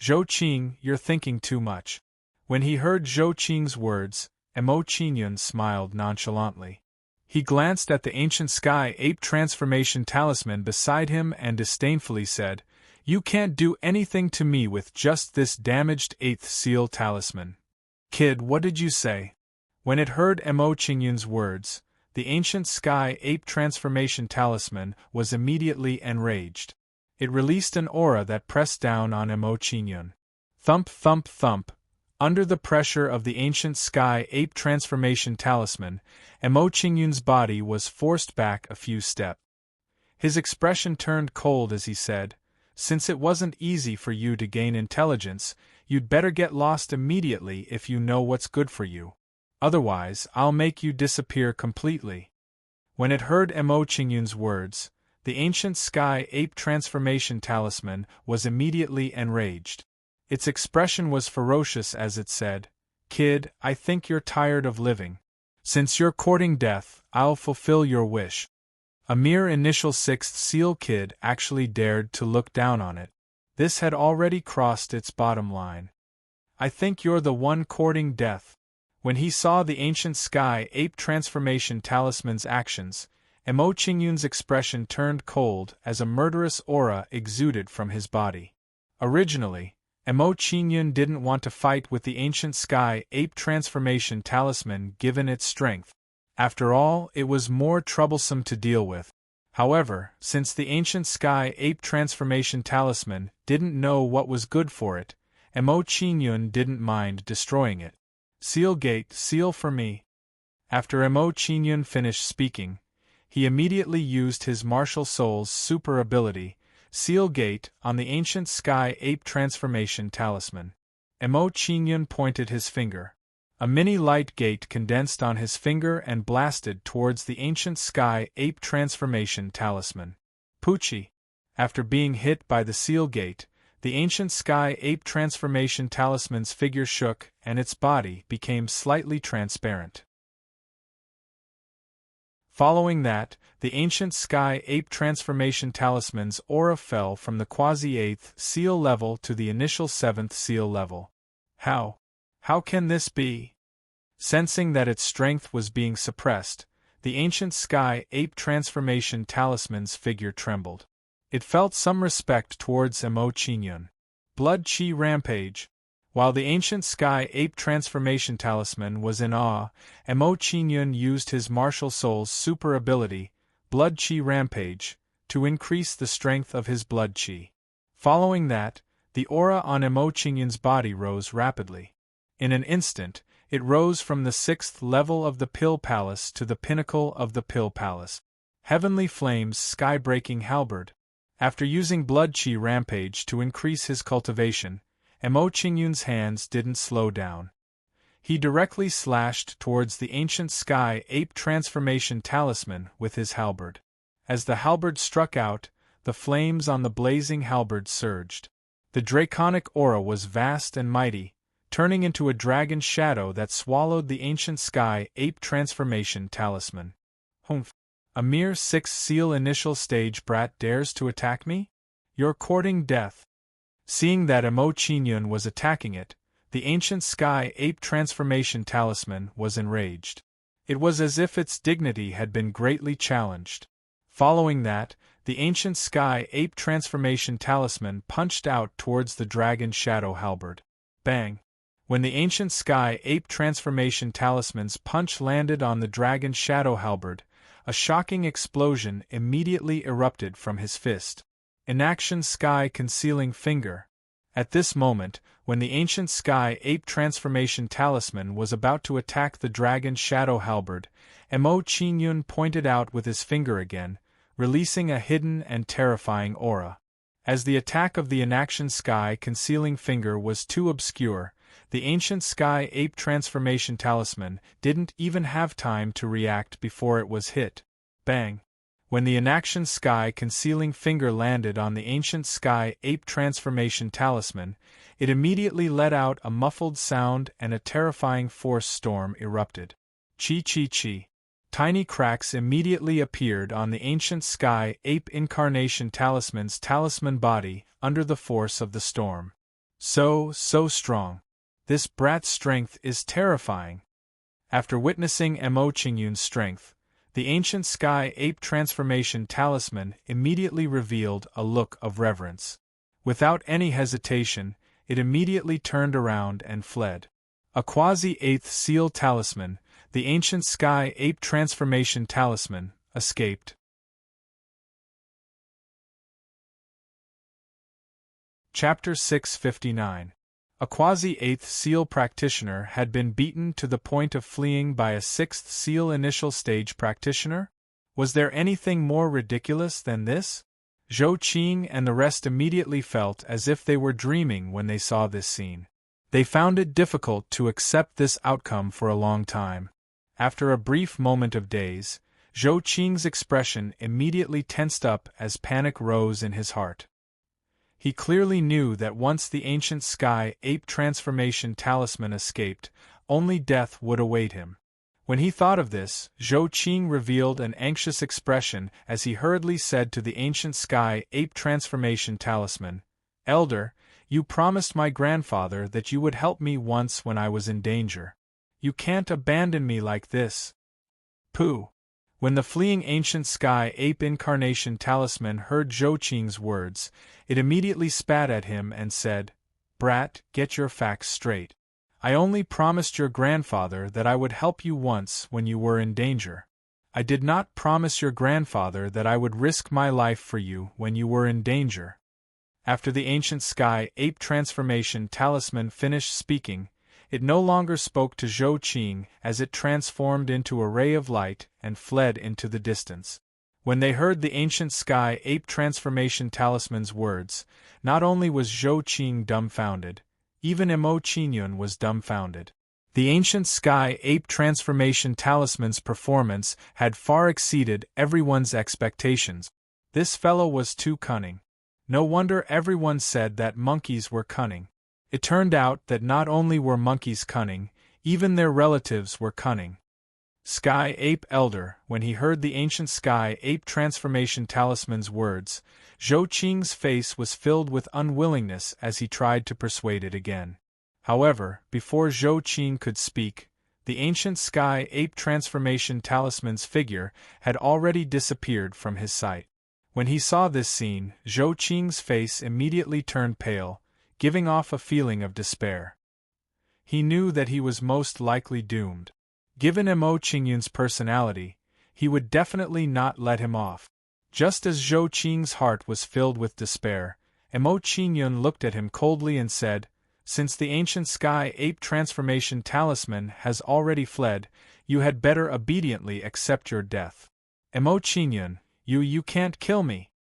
"Zhou Qing, you're thinking too much." When he heard Zhou Qing's words, Emo Qingyun smiled nonchalantly. He glanced at the ancient sky ape transformation talisman beside him and disdainfully said, "You can't do anything to me with just this damaged 8th seal talisman." "Kid, what did you say?" When it heard Emo Qingyun's words, the ancient sky ape transformation talisman was immediately enraged. It released an aura that pressed down on Emo Qingyun. Thump thump thump, Under the pressure of the ancient sky ape transformation talisman, Emo Qingyun's body was forced back a few steps. His expression turned cold as he said, "Since it wasn't easy for you to gain intelligence, you'd better get lost immediately if you know what's good for you. Otherwise, I'll make you disappear completely." When it heard Emo Qingyun's words, the ancient sky ape transformation talisman was immediately enraged. Its expression was ferocious as it said, "Kid, I think you're tired of living. Since you're courting death, I'll fulfill your wish." A mere initial sixth seal kid actually dared to look down on it. This had already crossed its bottom line. "I think you're the one courting death." When he saw the ancient sky ape transformation talisman's actions, Emo Qingyun's expression turned cold as a murderous aura exuded from his body. Originally, Emo Qingyun didn't want to fight with the ancient sky ape transformation talisman given its strength. After all, it was more troublesome to deal with. However, since the ancient sky ape transformation talisman didn't know what was good for it, Emo Qingyun didn't mind destroying it. "Seal gate, seal for me." After Emo Qingyun finished speaking, he immediately used his martial soul's super ability, Seal Gate, on the ancient sky ape transformation talisman. Emo Qingyun pointed his finger. A mini light gate condensed on his finger and blasted towards the ancient sky ape transformation talisman. Poochie! After being hit by the seal gate, the ancient sky ape transformation talisman's figure shook and its body became slightly transparent. Following that, the ancient sky ape transformation talisman's aura fell from the quasi-8th seal level to the initial 7th seal level. How can this be? Sensing that its strength was being suppressed, the ancient sky ape transformation talisman's figure trembled. It felt some respect towards Emo Qingyun. Blood Qi Rampage. While the ancient sky ape transformation talisman was in awe, Emo Qingyun used his martial soul's super ability, Blood Qi Rampage, to increase the strength of his blood qi. Following that, the aura on Emo Qingyun's body rose rapidly. In an instant, it rose from the 6th level of the Pill Palace to the pinnacle of the Pill Palace. Heavenly Flame's sky-breaking halberd. After using Blood Qi Rampage to increase his cultivation, Emo Qingyun's hands didn't slow down. He directly slashed towards the ancient sky ape transformation talisman with his halberd. As the halberd struck out, the flames on the blazing halberd surged. The draconic aura was vast and mighty, turning into a dragon shadow that swallowed the ancient sky ape transformation talisman. Humph! A mere 6th seal initial stage brat dares to attack me? You're courting death. Seeing that Emo Qingyun was attacking it, the ancient sky ape transformation talisman was enraged. It was as if its dignity had been greatly challenged. Following that, the ancient sky ape transformation talisman punched out towards the dragon shadow halberd. Bang! When the ancient sky ape transformation talisman's punch landed on the dragon shadow halberd, a shocking explosion immediately erupted from his fist. Inaction Sky Concealing Finger. At this moment, when the ancient sky ape transformation talisman was about to attack the dragon shadow halberd, Emo Qingyun pointed out with his finger again, releasing a hidden and terrifying aura. As the attack of the Inaction Sky Concealing Finger was too obscure, the ancient sky ape transformation talisman didn't even have time to react before it was hit. Bang! When the Inaction Sky Concealing Finger landed on the ancient sky ape transformation talisman, it immediately let out a muffled sound and a terrifying force storm erupted. Chi chi chi. Tiny cracks immediately appeared on the ancient sky ape incarnation talisman's talisman body under the force of the storm. So strong. This brat's strength is terrifying. After witnessing Emo Qingyun's strength, the ancient sky ape transformation talisman immediately revealed a look of reverence. Without any hesitation, it immediately turned around and fled. A quasi-8th seal talisman, the ancient sky ape transformation talisman, escaped. Chapter 659. A quasi-8th seal practitioner had been beaten to the point of fleeing by a 6th seal initial stage practitioner? Was there anything more ridiculous than this? Zhou Qing and the rest immediately felt as if they were dreaming when they saw this scene. They found it difficult to accept this outcome for a long time. After a brief moment of daze, Zhou Qing's expression immediately tensed up as panic rose in his heart. He clearly knew that once the ancient sky ape transformation talisman escaped, only death would await him. When he thought of this, Zhou Qing revealed an anxious expression as he hurriedly said to the ancient sky ape transformation talisman, "Elder, you promised my grandfather that you would help me once when I was in danger. You can't abandon me like this." Pooh! When the fleeing ancient sky ape incarnation talisman heard Zhou Qing's words, it immediately spat at him and said, "Brat, get your facts straight. I only promised your grandfather that I would help you once when you were in danger. I did not promise your grandfather that I would risk my life for you when you were in danger." After the ancient sky ape transformation talisman finished speaking, it no longer spoke to Zhou Qing as it transformed into a ray of light and fled into the distance. When they heard the ancient sky ape transformation talisman's words, not only was Zhou Qing dumbfounded, even Emo Qingyun was dumbfounded. The ancient sky ape transformation talisman's performance had far exceeded everyone's expectations. This fellow was too cunning. No wonder everyone said that monkeys were cunning. It turned out that not only were monkeys cunning, even their relatives were cunning. Sky Ape Elder, when he heard the ancient Sky Ape transformation talisman's words, Zhou Qing's face was filled with unwillingness as he tried to persuade it again. However, before Zhou Qing could speak, the ancient Sky Ape transformation talisman's figure had already disappeared from his sight. When he saw this scene, Zhou Qing's face immediately turned pale, giving off a feeling of despair. He knew that he was most likely doomed. Given Emo Qingyun's personality, he would definitely not let him off. Just as Zhou Qing's heart was filled with despair, Emo Qingyun looked at him coldly and said, "Since the ancient Sky Ape transformation talisman has already fled, you had better obediently accept your death. Emo Qingyun, you can't kill me."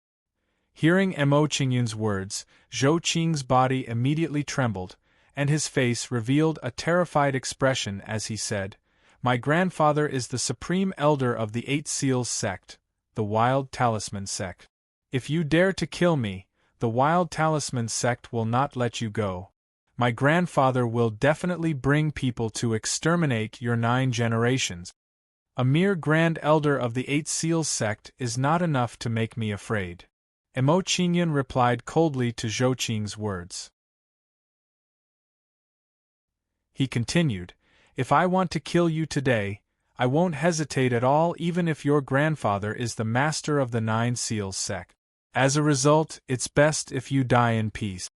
Hearing Emo Qingyun's words, Zhou Qing's body immediately trembled, and his face revealed a terrified expression as he said, "My grandfather is the supreme elder of the Eight Seals sect, the Wild Talisman sect. If you dare to kill me, the Wild Talisman sect will not let you go. My grandfather will definitely bring people to exterminate your 9 generations. A mere Grand Elder of the Eight Seals sect is not enough to make me afraid." Emo Qingyun replied coldly to Zhou Qing's words. He continued, "If I want to kill you today, I won't hesitate at all even if your grandfather is the master of the 9 Seals sect. As a result, it's best if you die in peace."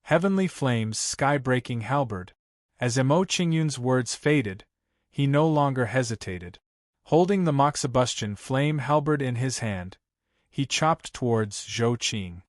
Heavenly Flame's sky-breaking halberd. As Emo Qingyun's words faded, he no longer hesitated. Holding the Moxibustion flame halberd in his hand, he chopped towards Zhou Qing.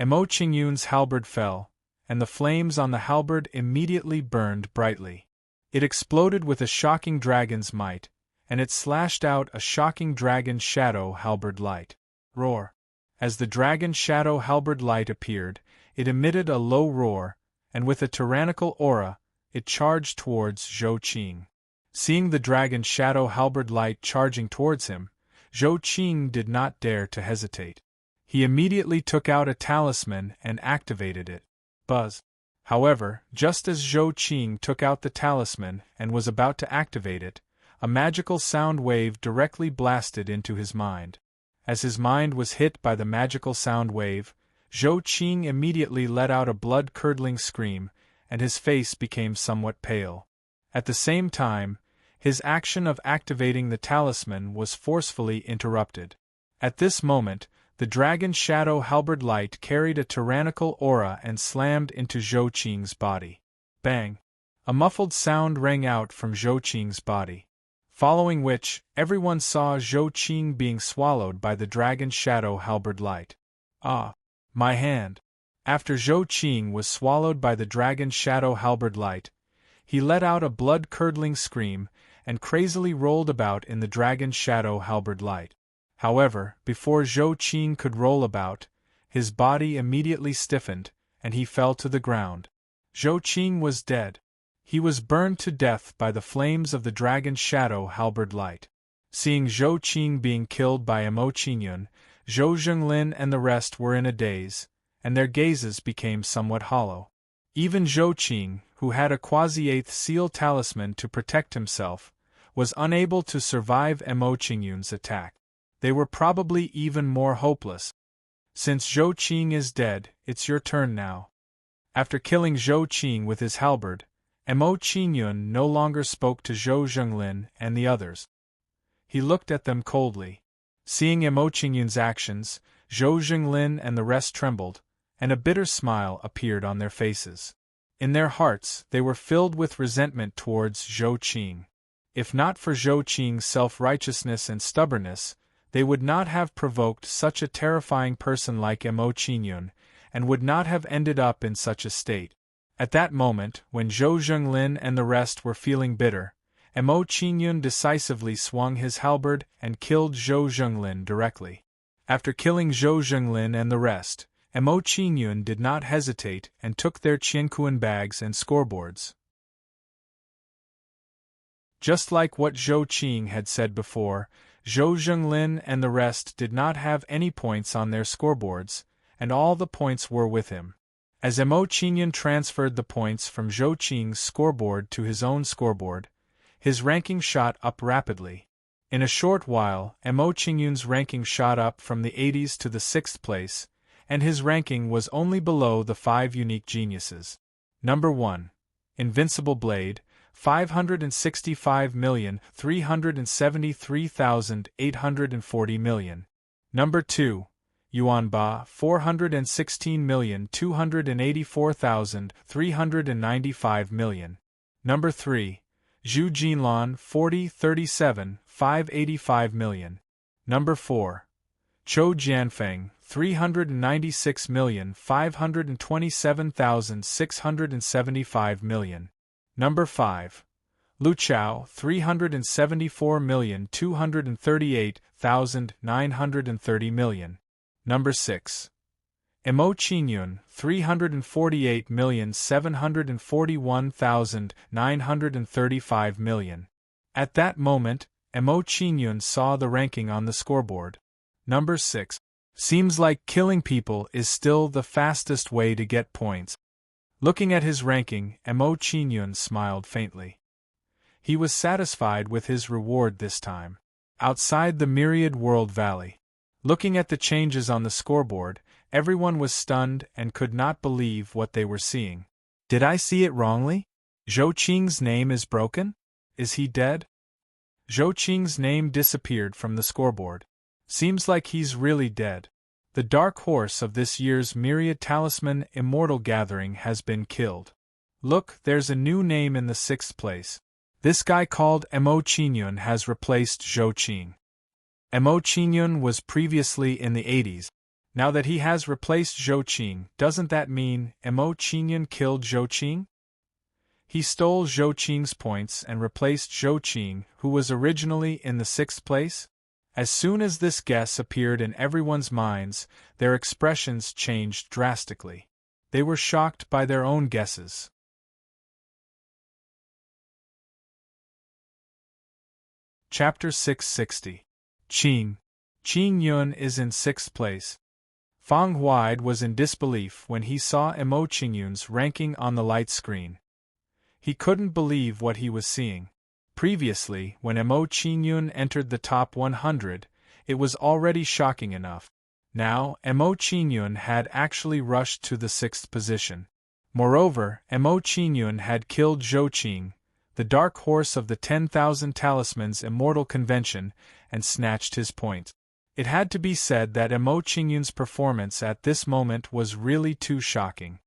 Emo Qingyun's halberd fell, and the flames on the halberd immediately burned brightly. It exploded with a shocking dragon's might, and it slashed out a shocking dragon shadow halberd light. Roar! As the dragon shadow halberd light appeared, it emitted a low roar, and with a tyrannical aura, it charged towards Zhou Qing. Seeing the dragon shadow halberd light charging towards him, Zhou Qing did not dare to hesitate. He immediately took out a talisman and activated it. Buzz! However, just as Zhou Qing took out the talisman and was about to activate it, a magical sound wave directly blasted into his mind. As his mind was hit by the magical sound wave, Zhou Qing immediately let out a blood-curdling scream, and his face became somewhat pale. At the same time, his action of activating the talisman was forcefully interrupted. At this moment, the dragon shadow halberd light carried a tyrannical aura and slammed into Zhou Qing's body. Bang! A muffled sound rang out from Zhou Qing's body. Following which, everyone saw Zhou Qing being swallowed by the dragon shadow halberd light. "Ah! My hand!" After Zhou Qing was swallowed by the dragon's shadow halberd light, he let out a blood-curdling scream and crazily rolled about in the dragon's shadow halberd light. However, before Zhou Qing could roll about, his body immediately stiffened, and he fell to the ground. Zhou Qing was dead. He was burned to death by the flames of the dragon's shadow halberd light. Seeing Zhou Qing being killed by Emo Qingyun, Zhou Zhenglin and the rest were in a daze, and their gazes became somewhat hollow. Even Zhou Qing, who had a quasi-eighth seal talisman to protect himself, was unable to survive Emo Qingyun's attack. They were probably even more hopeless. Since Zhou Qing is dead, it's your turn now. After killing Zhou Qing with his halberd, Emo Qingyun no longer spoke to Zhou Zhenglin and the others. He looked at them coldly. Seeing Emo Qingyun's actions, Zhou Zhenglin and the rest trembled, and a bitter smile appeared on their faces. In their hearts, they were filled with resentment towards Zhou Qing. If not for Zhou Qing's self-righteousness and stubbornness, they would not have provoked such a terrifying person like Emo Qingyun, and would not have ended up in such a state. At that moment, when Zhou Zhenglin and the rest were feeling bitter, Emo Qingyun decisively swung his halberd and killed Zhou Zhenglin directly. After killing Zhou Zhenglin and the rest, Emo Qingyun did not hesitate and took their qianquan bags and scoreboards. Just like what Zhou Qing had said before, Zhou Zhenglin and the rest did not have any points on their scoreboards, and all the points were with him. As Emo Qingyun transferred the points from Zhou Qing's scoreboard to his own scoreboard, his ranking shot up rapidly. In a short while, Emo Qingyun's ranking shot up from the 80s to the 6th place, and his ranking was only below the 5 unique geniuses. Number 1. Invincible Blade, 565,373,840 million. Number 2. Yuan Ba, 416,284,395 million. Number 3. Zhu Jinlan, 4037,585 million. Number 4. Chou Jianfeng, 396,527,675 million. Number 5. Lu Chao, 374,238,930 million. Number 6. Emo Qingyun, 348,741,935 million. At that moment, Emo Qingyun saw the ranking on the scoreboard. Number 6. Seems like killing people is still the fastest way to get points. Looking at his ranking, Emo Qingyun smiled faintly. He was satisfied with his reward this time. Outside the Myriad World Valley, looking at the changes on the scoreboard, everyone was stunned and could not believe what they were seeing. Did I see it wrongly? Zhou Qing's name is broken? Is he dead? Zhou Qing's name disappeared from the scoreboard. Seems like he's really dead. The dark horse of this year's Myriad Talisman Immortal Gathering has been killed. Look, there's a new name in the 6th place. This guy called Emo Qingyun has replaced Zhou Qing. Emo Qingyun was previously in the 80s. Now that he has replaced Zhou Qing, doesn't that mean Emo Qingyun killed Zhou Qing? He stole Zhou Qing's points and replaced Zhou Qing, who was originally in the 6th place? As soon as this guess appeared in everyone's minds, their expressions changed drastically. They were shocked by their own guesses. Chapter 660. Qing Yun is in 6th place. Fang Huide was in disbelief when he saw Emo Qingyun's ranking on the light screen. He couldn't believe what he was seeing. Previously, when Emo Qingyun entered the top 100, it was already shocking enough. Now, Emo Qingyun had actually rushed to the 6th position. Moreover, Emo Qingyun had killed Zhou Qing, the dark horse of the 10,000 Talismans Immortal Convention, and snatched his points. It had to be said that Emo Qingyun's performance at this moment was really too shocking.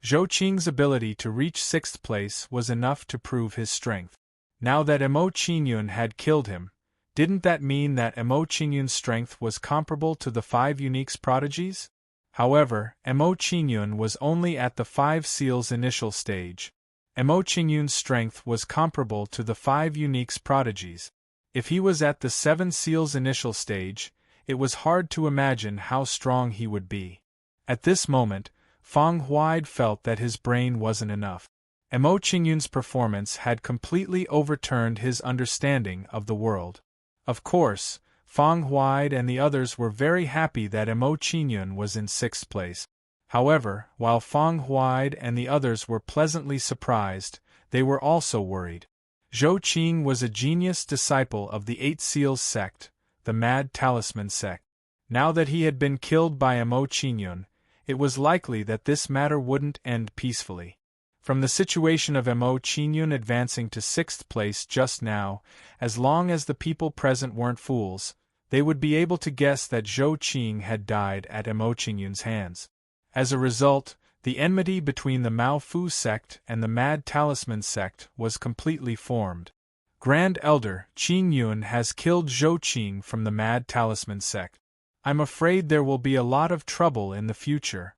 Zhou Qing's ability to reach 6th place was enough to prove his strength. Now that Emo Qingyun had killed him, didn't that mean that Emo Qingyun's strength was comparable to the 5 Unique's prodigies? However, Mo Qingyun was only at the 5 seals initial stage. Mo Qingyun's strength was comparable to the 5 uniques prodigies. If he was at the 7 seals initial stage, it was hard to imagine how strong he would be. At this moment, Feng Huide felt that his brain wasn't enough. Mo Qingyun's performance had completely overturned his understanding of the world. Of course, Feng Huide and the others were very happy that Mo Qingyun was in 6th place. However, while Feng Huide and the others were pleasantly surprised, they were also worried. Zhou Qing was a genius disciple of the 8 Seals sect, the Mad Talisman sect. Now that he had been killed by Mo Qingyun, it was likely that this matter wouldn't end peacefully. From the situation of Mo Qingyun advancing to 6th place just now, as long as the people present weren't fools, they would be able to guess that Zhou Qing had died at Mo Qingyun's hands. As a result, the enmity between the Mao Fu sect and the Mad Talisman sect was completely formed. Grand Elder Qing Yun has killed Zhou Qing from the Mad Talisman sect. I'm afraid there will be a lot of trouble in the future,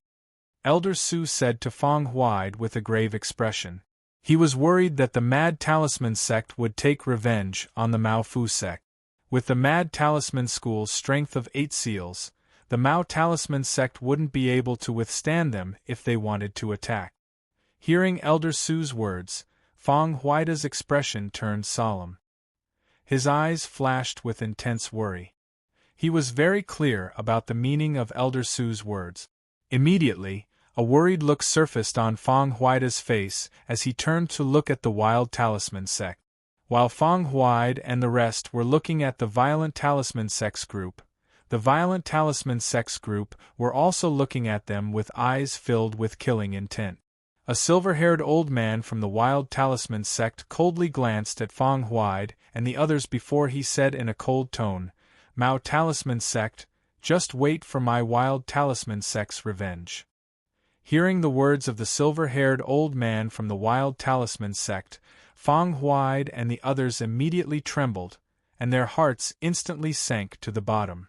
Elder Su said to Feng Huide with a grave expression. He was worried that the Mad Talisman sect would take revenge on the Mao Fu sect. With the Mad Talisman school's strength of 8 seals, the Mao Talisman sect wouldn't be able to withstand them if they wanted to attack. Hearing Elder Su's words, Feng Huide's expression turned solemn. His eyes flashed with intense worry. He was very clear about the meaning of Elder Su's words. Immediately, a worried look surfaced on Feng Huide's face as he turned to look at the Wild Talisman sect. While Feng Huide and the rest were looking at the Violent Talisman sect's group, the Violent Talisman sect's group were also looking at them with eyes filled with killing intent. A silver-haired old man from the Wild Talisman sect coldly glanced at Feng Huide and the others before he said in a cold tone, "Mao Talisman sect, just wait for my Wild Talisman sect's revenge." Hearing the words of the silver-haired old man from the Wild Talisman sect, Feng Huide and the others immediately trembled, and their hearts instantly sank to the bottom.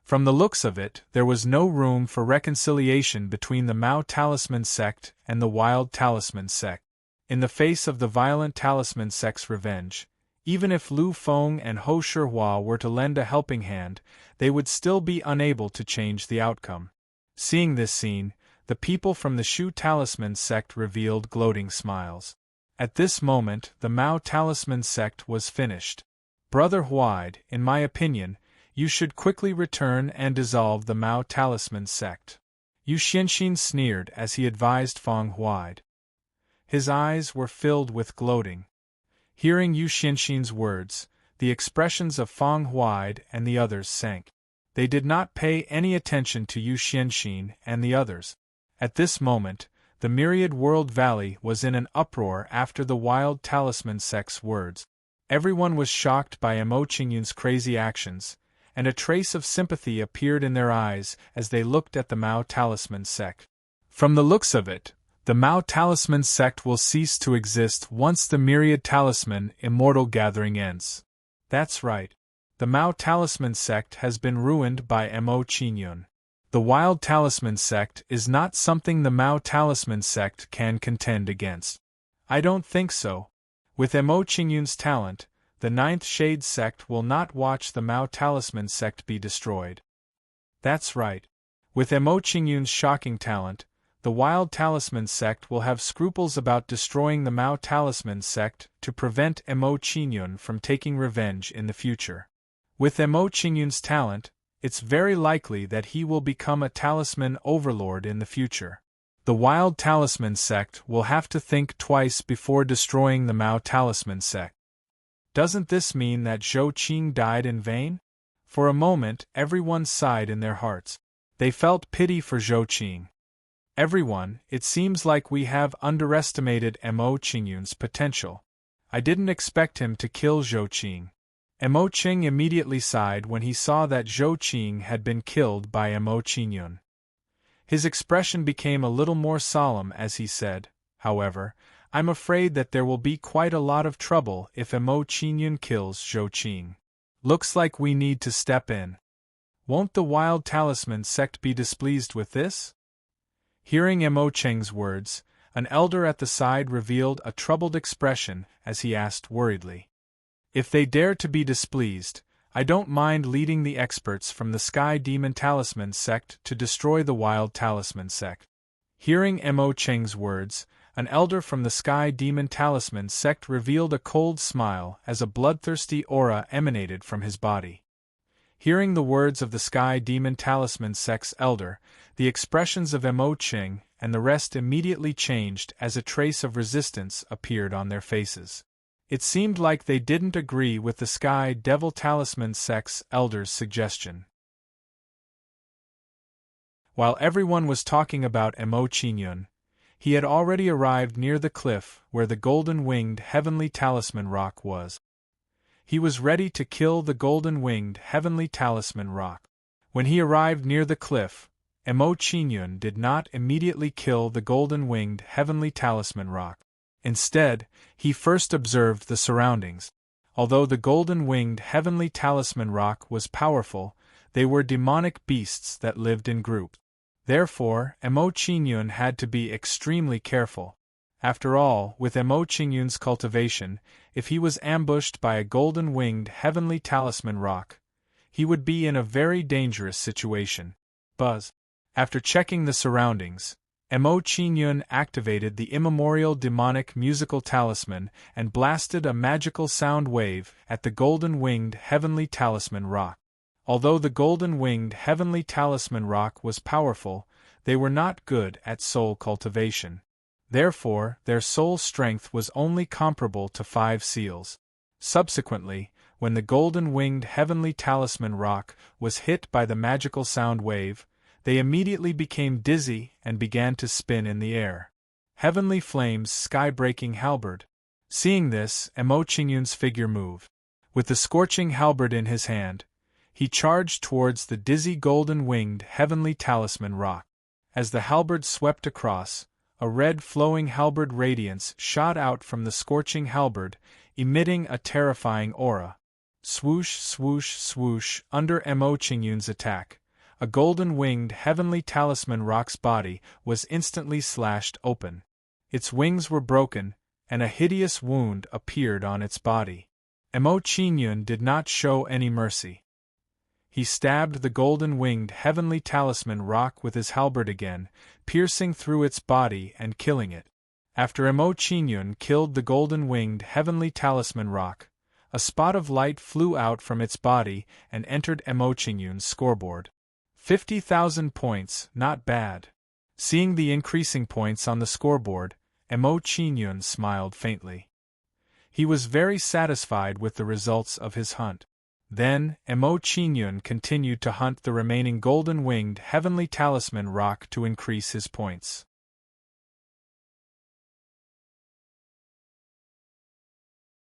From the looks of it, there was no room for reconciliation between the Mao Talisman sect and the Wild Talisman sect. In the face of the Violent Talisman sect's revenge, even if Lu Feng and Ho Shihua were to lend a helping hand, they would still be unable to change the outcome. Seeing this scene, the people from the Shu Talisman sect revealed gloating smiles. At this moment, the Mao Talisman sect was finished. Brother Huide, in my opinion, you should quickly return and dissolve the Mao Talisman sect. Yu Xianxin sneered as he advised Feng Huide. His eyes were filled with gloating. Hearing Yu Xianxin's words, the expressions of Feng Huide and the others sank. They did not pay any attention to Yu Xianxin and the others. At this moment, the Myriad World Valley was in an uproar after the Wild Talisman sect's words. Everyone was shocked by Mo Qingyun's crazy actions, and a trace of sympathy appeared in their eyes as they looked at the Mao Talisman sect. From the looks of it, the Mao Talisman sect will cease to exist once the Myriad Talisman Immortal Gathering ends. That's right. The Mao Talisman sect has been ruined by Mo Qingyun. The Wild Talisman sect is not something the Mao Talisman sect can contend against. I don't think so. With Mo Qingyun's talent, the Ninth Shade sect will not watch the Mao Talisman sect be destroyed. That's right. With Mo Qingyun's shocking talent, the Wild Talisman sect will have scruples about destroying the Mao Talisman sect to prevent Mo Qingyun from taking revenge in the future. With Mo Qingyun's talent, it's very likely that he will become a talisman overlord in the future. The Wild Talisman sect will have to think twice before destroying the Mao Talisman sect. Doesn't this mean that Zhou Qing died in vain? For a moment, everyone sighed in their hearts. They felt pity for Zhou Qing. Everyone, it seems like we have underestimated Mo Qingyun's potential. I didn't expect him to kill Zhou Qing. Mo Qing immediately sighed when he saw that Zhou Qing had been killed by Mo Qingyun. His expression became a little more solemn as he said, however, I'm afraid that there will be quite a lot of trouble if Mo Qingyun kills Zhou Qing. Looks like we need to step in. Won't the Wild Talisman sect be displeased with this? Hearing Mo Cheng's words, an elder at the side revealed a troubled expression as he asked worriedly. If they dare to be displeased, I don't mind leading the experts from the Sky Demon Talisman sect to destroy the Wild Talisman sect. Hearing Mo Cheng's words, an elder from the Sky Demon Talisman sect revealed a cold smile as a bloodthirsty aura emanated from his body. Hearing the words of the Sky Demon Talisman sect's elder, the expressions of Mo Cheng and the rest immediately changed as a trace of resistance appeared on their faces. It seemed like they didn't agree with the Sky Devil Talisman sect's elder's suggestion. While everyone was talking about Mo Qingyun, he had already arrived near the cliff where the golden-winged heavenly talisman rock was. He was ready to kill the golden-winged heavenly talisman rock. When he arrived near the cliff, Mo Qingyun did not immediately kill the golden-winged heavenly talisman rock. Instead, he first observed the surroundings. Although the golden-winged heavenly talisman rock was powerful, they were demonic beasts that lived in groups. Therefore, Mo Qingyun had to be extremely careful. After all, with Mo Qingyun's cultivation, if he was ambushed by a golden-winged heavenly talisman rock, he would be in a very dangerous situation. Buzz. After checking the surroundings, Mo Qingyun activated the immemorial demonic musical talisman and blasted a magical sound wave at the golden-winged heavenly talisman rock. Although the golden-winged heavenly talisman rock was powerful, they were not good at soul cultivation. Therefore, their soul strength was only comparable to 5 seals. Subsequently, when the golden-winged heavenly talisman rock was hit by the magical sound wave, they immediately became dizzy and began to spin in the air. Heavenly Flame's sky-breaking halberd. Seeing this, Mo Qingyun's figure moved. With the scorching halberd in his hand, he charged towards the dizzy golden-winged heavenly talisman rock. As the halberd swept across, a red flowing halberd radiance shot out from the scorching halberd, emitting a terrifying aura. Swoosh, swoosh, swoosh. Under Mo Qingyun's attack, a golden-winged heavenly talisman rock's body was instantly slashed open. Its wings were broken, and a hideous wound appeared on its body. Mo Qingyun did not show any mercy. He stabbed the golden-winged heavenly talisman rock with his halberd again, piercing through its body and killing it. After Mo Qingyun killed the golden-winged heavenly talisman rock, a spot of light flew out from its body and entered Mo Qingyun's scoreboard. 50,000 points, not bad. Seeing the increasing points on the scoreboard, Mo Qingyun smiled faintly. He was very satisfied with the results of his hunt. Then, Mo Qingyun continued to hunt the remaining golden-winged heavenly talisman rock to increase his points.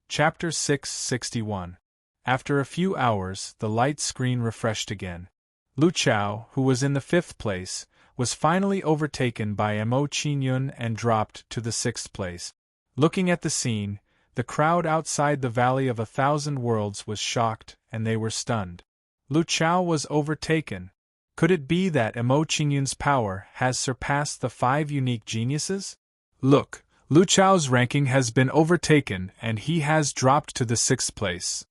Chapter 661. After a few hours, the light screen refreshed again. Lu Chao, who was in the 5th place, was finally overtaken by Mo Qingyun and dropped to the 6th place. Looking at the scene, the crowd outside the Valley of 1,000 Worlds was shocked, and they were stunned. Lu Chao was overtaken. Could it be that Mo Qingyun's power has surpassed the 5 unique geniuses? Look, Lu Chao's ranking has been overtaken and he has dropped to the 6th place.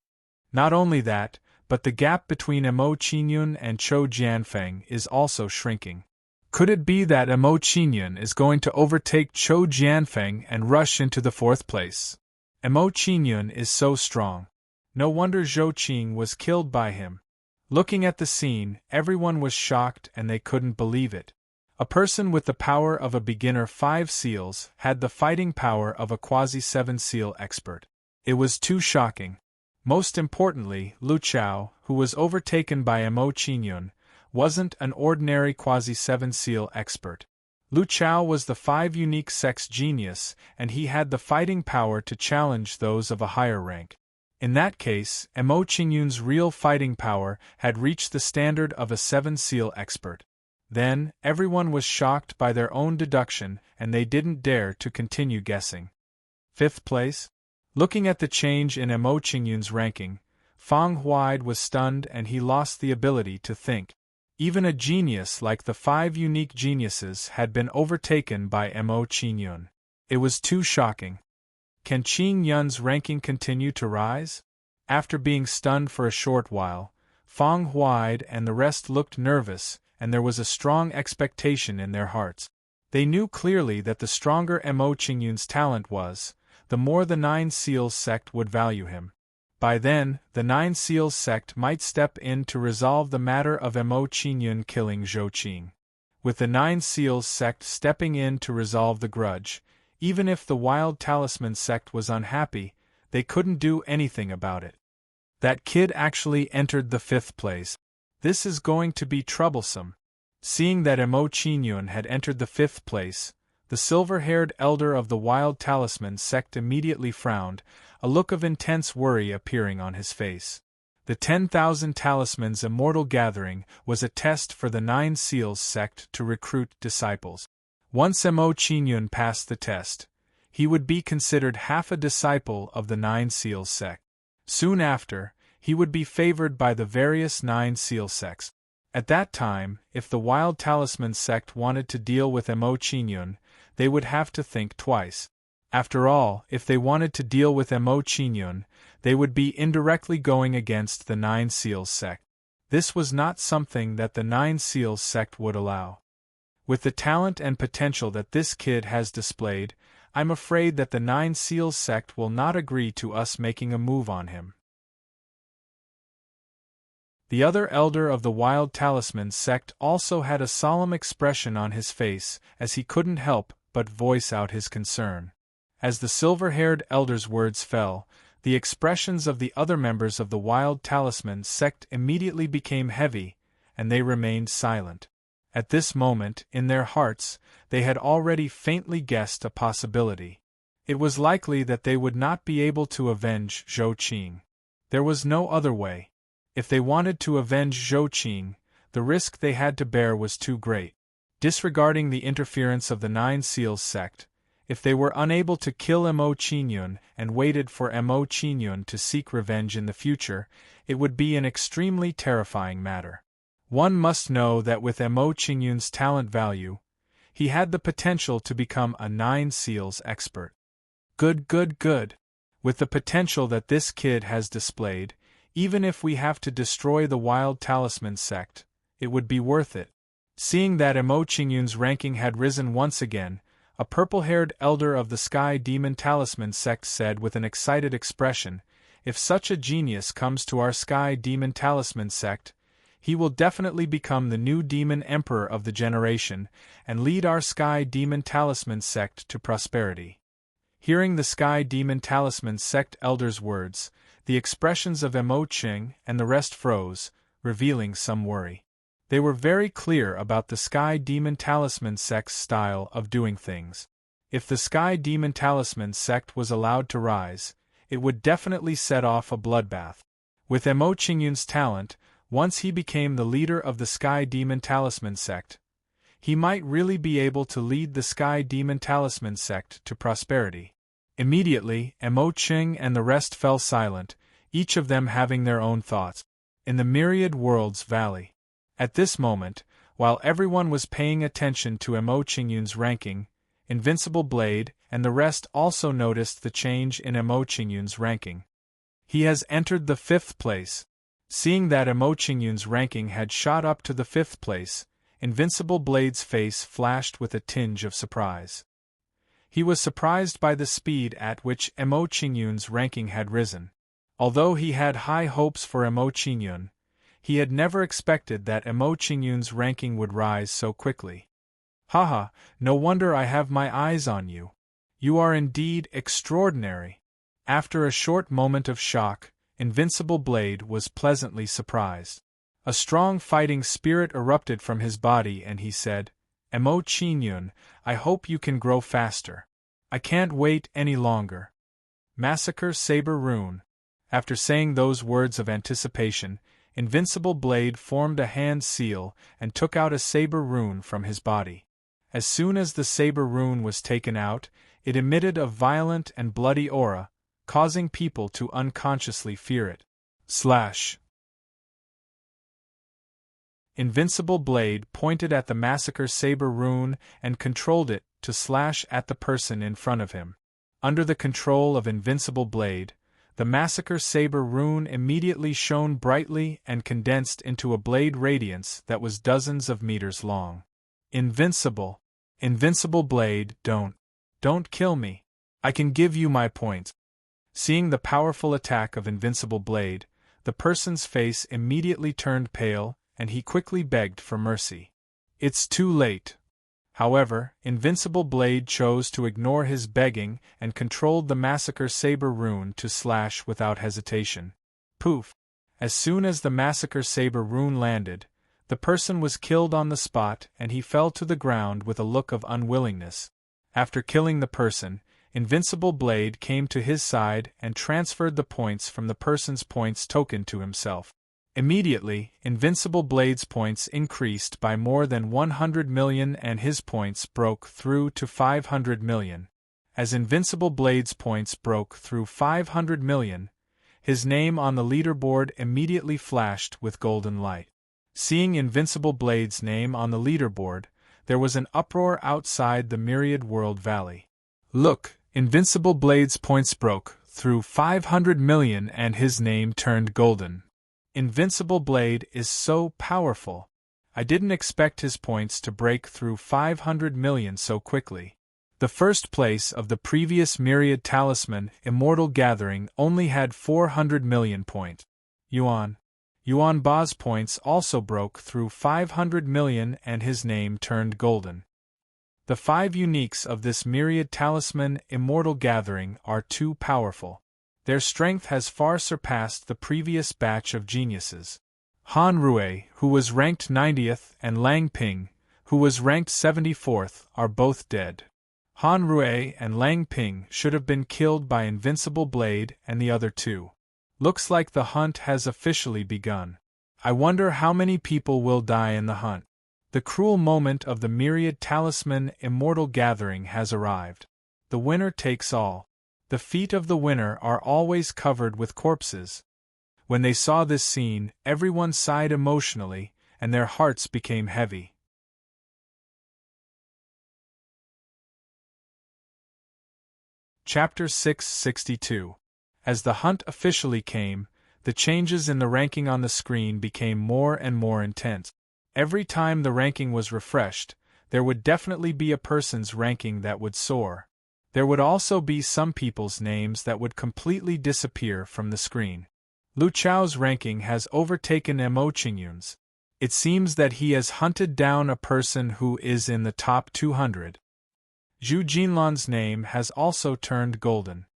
Not only that, but the gap between Mo Qingyun and Chou Jianfeng is also shrinking. Could it be that Mo Qingyun is going to overtake Chou Jianfeng and rush into the 4th place? Mo Qingyun is so strong. No wonder Zhou Qing was killed by him. Looking at the scene, everyone was shocked and they couldn't believe it. A person with the power of a beginner 5 seals had the fighting power of a quasi-7 seal expert. It was too shocking. Most importantly, Lu Chao, who was overtaken by Mo Qingyun, wasn't an ordinary quasi-7 seal expert. Lu Chao was the 5 unique sex genius, and he had the fighting power to challenge those of a higher rank. In that case, Mo Qingyun's real fighting power had reached the standard of a 7 seal expert. Then, everyone was shocked by their own deduction, and they didn't dare to continue guessing. 5th place? Looking at the change in Mo Qingyun's ranking, Feng Huide was stunned and he lost the ability to think. Even a genius like the 5 unique geniuses had been overtaken by Mo Qingyun. It was too shocking. Can Qingyun's ranking continue to rise? After being stunned for a short while, Feng Huide and the rest looked nervous, and there was a strong expectation in their hearts. They knew clearly that the stronger Mo Qingyun's talent was, the more the Nine Seals sect would value him. By then, the Nine Seals sect might step in to resolve the matter of Mo Qingyun killing Zhou Qing. With the Nine Seals sect stepping in to resolve the grudge, even if the Wild Talisman sect was unhappy, they couldn't do anything about it. That kid actually entered the 5th place. This is going to be troublesome. Seeing that Mo Qingyun had entered the 5th place, the silver-haired elder of the Wild Talisman sect immediately frowned, a look of intense worry appearing on his face. The 10,000 Talismans Immortal Gathering was a test for the Nine Seals sect to recruit disciples. Once Mo Qingyun passed the test, he would be considered half a disciple of the Nine Seals sect. Soon after, he would be favored by the various Nine Seal sects. At that time, if the Wild Talisman sect wanted to deal with Mo Qingyun, they would have to think twice. After all, if they wanted to deal with Mo Qingyun, they would be indirectly going against the Nine Seals sect. This was not something that the Nine Seals sect would allow. With the talent and potential that this kid has displayed, I'm afraid that the Nine Seals sect will not agree to us making a move on him. The other elder of the Wild Talisman sect also had a solemn expression on his face, as he couldn't help but voice out his concern. As the silver-haired elder's words fell, the expressions of the other members of the Wild Talisman sect immediately became heavy, and they remained silent. At this moment, in their hearts, they had already faintly guessed a possibility. It was likely that they would not be able to avenge Zhou Qing. There was no other way. If they wanted to avenge Zhou Qing, the risk they had to bear was too great. Disregarding the interference of the Nine Seals sect, if they were unable to kill Mo Qingyun and waited for Mo Qingyun to seek revenge in the future, it would be an extremely terrifying matter. One must know that with Mo Qingyun's talent value, he had the potential to become a Nine Seals expert. Good. With the potential that this kid has displayed, even if we have to destroy the Wild Talisman sect, it would be worth it. Seeing that Mo Qingyun's ranking had risen once again, a purple-haired elder of the Sky Demon Talisman sect said with an excited expression, "If such a genius comes to our Sky Demon Talisman sect, he will definitely become the new demon emperor of the generation and lead our Sky Demon Talisman sect to prosperity." Hearing the Sky Demon Talisman sect elder's words, the expressions of Mo Qing and the rest froze, revealing some worry. They were very clear about the Sky Demon Talisman sect's style of doing things. If the Sky Demon Talisman sect was allowed to rise, it would definitely set off a bloodbath. With Mo Qingyun's talent, once he became the leader of the Sky Demon Talisman sect, he might really be able to lead the Sky Demon Talisman sect to prosperity. Immediately, Mo Qing and the rest fell silent, each of them having their own thoughts. In the Myriad Worlds Valley. At this moment, while everyone was paying attention to Mo Qingyun's ranking, Invincible Blade and the rest also noticed the change in Mo Qingyun's ranking. He has entered the 5th place. Seeing that Mo Qingyun's ranking had shot up to the 5th place, Invincible Blade's face flashed with a tinge of surprise. He was surprised by the speed at which Mo Qingyun's ranking had risen. Although he had high hopes for Mo Qingyun, he had never expected that Mo Qingyun's ranking would rise so quickly. Haha, no wonder I have my eyes on you. You are indeed extraordinary. After a short moment of shock, Invincible Blade was pleasantly surprised. A strong fighting spirit erupted from his body and he said, "Mo Qingyun, I hope you can grow faster. I can't wait any longer." Massacre Saber Rune. After saying those words of anticipation, Invincible Blade formed a hand seal and took out a saber rune from his body. As soon as the saber rune was taken out, it emitted a violent and bloody aura, causing people to unconsciously fear it. Slash. Invincible blade pointed at the massacre saber rune and controlled it to slash at the person in front of him. Under the control of Invincible blade, the massacre saber rune immediately shone brightly and condensed into a blade radiance that was dozens of meters long. Invincible blade, don't kill me. I can give you my points. Seeing the powerful attack of Invincible blade, the person's face immediately turned pale, and he quickly begged for mercy. It's too late. However, Invincible blade chose to ignore his begging and controlled the massacre saber rune to slash without hesitation. Poof! As soon as the massacre saber rune landed, the person was killed on the spot and he fell to the ground with a look of unwillingness. After killing the person, Invincible blade came to his side and transferred the points from the person's points token to himself. Immediately, Invincible blade's points increased by more than 100 million and his points broke through to 500 million. As Invincible blade's points broke through 500 million, his name on the leaderboard immediately flashed with golden light. Seeing Invincible blade's name on the leaderboard, there was an uproar outside the Myriad World Valley. Look, Invincible blade's points broke through 500 million and his name turned golden. Invincible blade is so powerful. I didn't expect his points to break through 500 million so quickly. The first place of the previous Myriad Talisman Immortal Gathering only had 400 million points. Yuan Ba's points also broke through 500 million and his name turned golden. The 5 uniques of this Myriad Talisman Immortal Gathering are too powerful. Their strength has far surpassed the previous batch of geniuses. Han Rui, who was ranked 90th, and Lang Ping, who was ranked 74th, are both dead. Han Rui and Lang Ping should have been killed by Invincible blade and the other two. Looks like the hunt has officially begun. I wonder how many people will die in the hunt. The cruel moment of the Myriad Talisman Immortal Gathering has arrived. The winner takes all. The feet of the winner are always covered with corpses. When they saw this scene, everyone sighed emotionally, and their hearts became heavy. Chapter 662. As the hunt officially came, the changes in the ranking on the screen became more and more intense. Every time the ranking was refreshed, there would definitely be a person's ranking that would soar. There would also be some people's names that would completely disappear from the screen. Lu Chao's ranking has overtaken Mo Qingyun's. It seems that he has hunted down a person who is in the top 200. Zhu Jinlan's name has also turned golden.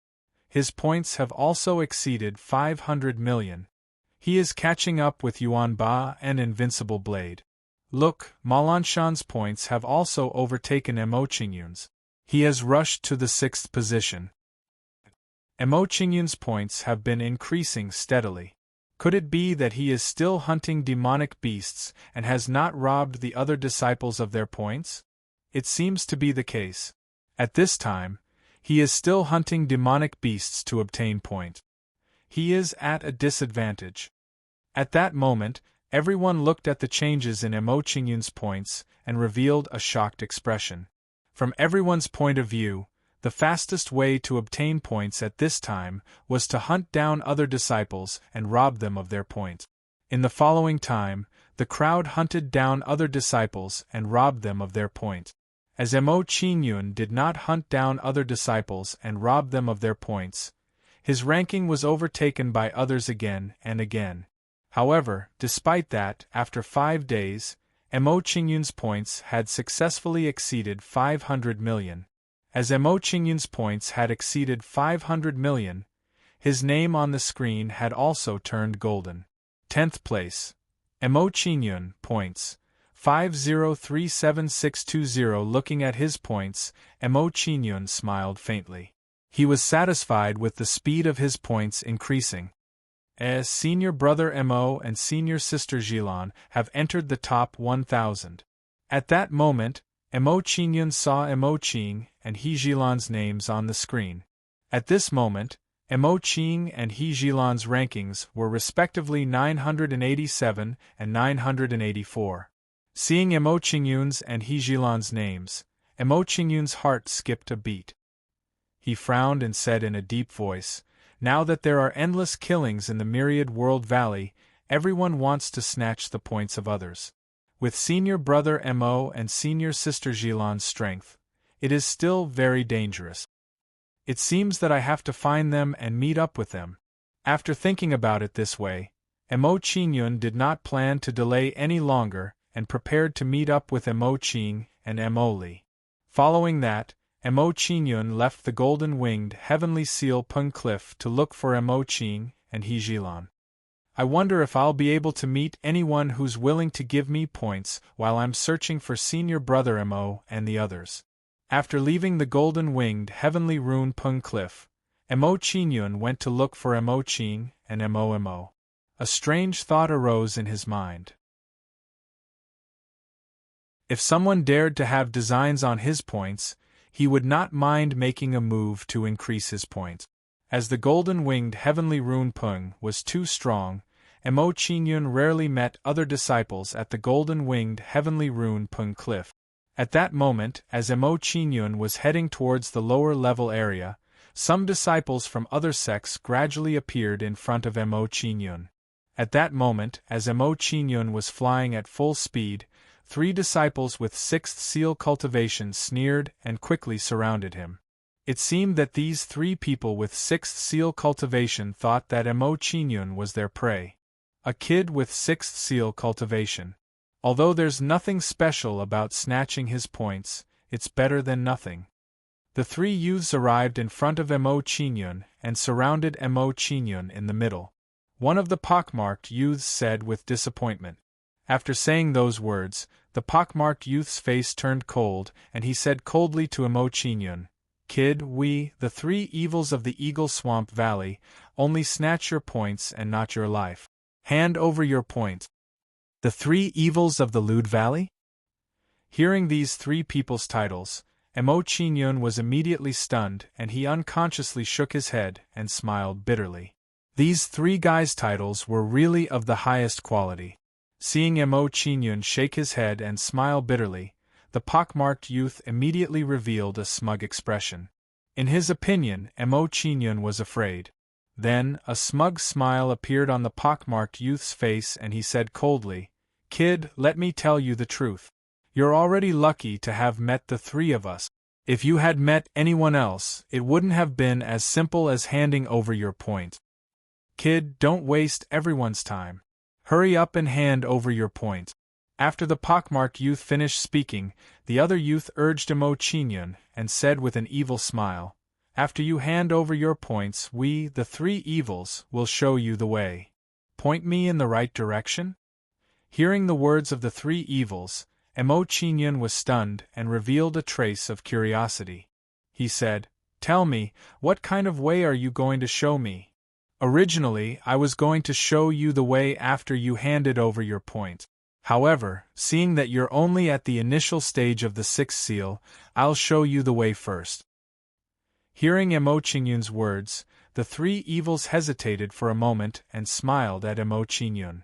His points have also exceeded 500 million. He is catching up with Yuan Ba and Invincible blade. Look, Ma Lanshan's points have also overtaken Mo Qingyun's. He has rushed to the 6th position. Mo Qingyun's points have been increasing steadily. Could it be that he is still hunting demonic beasts and has not robbed the other disciples of their points? It seems to be the case. At this time, he is still hunting demonic beasts to obtain points. He is at a disadvantage. At that moment, everyone looked at the changes in Mo Qingyun's points and revealed a shocked expression. From everyone's point of view, the fastest way to obtain points at this time was to hunt down other disciples and rob them of their points. In the following time, the crowd hunted down other disciples and robbed them of their points. As Mo Qingyun did not hunt down other disciples and rob them of their points, his ranking was overtaken by others again and again. However, despite that, after 5 days, Mo Qingyun's points had successfully exceeded 500 million. As Mo Qingyun's points had exceeded 500 million, his name on the screen had also turned golden. 10th place. Mo Qingyun, points, 5037620. Looking at his points, Mo Qingyun smiled faintly. He was satisfied with the speed of his points increasing. As senior brother Mo and senior sister Jilan have entered the top 1000. At that moment, Mo Qingyun saw Mo Qing and He Jilan's names on the screen. At this moment, Emo Qing and He Jilan's rankings were respectively 987 and 984. Seeing Emo Qingyun's and He Jilan's names, Emo Qingyun's heart skipped a beat. He frowned and said in a deep voice, "Now that there are endless killings in the myriad world valley, everyone wants to snatch the points of others. With senior brother Mo and senior sister Jilan's strength, it is still very dangerous. It seems that I have to find them and meet up with them." After thinking about it this way, Mo Qingyun did not plan to delay any longer and prepared to meet up with Mo Qing and Mo Li. Following that, Mo Qingyun left the golden-winged heavenly seal Peng Cliff to look for Mo Qing and He Jilan. "I wonder if I'll be able to meet anyone who's willing to give me points while I'm searching for senior brother Mo and the others." After leaving the golden-winged heavenly rune Peng Cliff, Mo Qingyun went to look for Mo Qing and Mo. A strange thought arose in his mind. If someone dared to have designs on his points, he would not mind making a move to increase his points. As the golden-winged heavenly rune Peng was too strong, Mo Qingyun rarely met other disciples at the golden-winged heavenly rune Peng Cliff. At that moment, as Mo Qingyun was heading towards the lower-level area, some disciples from other sects gradually appeared in front of Mo Qingyun. At that moment, as Mo Qingyun was flying at full speed, 3 disciples with 6th seal cultivation sneered and quickly surrounded him. It seemed that these 3 people with 6th seal cultivation thought that Mo Qingyun was their prey. A kid with 6th seal cultivation. Although there's nothing special about snatching his points, it's better than nothing. The 3 youths arrived in front of Mo Qingyun and surrounded Mo Qingyun in the middle. One of the pockmarked youths said with disappointment. After saying those words, the pockmarked youth's face turned cold, and he said coldly to Mo Qingyun, "Kid, we, the 3 evils of the Eagle Swamp Valley, only snatch your points and not your life. Hand over your points." "The 3 evils of the Lewd Valley?" Hearing these 3 people's titles, Mo Qingyun was immediately stunned and he unconsciously shook his head and smiled bitterly. These 3 guys' titles were really of the highest quality. Seeing Mo Qingyun shake his head and smile bitterly, the pockmarked youth immediately revealed a smug expression. In his opinion, Mo Qingyun was afraid. Then, a smug smile appeared on the pockmarked youth's face and he said coldly, "Kid, let me tell you the truth. You're already lucky to have met the 3 of us. If you had met anyone else, it wouldn't have been as simple as handing over your point. Kid, don't waste everyone's time. Hurry up and hand over your point." After the pockmarked youth finished speaking, the other youth urged Mo Qingyun and said with an evil smile, "After you hand over your points, we, the 3 evils, will show you the way. Point me in the right direction?" Hearing the words of the 3 evils, Mo Qingyun was stunned and revealed a trace of curiosity. He said, "Tell me, what kind of way are you going to show me? Originally, I was going to show you the way after you handed over your point. However, seeing that you're only at the initial stage of the 6th seal, I'll show you the way first." Hearing Mo Qingyun's words, the 3 evils hesitated for a moment and smiled at Mo Qingyun.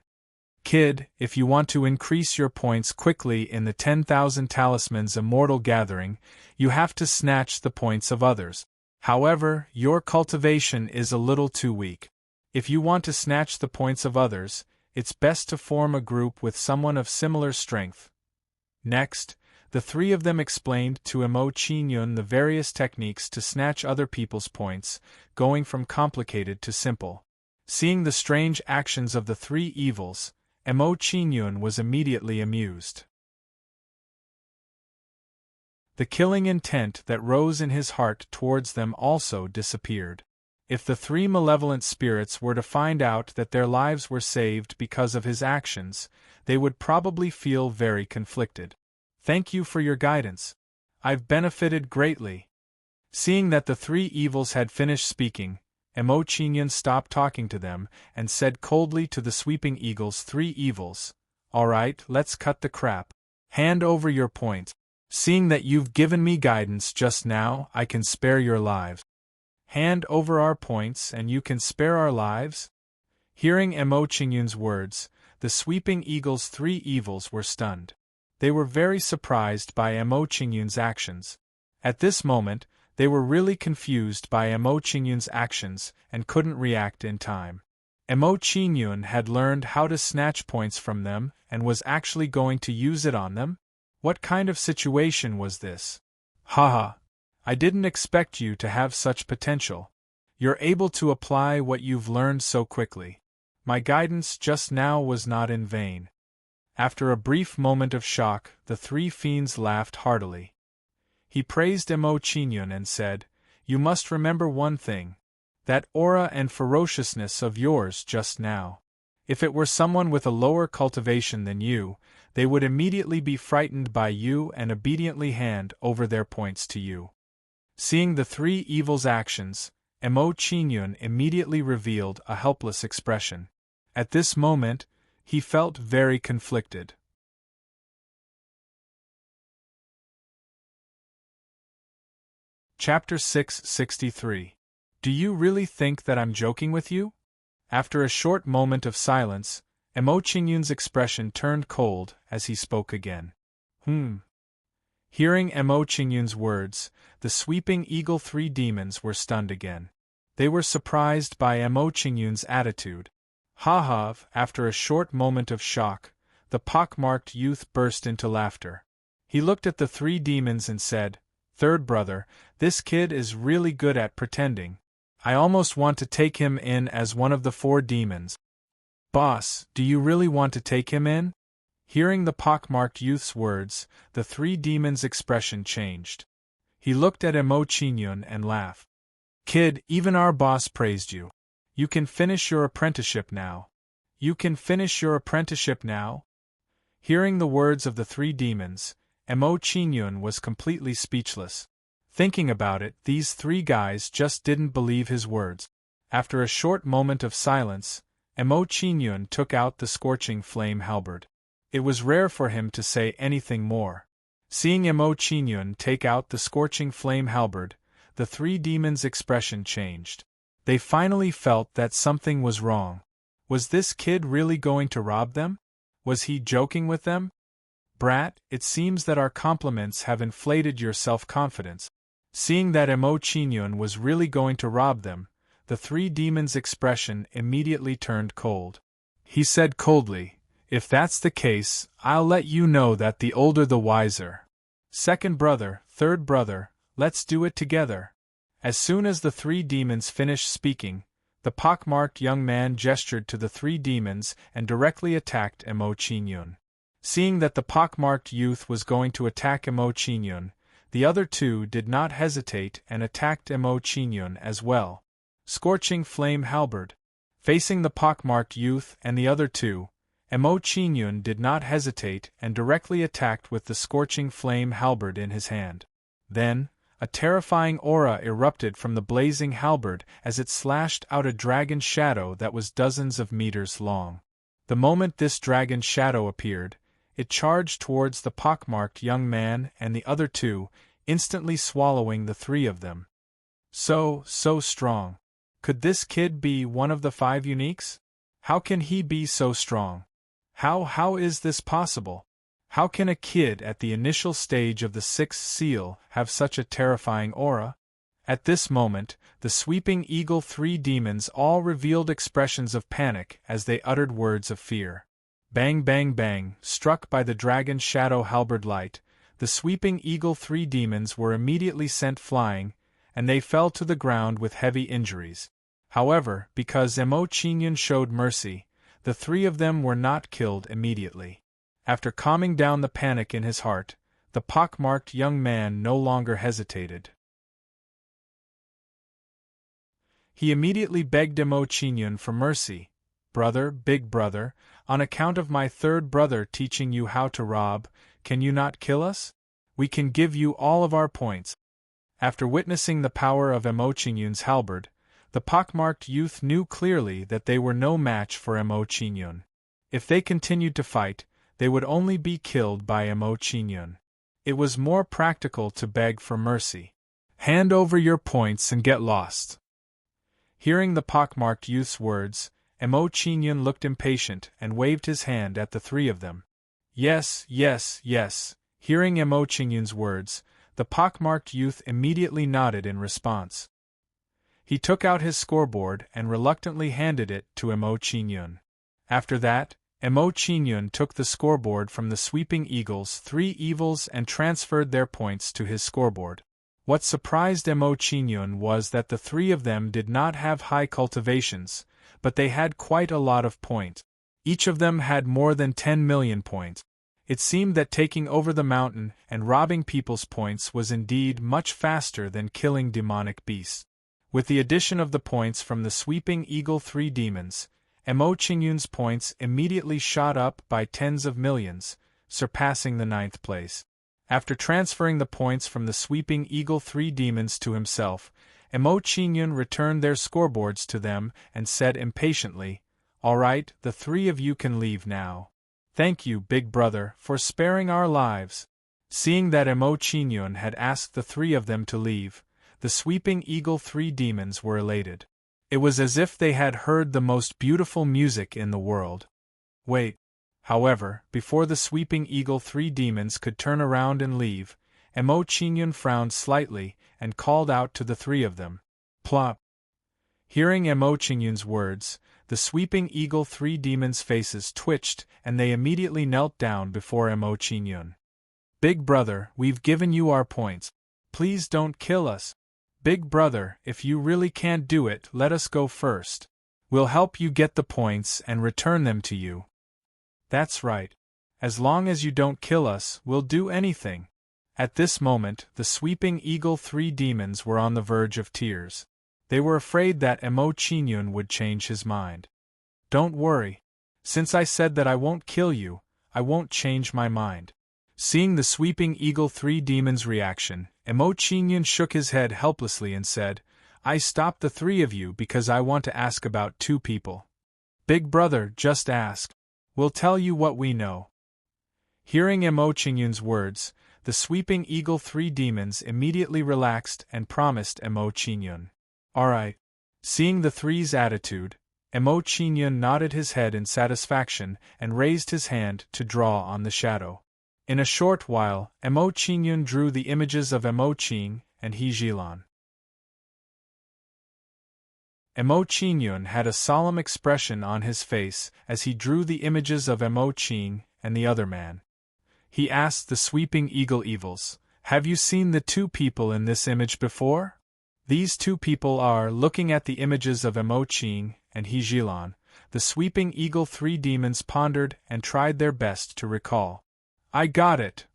"Kid, if you want to increase your points quickly in the 10,000 Talismans Immortal Gathering, you have to snatch the points of others. However, your cultivation is a little too weak. If you want to snatch the points of others, it's best to form a group with someone of similar strength." Next, the 3 of them explained to Mo Qingyun the various techniques to snatch other people's points, going from complicated to simple. Seeing the strange actions of the 3 evils, Mo Qingyun was immediately amused. The killing intent that rose in his heart towards them also disappeared. If the 3 malevolent spirits were to find out that their lives were saved because of his actions, they would probably feel very conflicted. "Thank you for your guidance. I've benefited greatly." Seeing that the 3 evils had finished speaking, Mo Qingyun stopped talking to them and said coldly to the Sweeping Eagle's 3 evils, "All right, let's cut the crap. Hand over your point. Seeing that you've given me guidance just now, I can spare your lives. Hand over our points and you can spare our lives? Hearing Emo Qingyun's words, the Sweeping Eagle's 3 evils were stunned. They were very surprised by Emo Qingyun's actions. At this moment, they were really confused by Emo Qingyun's actions and couldn't react in time. Emo Qingyun had learned how to snatch points from them and was actually going to use it on them? What kind of situation was this? Haha! I didn't expect you to have such potential. You're able to apply what you've learned so quickly. My guidance just now was not in vain. After a brief moment of shock, the 3 fiends laughed heartily. He praised Emo Qingyun and said, "You must remember one thing. That aura and ferociousness of yours just now. If it were someone with a lower cultivation than you, they would immediately be frightened by you and obediently hand over their points to you." Seeing the 3 evils' actions, Emo Qingyun immediately revealed a helpless expression. At this moment, he felt very conflicted. Chapter 663. Do you really think that I'm joking with you? After a short moment of silence, Emo Qingyun's expression turned cold as he spoke again. Hearing Emo Qingyun's words, the Sweeping Eagle 3 demons were stunned again. They were surprised by Emo Qingyun's attitude. After a short moment of shock, the pockmarked youth burst into laughter. He looked at the 3 demons and said, "Third brother, this kid is really good at pretending. I almost want to take him in as one of the 4 demons." "Boss, do you really want to take him in?" Hearing the pockmarked youth's words, the 3 demons' expression changed. He looked at Emo Qingyun and laughed. "Kid, even our boss praised you. You can finish your apprenticeship now. You can finish your apprenticeship now?" Hearing the words of the 3 demons, Emo Qingyun was completely speechless. Thinking about it, these 3 guys just didn't believe his words. After a short moment of silence, Emo Qingyun took out the scorching flame halberd. It was rare for him to say anything more. Seeing Emo Qingyun take out the scorching flame halberd, the 3 demons' expression changed. They finally felt that something was wrong. Was this kid really going to rob them? Was he joking with them? "Brat, it seems that our compliments have inflated your self-confidence." Seeing that Emo Qingyun was really going to rob them, the 3 demons' expression immediately turned cold. He said coldly, "If that's the case, I'll let you know that the older the wiser. Second brother, third brother, let's do it together." As soon as the 3 demons finished speaking, the pockmarked young man gestured to the 3 demons and directly attacked Emo Qingyun. Seeing that the pockmarked youth was going to attack Emo Qingyun, the other 2 did not hesitate and attacked Emo Qingyun as well. Scorching flame halberd. Facing the pockmarked youth and the other 2, Emo Qingyun did not hesitate and directly attacked with the scorching flame halberd in his hand. Then, a terrifying aura erupted from the blazing halberd as it slashed out a dragon shadow that was dozens of meters long. The moment this dragon shadow appeared, it charged towards the pockmarked young man and the other 2, instantly swallowing the 3 of them. So strong. Could this kid be one of the 5 uniques? How can he be so strong? How is this possible? How can a kid at the initial stage of the 6th seal have such a terrifying aura? At this moment, the Sweeping Eagle 3 demons all revealed expressions of panic as they uttered words of fear. Bang bang bang, struck by the dragon shadow halberd light, the Sweeping Eagle 3 demons were immediately sent flying, and they fell to the ground with heavy injuries. However, because Emo Qingyun showed mercy, the 3 of them were not killed immediately. After calming down the panic in his heart, the pockmarked young man no longer hesitated. He immediately begged Emo Qingyun for mercy. "Brother, big brother, on account of my third brother teaching you how to rob, can you not kill us? We can give you all of our points." After witnessing the power of Emo Qingyun's halberd, the pockmarked youth knew clearly that they were no match for Emo Qingyun. If they continued to fight, they would only be killed by Emo Qingyun. It was more practical to beg for mercy. "Hand over your points and get lost. Hearing the pockmarked youth's words, Emo Qingyun looked impatient and waved his hand at the three of them. Yes, yes, yes. Hearing Emo Qingyun's words, the pockmarked youth immediately nodded in response. He took out his scoreboard and reluctantly handed it to Emo Qingyun. After that, Emo Qingyun took the scoreboard from the Sweeping Eagle's three evils and transferred their points to his scoreboard. What surprised Emo Qingyun was that the three of them did not have high cultivations, but they had quite a lot of points. Each of them had more than 10 million points. It seemed that taking over the mountain and robbing people's points was indeed much faster than killing demonic beasts. With the addition of the points from the Sweeping Eagle three demons, Emo Qingyun's points immediately shot up by tens of millions, surpassing the 9th place. After transferring the points from the Sweeping Eagle three demons to himself, Emo Qingyun returned their scoreboards to them and said impatiently, "All right, the three of you can leave now. Thank you, big brother, for sparing our lives." Seeing that Emo Qingyun had asked the three of them to leave, the Sweeping Eagle three demons were elated. It was as if they had heard the most beautiful music in the world. Wait. However, before the Sweeping Eagle three demons could turn around and leave, Emo Qingyun frowned slightly and called out to the three of them. Plop! Hearing Emo Qingyun's words, the Sweeping Eagle three demons' faces twitched and they immediately knelt down before Emo Qingyun. Big brother, we've given you our points. Please don't kill us. Big brother, if you really can't do it, let us go first. We'll help you get the points and return them to you. That's right. As long as you don't kill us, we'll do anything. At this moment, the Sweeping Eagle three demons were on the verge of tears. They were afraid that Emo Qingyun would change his mind. Don't worry. Since I said that I won't kill you, I won't change my mind. Seeing the Sweeping Eagle three demons' reaction, Emo Qingyun shook his head helplessly and said, I stopped the three of you because I want to ask about two people. Big brother, just ask. We'll tell you what we know. Hearing Emo Qingyun's words, the Sweeping Eagle three demons immediately relaxed and promised Emo Qingyun. Alright. Seeing the three's attitude, Emo Qingyun nodded his head in satisfaction and raised his hand to draw on the shadow. In a short while, Emo Qingyun drew the images of Emo Qing and He Jilan. Emo Qingyun had a solemn expression on his face as he drew the images of Emo Qing and the other man. He asked the Sweeping Eagle evils, Have you seen the two people in this image before? These two people are looking at the images of Emo Qing and He Jilan. The Sweeping Eagle three demons pondered and tried their best to recall. I got it.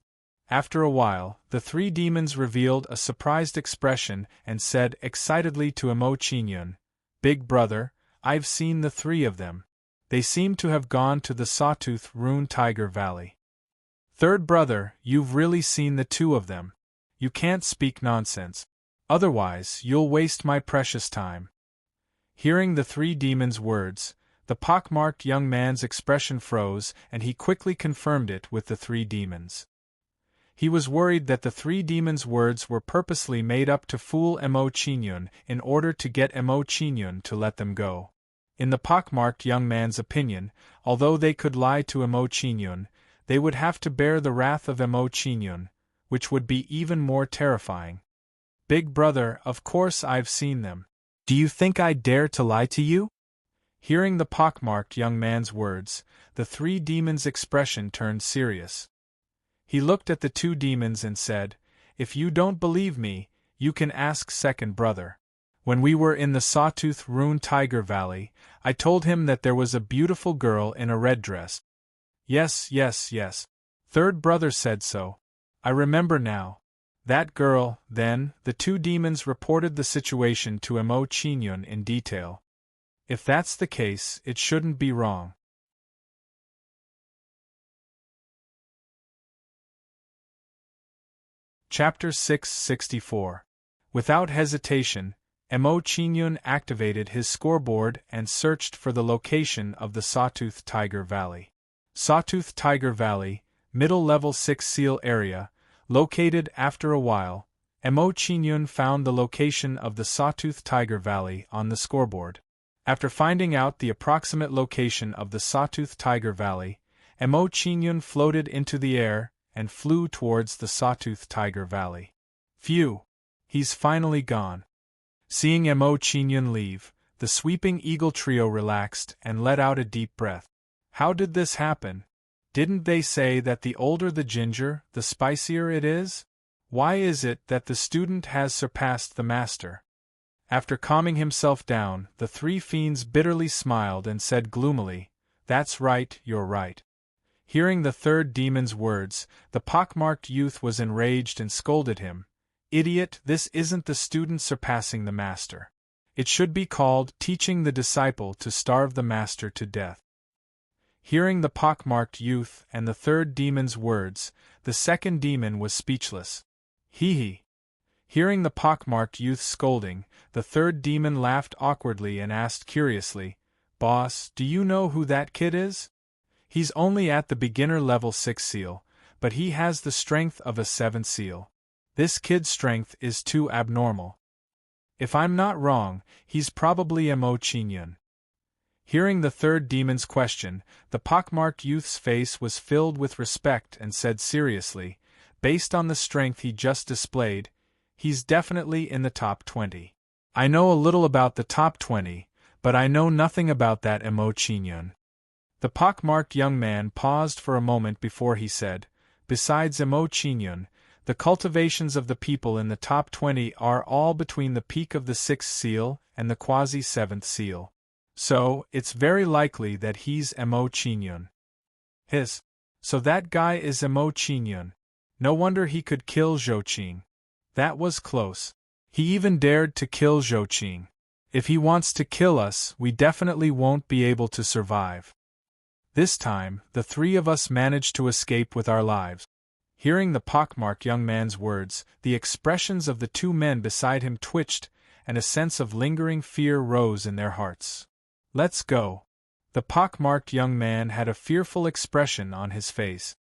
After a while, the three demons revealed a surprised expression and said excitedly to Emo Qingyun, Big brother, I've seen the three of them. They seem to have gone to the Sawtooth Rune Tiger Valley. Third brother, you've really seen the two of them. You can't speak nonsense. Otherwise, you'll waste my precious time. Hearing the three demons' words, the pockmarked young man's expression froze and he quickly confirmed it with the three demons. He was worried that the three demons' words were purposely made up to fool Emo Qingyun in order to get Emo Qingyun to let them go. In the pockmarked young man's opinion, although they could lie to Emo Qingyun, they would have to bear the wrath of Emo Qingyun, which would be even more terrifying. Big brother, of course I've seen them. Do you think I'd dare to lie to you? Hearing the pockmarked young man's words, the three demons' expression turned serious. He looked at the two demons and said, If you don't believe me, you can ask second brother. When we were in the Sawtooth Rune Tiger Valley, I told him that there was a beautiful girl in a red dress. Yes, yes, yes. Third brother said so. I remember now. That girl, then, the two demons reported the situation to Emo Qingyun in detail. If that's the case, it shouldn't be wrong. Chapter 664. Without hesitation, Emo Qingyun activated his scoreboard and searched for the location of the Sawtooth Tiger Valley. Sawtooth Tiger Valley, middle level 6 seal area, located after a while, Mo Qingyun found the location of the Sawtooth Tiger Valley on the scoreboard. After finding out the approximate location of the Sawtooth Tiger Valley, Mo Qingyun floated into the air and flew towards the Sawtooth Tiger Valley. Phew! He's finally gone. Seeing Mo Qingyun leave, the sweeping eagle trio relaxed and let out a deep breath. How did this happen? Didn't they say that the older the ginger, the spicier it is? Why is it that the student has surpassed the master? After calming himself down, the three fiends bitterly smiled and said gloomily, "That's right, you're right." Hearing the third demon's words, the pockmarked youth was enraged and scolded him. "Idiot, this isn't the student surpassing the master. It should be called teaching the disciple to starve the master to death." Hearing the pockmarked youth and the third demon's words, the second demon was speechless. Hee. Hearing the pockmarked youth's scolding, the third demon laughed awkwardly and asked curiously, "Boss, do you know who that kid is? He's only at the beginner level 6 seal, but he has the strength of a 7 seal. This kid's strength is too abnormal. If I'm not wrong, he's probably Mo Qingyun." Hearing the third demon's question, the pockmarked youth's face was filled with respect and said seriously, "Based on the strength he just displayed, he's definitely in the top 20. I know a little about the top 20, but I know nothing about that Mo Qingyun." The pockmarked young man paused for a moment before he said, "Besides Mo Qingyun, the cultivations of the people in the top 20 are all between the peak of the 6th seal and the quasi-7th seal. So, it's very likely that he's Mo Qingyun." So that guy is Mo Qingyun. No wonder he could kill Zhou. That was close. He even dared to kill Zhou. If he wants to kill us, we definitely won't be able to survive. This time, the three of us managed to escape with our lives. Hearing the pockmarked young man's words, the expressions of the two men beside him twitched, and a sense of lingering fear rose in their hearts. "Let's go." The pockmarked young man had a fearful expression on his face.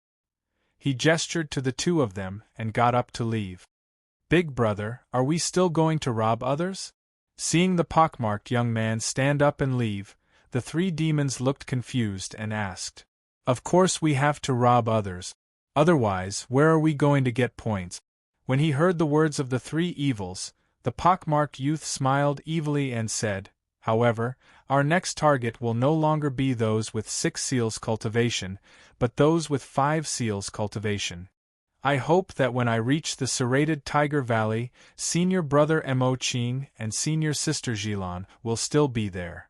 He gestured to the two of them and got up to leave. "Big brother, are we still going to rob others?" Seeing the pockmarked young man stand up and leave, the three demons looked confused and asked, "Of course we have to rob others. Otherwise, where are we going to get points?" When he heard the words of the three evils, the pockmarked youth smiled evilly and said, "However, our next target will no longer be those with 6 seals cultivation, but those with 5 seals cultivation. I hope that when I reach the serrated Tiger Valley, senior brother Mo Qing and senior sister Jilan will still be there."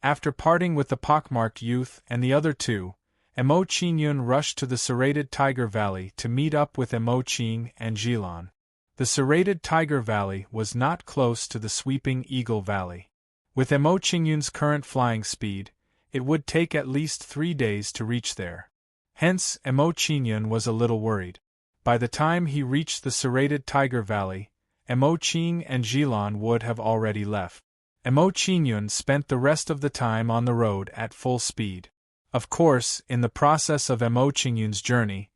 After parting with the pockmarked youth and the other two, Mo Qingyun rushed to the serrated Tiger Valley to meet up with Mo Qing and Jilan. The serrated Tiger Valley was not close to the sweeping Eagle Valley. With Mo Qingyun's current flying speed, it would take at least 3 days to reach there. Hence, Mo Qingyun was a little worried. By the time he reached the serrated Tiger Valley, Mo Qing and Jilan would have already left. Mo Qingyun spent the rest of the time on the road at full speed. Of course, in the process of Mo Qingyun's journey,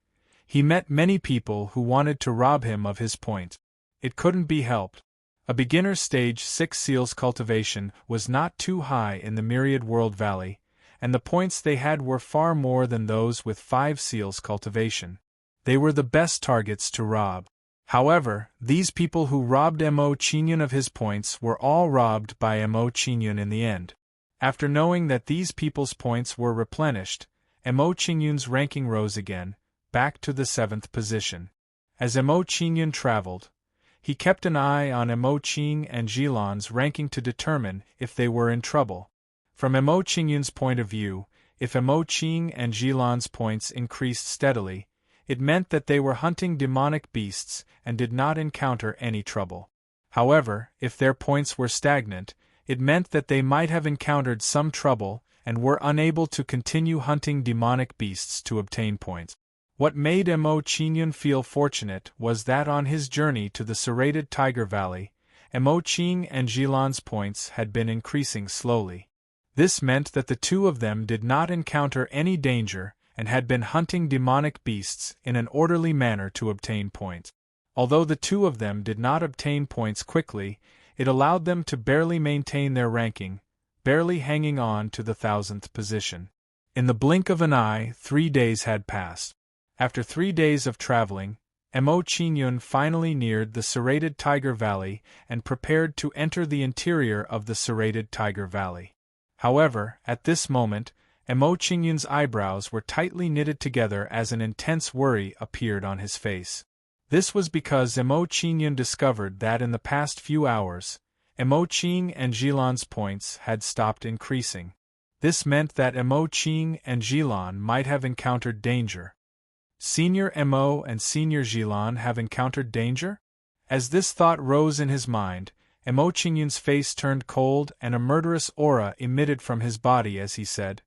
he met many people who wanted to rob him of his point. It couldn't be helped. A beginner stage 6 seals cultivation was not too high in the Myriad World Valley, and the points they had were far more than those with 5 seals cultivation. They were the best targets to rob. However, these people who robbed Mo Qingyun of his points were all robbed by Mo Qingyun in the end. After knowing that these people's points were replenished, Mo Qingyun's ranking rose again, back to the 7th position. As Mo Qingyun traveled, he kept an eye on Mo Qing and Jilan's ranking to determine if they were in trouble. From Mo Qingyun's point of view, if Mo Qing and Jilan's points increased steadily, it meant that they were hunting demonic beasts and did not encounter any trouble. However, if their points were stagnant, it meant that they might have encountered some trouble and were unable to continue hunting demonic beasts to obtain points. What made Mo Qingyun feel fortunate was that on his journey to the serrated Tiger Valley, Mo Qing and Jilan's points had been increasing slowly. This meant that the two of them did not encounter any danger and had been hunting demonic beasts in an orderly manner to obtain points. Although the two of them did not obtain points quickly, it allowed them to barely maintain their ranking, barely hanging on to the 1000th position. In the blink of an eye, 3 days had passed. After 3 days of traveling, Mo Qingyun finally neared the serrated Tiger Valley and prepared to enter the interior of the serrated Tiger Valley. However, at this moment, Mo Qingyun's eyebrows were tightly knitted together as an intense worry appeared on his face. This was because Mo Qingyun discovered that in the past few hours, Mo Qing and Jilan's points had stopped increasing. This meant that Mo Qing and Jilan might have encountered danger. Senior Mo and Senior Jilan have encountered danger? As this thought rose in his mind, Mo Qingyun's face turned cold and a murderous aura emitted from his body as he said,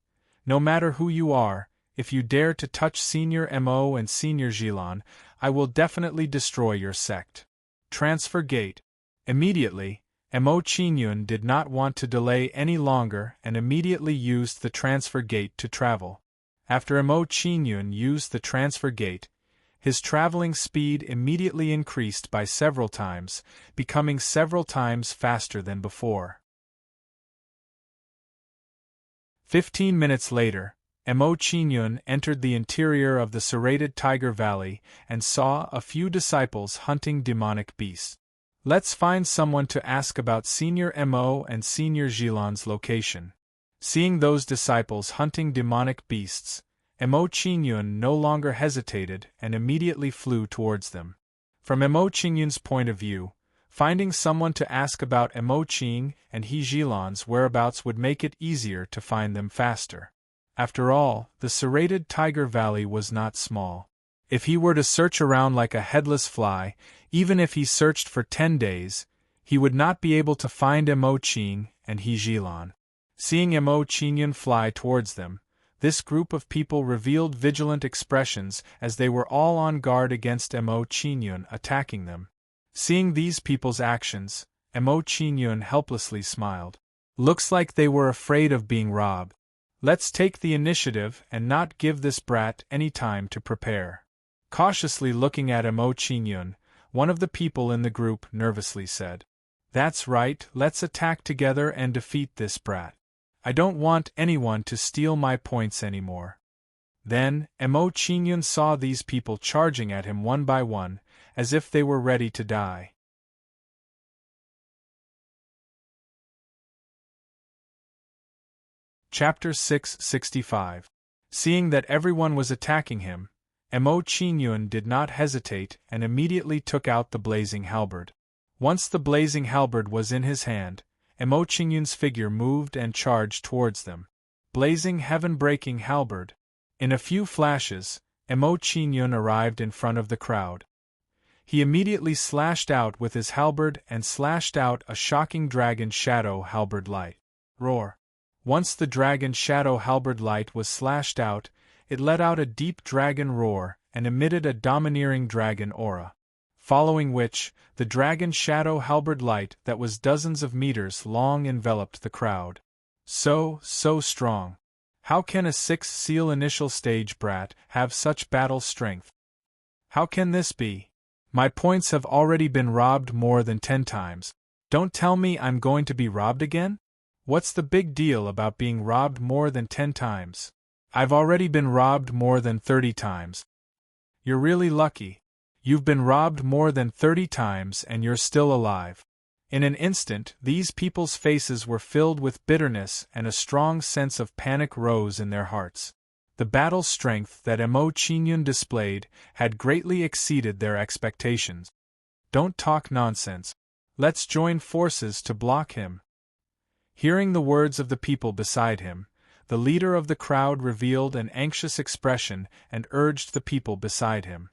"No matter who you are, if you dare to touch Senior Mo and Senior Jilan, I will definitely destroy your sect." Transfer gate. Immediately, Mo Qingyun did not want to delay any longer and immediately used the transfer gate to travel. After Mo Qingyun used the transfer gate, his traveling speed immediately increased by several times, becoming several times faster than before. 15 minutes later, Mo Qingyun entered the interior of the serrated Tiger Valley and saw a few disciples hunting demonic beasts. Let's find someone to ask about Senior Mo and Senior Jilan's location. Seeing those disciples hunting demonic beasts, Mo Qingyun no longer hesitated and immediately flew towards them. From Mo Qingyun's point of view, finding someone to ask about Mo Qing and He Jilan's whereabouts would make it easier to find them faster. After all, the serrated Tiger Valley was not small. If he were to search around like a headless fly, even if he searched for 10 days, he would not be able to find Mo Qing and He Jilan. Seeing Mo Qingyun fly towards them, this group of people revealed vigilant expressions as they were all on guard against Mo Qingyun attacking them. Seeing these people's actions, Mo Qingyun helplessly smiled. Looks like they were afraid of being robbed. Let's take the initiative and not give this brat any time to prepare. Cautiously looking at Mo Qingyun, one of the people in the group nervously said, "That's right, let's attack together and defeat this brat. I don't want anyone to steal my points anymore." Then, Mo Qingyun saw these people charging at him one by one, as if they were ready to die. Chapter 665. Seeing that everyone was attacking him, Mo Qingyun did not hesitate and immediately took out the blazing halberd. Once the blazing halberd was in his hand, Mo Qingyun's figure moved and charged towards them. Blazing heaven-breaking halberd. In a few flashes, Mo Qingyun arrived in front of the crowd. He immediately slashed out with his halberd and slashed out a shocking dragon shadow halberd light. Roar. Once the dragon shadow halberd light was slashed out, it let out a deep dragon roar and emitted a domineering dragon aura. Following which, the dragon shadow halberd light that was dozens of meters long enveloped the crowd. So strong. How can a 6th seal initial stage brat have such battle strength? How can this be? My points have already been robbed more than 10 times. Don't tell me I'm going to be robbed again? What's the big deal about being robbed more than 10 times? I've already been robbed more than 30 times. You're really lucky. You've been robbed more than 30 times and you're still alive. In an instant, these people's faces were filled with bitterness and a strong sense of panic rose in their hearts. The battle strength that Mo Qingyun displayed had greatly exceeded their expectations. Don't talk nonsense. Let's join forces to block him. Hearing the words of the people beside him, the leader of the crowd revealed an anxious expression and urged the people beside him.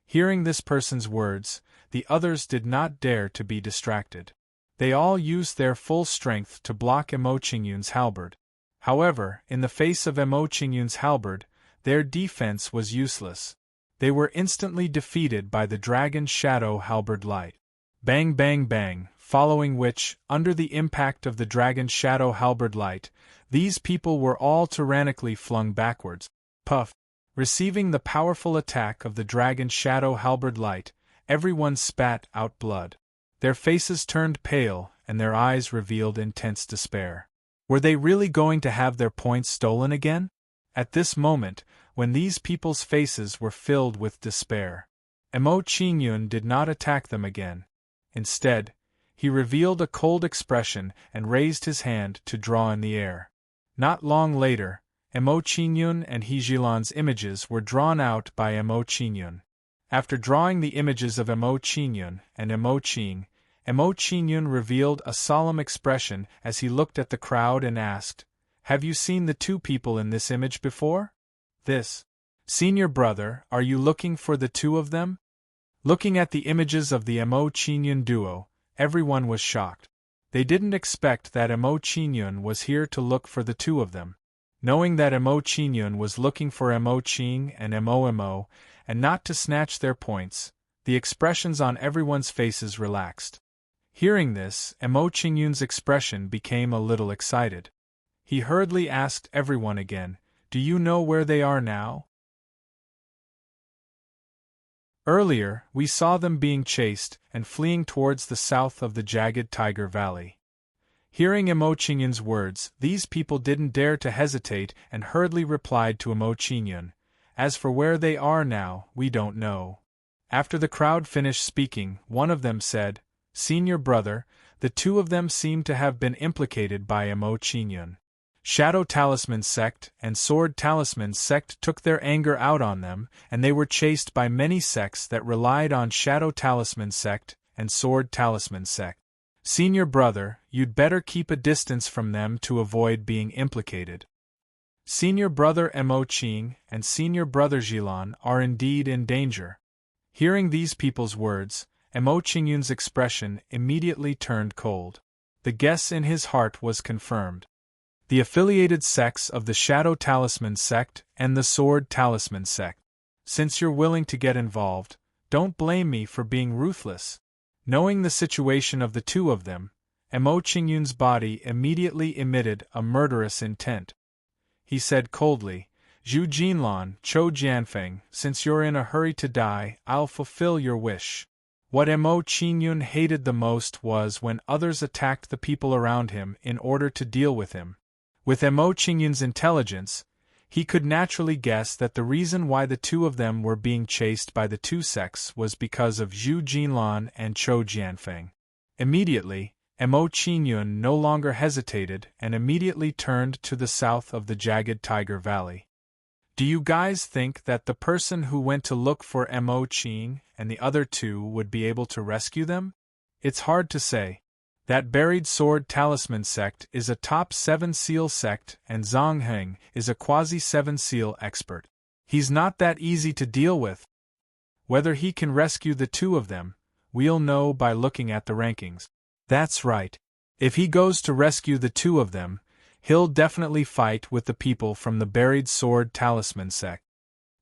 Hearing this person's words, the others did not dare to be distracted. They all used their full strength to block Mo Qingyun's halberd. However, in the face of Mo Qingyun's halberd, their defense was useless. They were instantly defeated by the dragon shadow halberd light. Bang bang bang, following which, under the impact of the dragon shadow halberd light, these people were all tyrannically flung backwards. Puff! Receiving the powerful attack of the dragon's shadow halberd light, everyone spat out blood. Their faces turned pale, and their eyes revealed intense despair. Were they really going to have their points stolen again? At this moment, when these people's faces were filled with despair, Emo Qingyun did not attack them again. Instead, he revealed a cold expression and raised his hand to draw in the air. Not long later, Emo Qingyun and He Zhilan's images were drawn out by Emo Qingyun. After drawing the images of Emo Qingyun and Emo Qingyun revealed a solemn expression as he looked at the crowd and asked, "Have you seen the two people in this image before? This. Senior brother, are you looking for the two of them?" Looking at the images of the Emo Qingyun duo, everyone was shocked. They didn't expect that Emo Qingyun was here to look for the two of them. Knowing that Emo Qingyun was looking for Emo Qing and Emo, and not to snatch their points, the expressions on everyone's faces relaxed. Hearing this, Emo Qingyun's expression became a little excited. He hurriedly asked everyone again, "Do you know where they are now?" Earlier, we saw them being chased and fleeing towards the south of the jagged Tiger Valley. Hearing Emo Qingyun's words, these people didn't dare to hesitate and hurriedly replied to Emo Qingyun, "As for where they are now, we don't know." After the crowd finished speaking, one of them said, "Senior brother, the two of them seem to have been implicated by Emo Qingyun. Shadow Talisman Sect and Sword Talisman Sect took their anger out on them, and they were chased by many sects that relied on Shadow Talisman Sect and Sword Talisman Sect. Senior brother, you'd better keep a distance from them to avoid being implicated. Senior brother Emo Qing and senior brother Zhilan are indeed in danger." Hearing these people's words, Emo Qingyun's expression immediately turned cold. The guess in his heart was confirmed. The affiliated sects of the Shadow Talisman Sect and the Sword Talisman Sect. Since you're willing to get involved, don't blame me for being ruthless. Knowing the situation of the two of them, Emo Qingyun's body immediately emitted a murderous intent. He said coldly, "Zhu Jinlan, Chou Jianfeng, since you're in a hurry to die, I'll fulfill your wish." What Emo Qingyun hated the most was when others attacked the people around him in order to deal with him. With Emo Qingyun's intelligence, he could naturally guess that the reason why the two of them were being chased by the two sects was because of Zhu Jinlan and Chou Jianfeng. Immediately, Emo Qingyun no longer hesitated and immediately turned to the south of the jagged Tiger Valley. Do you guys think that the person who went to look for Emo Qing and the other two would be able to rescue them? It's hard to say. That buried sword talisman sect is a top 7 seal sect and Zhang Heng is a quasi-7 seal expert. He's not that easy to deal with. Whether he can rescue the two of them, we'll know by looking at the rankings. That's right. If he goes to rescue the two of them, he'll definitely fight with the people from the buried sword talisman sect.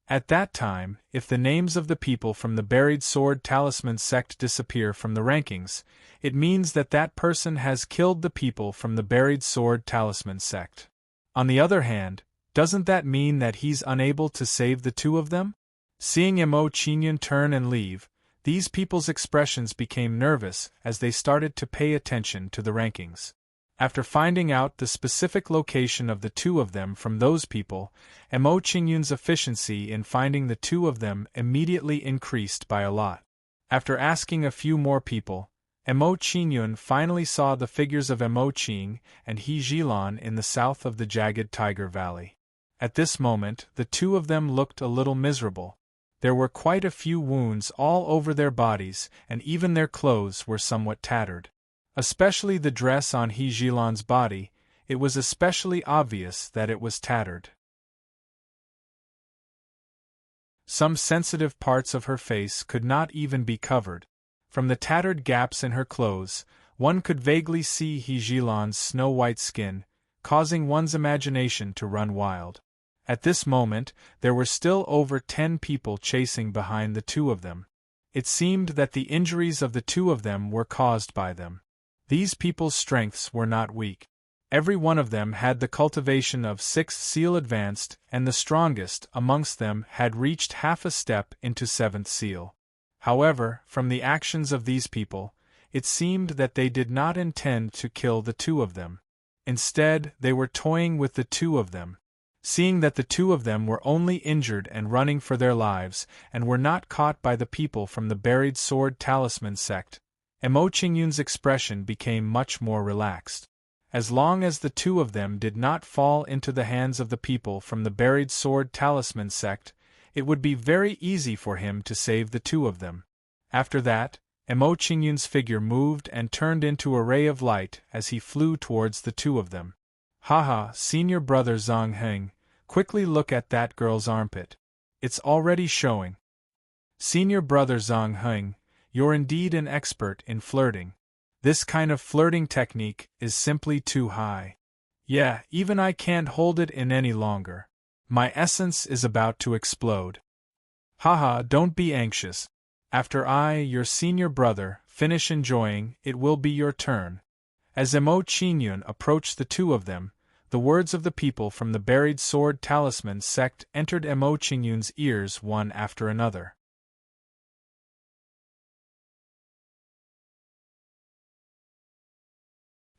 At that time, if the names of the people from the buried sword talisman sect disappear from the rankings, it means that that person has killed the people from the buried sword talisman sect. On the other hand, doesn't that mean that he's unable to save the two of them? Seeing Emo Qingyun turn and leave, these people's expressions became nervous as they started to pay attention to the rankings. After finding out the specific location of the two of them from those people, Emo Qingyun's efficiency in finding the two of them immediately increased by a lot. After asking a few more people, Emo Qingyun finally saw the figures of Emo Qing and He Zhilan in the south of the jagged Tiger Valley. At this moment, the two of them looked a little miserable. There were quite a few wounds all over their bodies, and even their clothes were somewhat tattered. Especially the dress on He Zhilan's body, it was especially obvious that it was tattered. Some sensitive parts of her face could not even be covered. From the tattered gaps in her clothes, one could vaguely see He Zhilan's snow-white skin, causing one's imagination to run wild. At this moment, there were still over 10 people chasing behind the two of them. It seemed that the injuries of the two of them were caused by them. These people's strengths were not weak. Every one of them had the cultivation of 6th seal advanced, and the strongest amongst them had reached half a step into 7th seal. However, from the actions of these people, it seemed that they did not intend to kill the two of them. Instead, they were toying with the two of them. Seeing that the two of them were only injured and running for their lives, and were not caught by the people from the buried sword talisman sect, Emo Qingyun's expression became much more relaxed. As long as the two of them did not fall into the hands of the people from the buried sword talisman sect, it would be very easy for him to save the two of them. After that, Emo Qingyun's figure moved and turned into a ray of light as he flew towards the two of them. Haha, senior brother Zhang Heng, quickly look at that girl's armpit. It's already showing. Senior brother Zhang Heng, you're indeed an expert in flirting. This kind of flirting technique is simply too high. Yeah, even I can't hold it in any longer. My essence is about to explode. Haha, don't be anxious. After I, your senior brother, finish enjoying, it will be your turn. As Emo Qingyun approached the two of them, the words of the people from the buried sword talisman sect entered Emo Qingyun's ears one after another.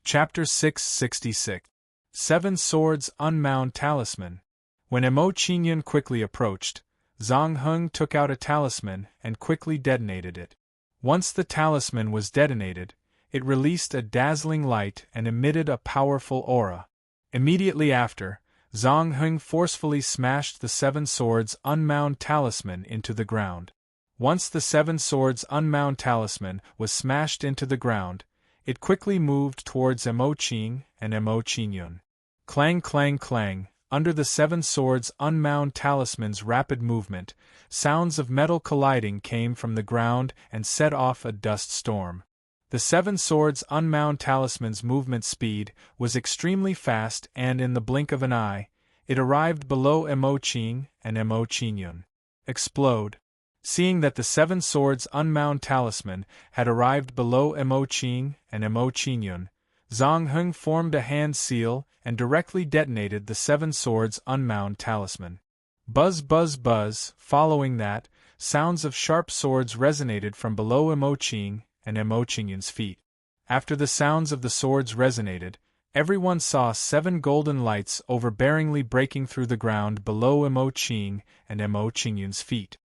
Chapter 666. 7 Swords Unbound Talisman. When Emo Qingyun quickly approached, Zhang Heng took out a talisman and quickly detonated it. Once the talisman was detonated, it released a dazzling light and emitted a powerful aura. Immediately after, Zhang Heng forcefully smashed the 7 Swords Unbound Talisman into the ground. Once the 7 Swords Unbound Talisman was smashed into the ground, it quickly moved towards Emo Qing and Emo Qingyun. Clang clang clang, under the 7 Swords Unbound Talisman's rapid movement, sounds of metal colliding came from the ground and set off a dust storm. The 7 Swords Unbound Talisman's movement speed was extremely fast, and in the blink of an eye, it arrived below Emo Qing and Emo Qingyun. Explode. Seeing that the 7 Swords Unbound Talisman had arrived below Emo Qing and Emo Qingyun, Zhang Heng formed a hand seal and directly detonated the 7 Swords Unbound Talisman. Buzz buzz buzz, following that, sounds of sharp swords resonated from below Emo Qing and Emo Qingyun's feet. After the sounds of the swords resonated, everyone saw 7 golden lights overbearingly breaking through the ground below Emo Qing and Emo Qingyun's feet.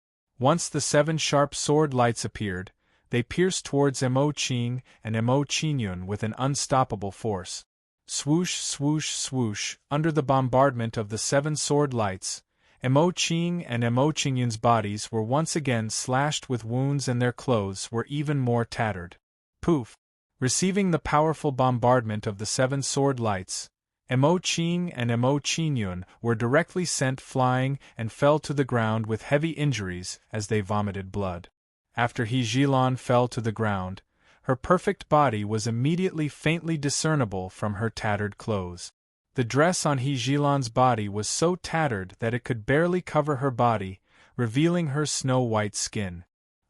Once the 7 sharp sword lights appeared, they pierced towards Emo Qing and Emo Qingyun with an unstoppable force. Swoosh swoosh swoosh, under the bombardment of the 7 sword lights, Emo Qing and Emo Qingyun's bodies were once again slashed with wounds and their clothes were even more tattered. Poof! Receiving the powerful bombardment of the 7 sword lights, Emo Qing and Emo Qingyun were directly sent flying and fell to the ground with heavy injuries as they vomited blood. After He Zhilan fell to the ground, her perfect body was immediately faintly discernible from her tattered clothes. The dress on He Zhilan's body was so tattered that it could barely cover her body, revealing her snow-white skin.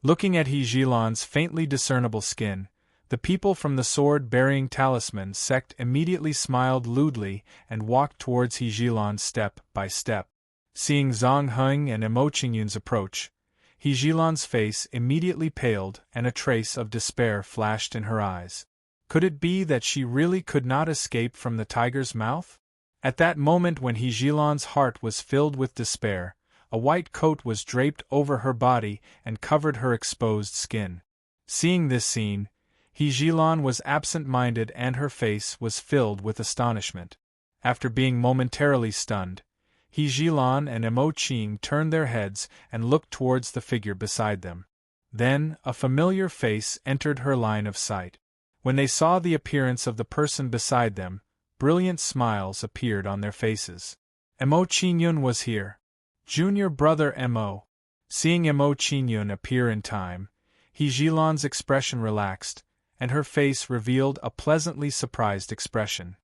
Looking at He Zhilan's faintly discernible skin, the people from the sword-bearing talisman sect immediately smiled lewdly and walked towards He Zhilan step by step. Seeing Zhang Heng and Emo Qingyun's approach, He Zhilan's face immediately paled and a trace of despair flashed in her eyes. Could it be that she really could not escape from the tiger's mouth? At that moment when He Zhilan's heart was filled with despair, a white coat was draped over her body and covered her exposed skin. Seeing this scene, He Zhilan was absent-minded and her face was filled with astonishment. After being momentarily stunned, He Zhilan and Emo Qing turned their heads and looked towards the figure beside them. Then, a familiar face entered her line of sight. When they saw the appearance of the person beside them, brilliant smiles appeared on their faces. Emo Qingyun was here. Junior brother Emo. Seeing Emo Qingyun appear in time, He Zhilan's expression relaxed, and her face revealed a pleasantly surprised expression.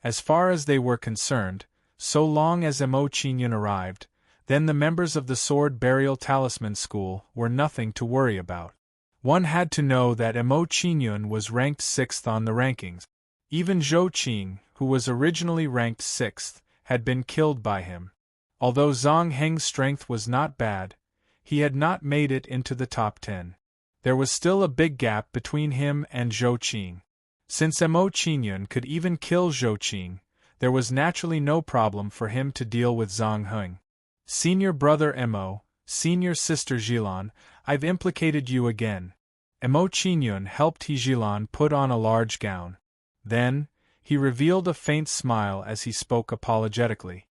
As far as they were concerned, so long as Emo Qingyun arrived, then the members of the Sword Burial Talisman School were nothing to worry about. One had to know that Mo Qingyun was ranked 6th on the rankings. Even Zhou Qing, who was originally ranked 6th, had been killed by him. Although Zhang Heng's strength was not bad, he had not made it into the top 10. There was still a big gap between him and Zhou Qing. Since Mo Qingyun could even kill Zhou Qing, there was naturally no problem for him to deal with Zhang Heng. Senior brother Mo, senior sister Jilan, I've implicated you again. Mo Qingyun helped He Jilan put on a large gown. Then, he revealed a faint smile as he spoke apologetically.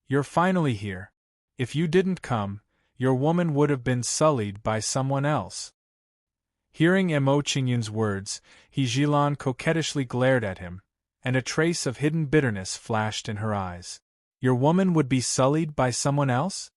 You're finally here. If you didn't come, your woman would have been sullied by someone else. Hearing Mo Qingyun's words, He Jilan coquettishly glared at him, and a trace of hidden bitterness flashed in her eyes. Your woman would be sullied by someone else?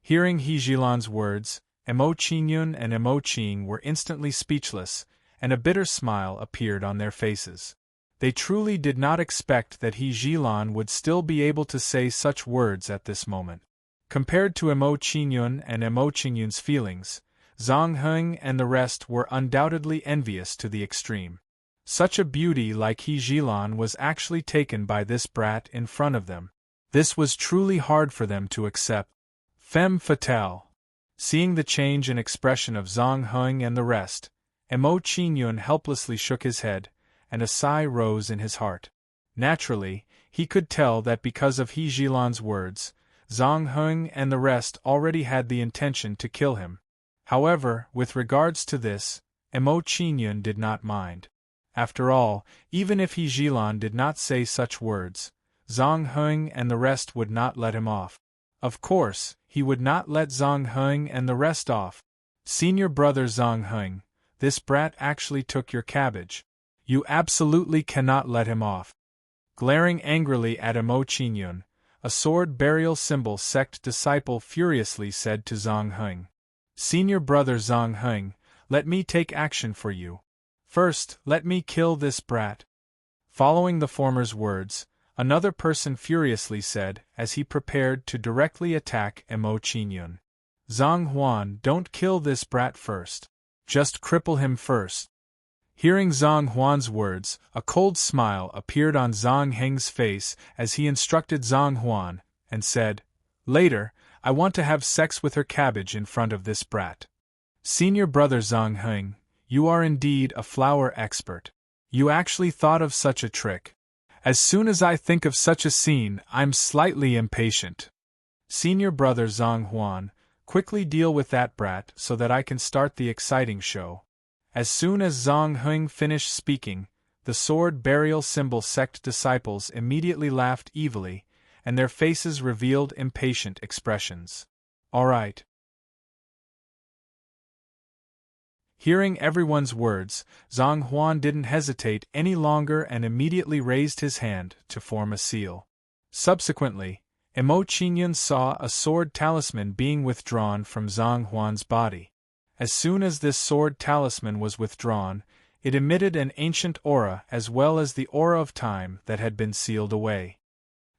Hearing He Jilan's words, Mo Qingyun and Mo Qing were instantly speechless, and a bitter smile appeared on their faces. They truly did not expect that He Jilan would still be able to say such words at this moment. Compared to Mo Qingyun and Mo Qingyun's feelings, Zhang Heng and the rest were undoubtedly envious to the extreme. Such a beauty like He Jilan was actually taken by this brat in front of them. This was truly hard for them to accept. Femme fatale. Seeing the change in expression of Zhang Heng and the rest, Mo Qingyun helplessly shook his head, and a sigh rose in his heart. Naturally, he could tell that because of He Jilan's words, Zhang Heng and the rest already had the intention to kill him. However, with regards to this, Mo Qingyun did not mind. After all, even if He Jilan did not say such words, Zhang Heng and the rest would not let him off. Of course, he would not let Zhang Heng and the rest off. Senior brother Zhang Heng, this brat actually took your cabbage. You absolutely cannot let him off. Glaring angrily at Mo Qingyun, a sword burial symbol sect disciple furiously said to Zhang Heng. Senior brother Zhang Heng, let me take action for you. First, let me kill this brat. Following the former's words, another person furiously said as he prepared to directly attack Mo Qingyun. Zhang Huan, don't kill this brat first. Just cripple him first. Hearing Zhang Huan's words, a cold smile appeared on Zhang Heng's face as he instructed Zhang Huan, and said, Later, I want to have sex with her cabbage in front of this brat. Senior brother Zhang Heng, you are indeed a flower expert. You actually thought of such a trick. As soon as I think of such a scene, I'm slightly impatient. Senior brother Zhang Huan, quickly deal with that brat so that I can start the exciting show. As soon as Zhang Heng finished speaking, the sword burial symbol sect disciples immediately laughed evilly, and their faces revealed impatient expressions. All right. Hearing everyone's words, Zhang Huan didn't hesitate any longer and immediately raised his hand to form a seal. Subsequently, Mo Qingyun saw a sword talisman being withdrawn from Zhang Huan's body. As soon as this sword talisman was withdrawn, it emitted an ancient aura as well as the aura of time that had been sealed away.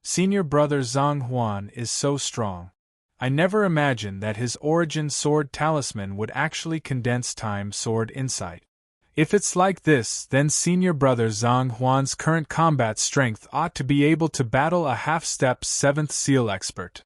Senior brother Zhang Huan is so strong. I never imagined that his origin sword talisman would actually condense time sword insight. If it's like this, then senior brother Zhang Huan's current combat strength ought to be able to battle a half-step 7th seal expert.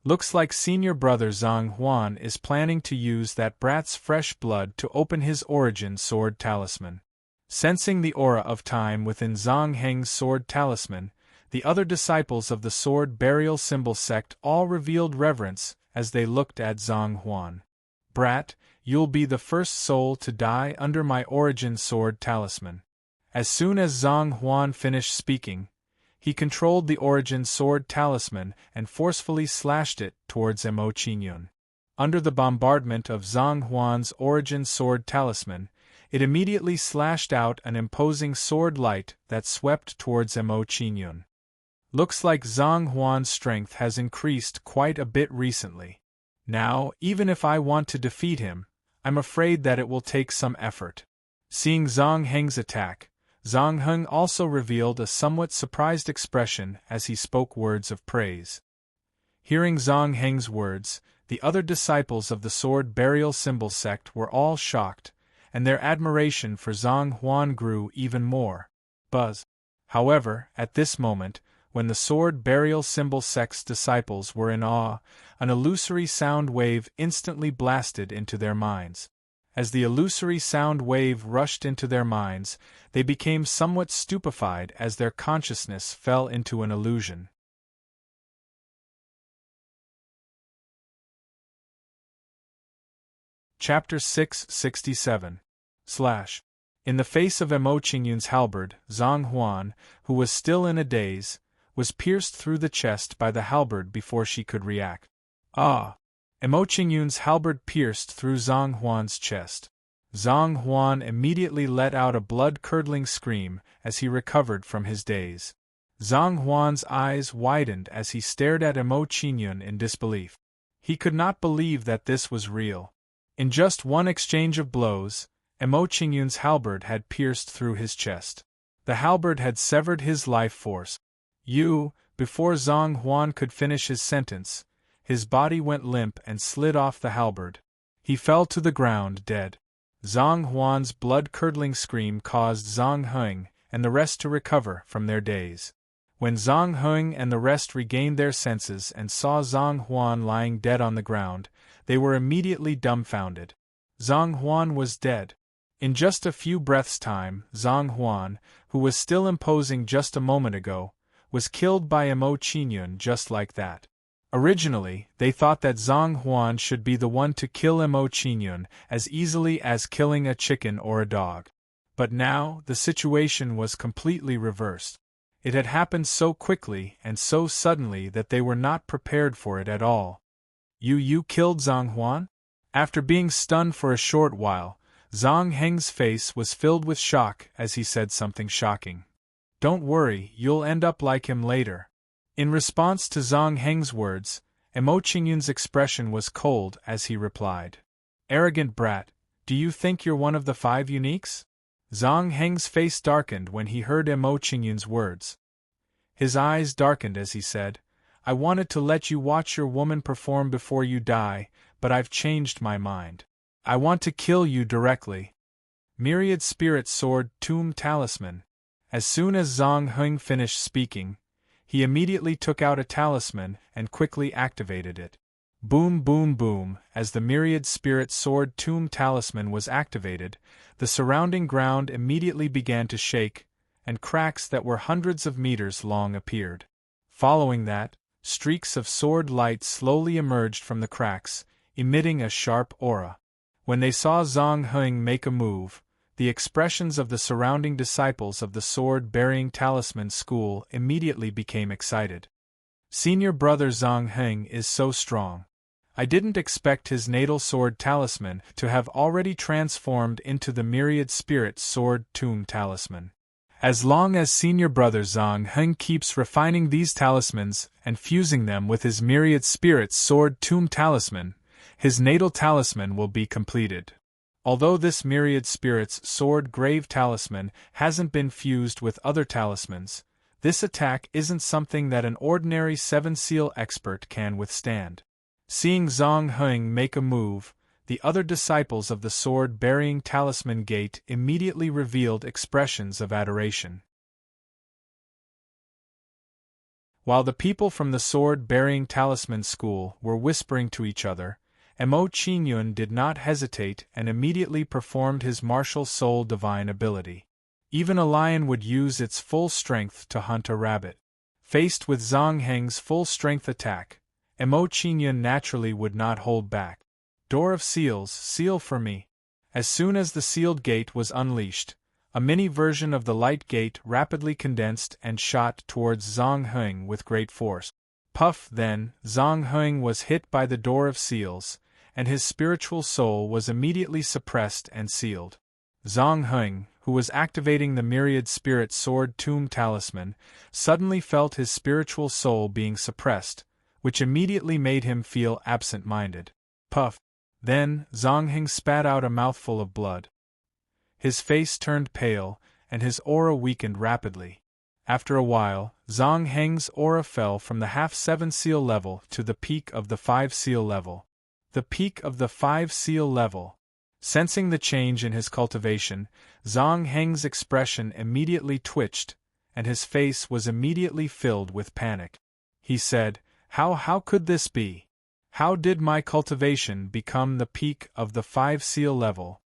Looks like senior brother Zhang Huan is planning to use that brat's fresh blood to open his origin sword talisman. Sensing the aura of time within Zhang Heng's sword talisman, the other disciples of the sword burial symbol sect all revealed reverence as they looked at Zhang Huan. Brat, you'll be the first soul to die under my origin sword talisman. As soon as Zhang Huan finished speaking, he controlled the origin sword talisman and forcefully slashed it towards Mo Qingyun. Under the bombardment of Zhang Huan's origin sword talisman, it immediately slashed out an imposing sword light that swept towards Mo Qingyun. Looks like Zhang Huan's strength has increased quite a bit recently. Now, even if I want to defeat him, I'm afraid that it will take some effort. Seeing Zhang Heng's attack, Zhang Heng also revealed a somewhat surprised expression as he spoke words of praise. Hearing Zhang Heng's words, the other disciples of the sword burial symbol sect were all shocked, and their admiration for Zhang Huan grew even more. Buzz. However, at this moment, when the sword burial symbol sect's disciples were in awe, an illusory sound wave instantly blasted into their minds. As the illusory sound wave rushed into their minds, they became somewhat stupefied as their consciousness fell into an illusion. Chapter 667 / In the face of Emo Qingyun's halberd, Zhang Huan, who was still in a daze, was pierced through the chest by the halberd before she could react. Ah! Emo Qingyun's halberd pierced through Zhang Huan's chest. Zhang Huan immediately let out a blood-curdling scream as he recovered from his daze. Zhang Huan's eyes widened as he stared at Emo Qingyun in disbelief. He could not believe that this was real. In just one exchange of blows, Emo Qingyun's halberd had pierced through his chest. The halberd had severed his life force. Before Zhang Huan could finish his sentence, his body went limp and slid off the halberd. He fell to the ground dead. Zhang Huan's blood-curdling scream caused Zhang Heng and the rest to recover from their daze. When Zhang Heng and the rest regained their senses and saw Zhang Huan lying dead on the ground, they were immediately dumbfounded. Zhang Huan was dead. In just a few breaths' time, Zhang Huan, who was still imposing just a moment ago, was killed by Emo Qingyun just like that. Originally, they thought that Zhang Huan should be the one to kill Emo Qingyun as easily as killing a chicken or a dog. But now, the situation was completely reversed. It had happened so quickly and so suddenly that they were not prepared for it at all. You killed Zhang Huan? After being stunned for a short while, Zhang Heng's face was filled with shock as he said something shocking. Don't worry, you'll end up like him later. In response to Zhang Heng's words, Emo Qingyun's expression was cold as he replied. Arrogant brat, do you think you're one of the 5 uniques? Zhang Heng's face darkened when he heard Emo Qingyun's words. His eyes darkened as he said, I wanted to let you watch your woman perform before you die, but I've changed my mind. I want to kill you directly. Myriad Spirit Sword Tomb Talisman. As soon as Zhang Heng finished speaking, he immediately took out a talisman and quickly activated it. Boom boom boom, as the Myriad Spirit Sword Tomb Talisman was activated, the surrounding ground immediately began to shake, and cracks that were hundreds of meters long appeared. Following that, streaks of sword light slowly emerged from the cracks, emitting a sharp aura. When they saw Zhang Heng make a move, the expressions of the surrounding disciples of the sword-bearing talisman school immediately became excited. Senior brother Zhang Heng is so strong. I didn't expect his natal sword talisman to have already transformed into the Myriad Spirit Sword Tomb Talisman. As long as senior brother Zhang Heng keeps refining these talismans and fusing them with his Myriad Spirit Sword Tomb Talisman, his natal talisman will be completed. Although this Myriad Spirits Sword Grave Talisman hasn't been fused with other talismans, this attack isn't something that an ordinary 7-seal expert can withstand. Seeing Zhang Heng make a move, the other disciples of the sword-bearing talisman gate immediately revealed expressions of adoration. While the people from the sword-bearing talisman school were whispering to each other, Emo Qingyun did not hesitate and immediately performed his martial soul divine ability. Even a lion would use its full strength to hunt a rabbit. Faced with Zhang Heng's full-strength attack, Emo Qingyun naturally would not hold back. Door of Seals, seal for me. As soon as the sealed gate was unleashed, a mini version of the light gate rapidly condensed and shot towards Zhang Heng with great force. Puff! Then, Zhang Heng was hit by the Door of Seals, and his spiritual soul was immediately suppressed and sealed. Zhang Heng, who was activating the Myriad Spirit Sword Tomb Talisman, suddenly felt his spiritual soul being suppressed, which immediately made him feel absent-minded. Puff! Then, Zhang Heng spat out a mouthful of blood. His face turned pale, and his aura weakened rapidly. After a while, Zhang Heng's aura fell from the half-7-seal level to the peak of the 5-seal level. The peak of the 5-seal level. Sensing the change in his cultivation, Zhang Heng's expression immediately twitched, and his face was immediately filled with panic. He said, How could this be? How did my cultivation become the peak of the 5 seal level?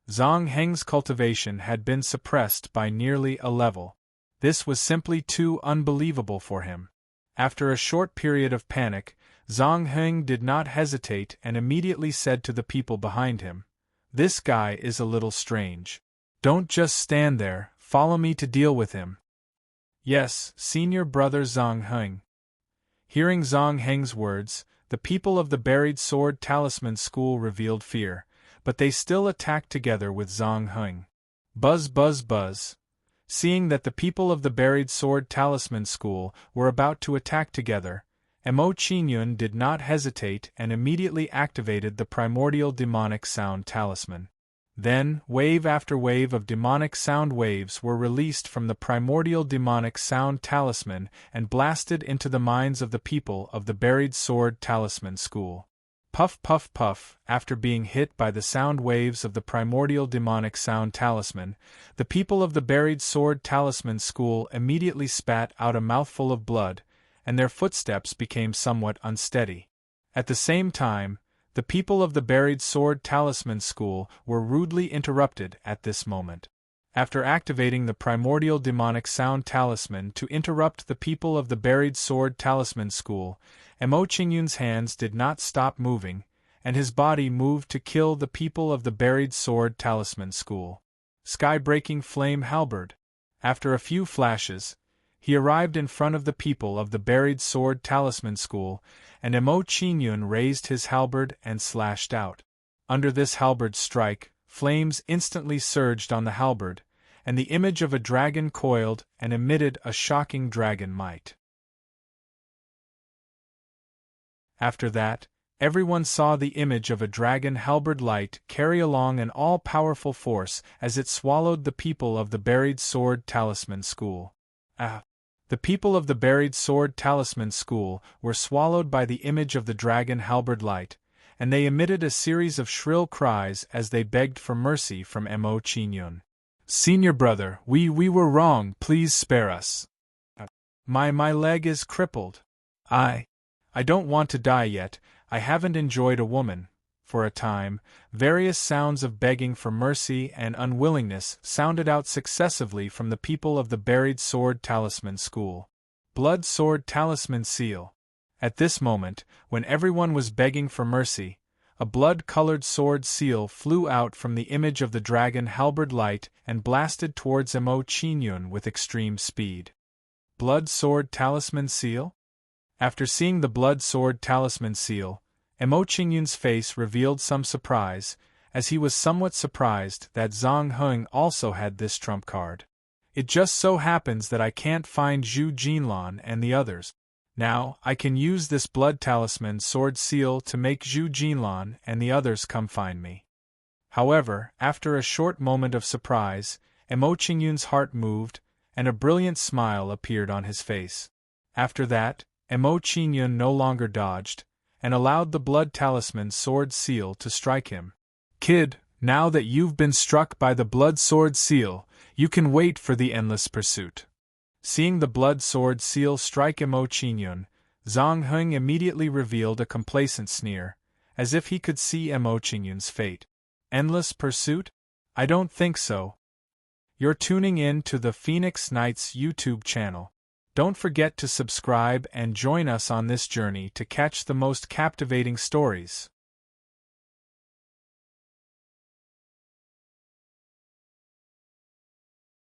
Zhang Heng's cultivation had been suppressed by nearly a level. This was simply too unbelievable for him. After a short period of panic, Zhang Heng did not hesitate and immediately said to the people behind him, "This guy is a little strange. Don't just stand there, follow me to deal with him." "Yes, senior brother Zhang Heng." Hearing Zhang Heng's words, the people of the Buried Sword Talisman School revealed fear, but they still attacked together with Zhang Heng. Buzz buzz buzz. Seeing that the people of the Buried Sword Talisman School were about to attack together, Mo Qingyun did not hesitate and immediately activated the Primordial Demonic Sound Talisman. Then, wave after wave of demonic sound waves were released from the Primordial Demonic Sound Talisman and blasted into the minds of the people of the Buried Sword Talisman School. Puff puff puff, after being hit by the sound waves of the Primordial Demonic Sound Talisman, the people of the Buried Sword Talisman School immediately spat out a mouthful of blood, and their footsteps became somewhat unsteady. At the same time, the people of the Buried Sword Talisman School were rudely interrupted at this moment. After activating the Primordial Demonic Sound Talisman to interrupt the people of the Buried Sword Talisman School, Mo Qingyun's hands did not stop moving, and his body moved to kill the people of the Buried Sword Talisman School. Sky-breaking flame halberd. After a few flashes, he arrived in front of the people of the Buried Sword Talisman School, and Mo Qingyun raised his halberd and slashed out. Under this halberd strike, flames instantly surged on the halberd, and the image of a dragon coiled and emitted a shocking dragon might. After that, everyone saw the image of a dragon halberd light carry along an all-powerful force as it swallowed the people of the Buried Sword Talisman School. The people of the Buried Sword Talisman School were swallowed by the image of the dragon halberd light, and they emitted a series of shrill cries as they begged for mercy from Mo Qingyun. "Senior brother, we were wrong, please spare us. My leg is crippled. I don't want to die yet, I haven't enjoyed a woman." For a time, various sounds of begging for mercy and unwillingness sounded out successively from the people of the Buried Sword Talisman School. Blood Sword Talisman Seal. At this moment, when everyone was begging for mercy, a blood-colored sword seal flew out from the image of the dragon halberd light and blasted towards Mo Qingyun with extreme speed. Blood Sword Talisman Seal? After seeing the Blood Sword Talisman Seal, Mo Qingyun's face revealed some surprise, as he was somewhat surprised that Zhang Heng also had this trump card. "It just so happens that I can't find Zhu Jinlan and the others. Now, I can use this Blood Talisman Sword Seal to make Zhu Jinlan and the others come find me." However, after a short moment of surprise, Mo Qingyun's heart moved, and a brilliant smile appeared on his face. After that, Mo Qingyun no longer dodged, and allowed the Blood Talisman Sword Seal to strike him. "Kid, now that you've been struck by the Blood Sword Seal, you can wait for the endless pursuit." Seeing the Blood Sword Seal strike Mo Qingyun, Zhang Heng immediately revealed a complacent sneer, as if he could see Mo Qingyun's fate. "Endless pursuit? I don't think so." You're tuning in to the Phoenix Knights YouTube channel. Don't forget to subscribe and join us on this journey to catch the most captivating stories.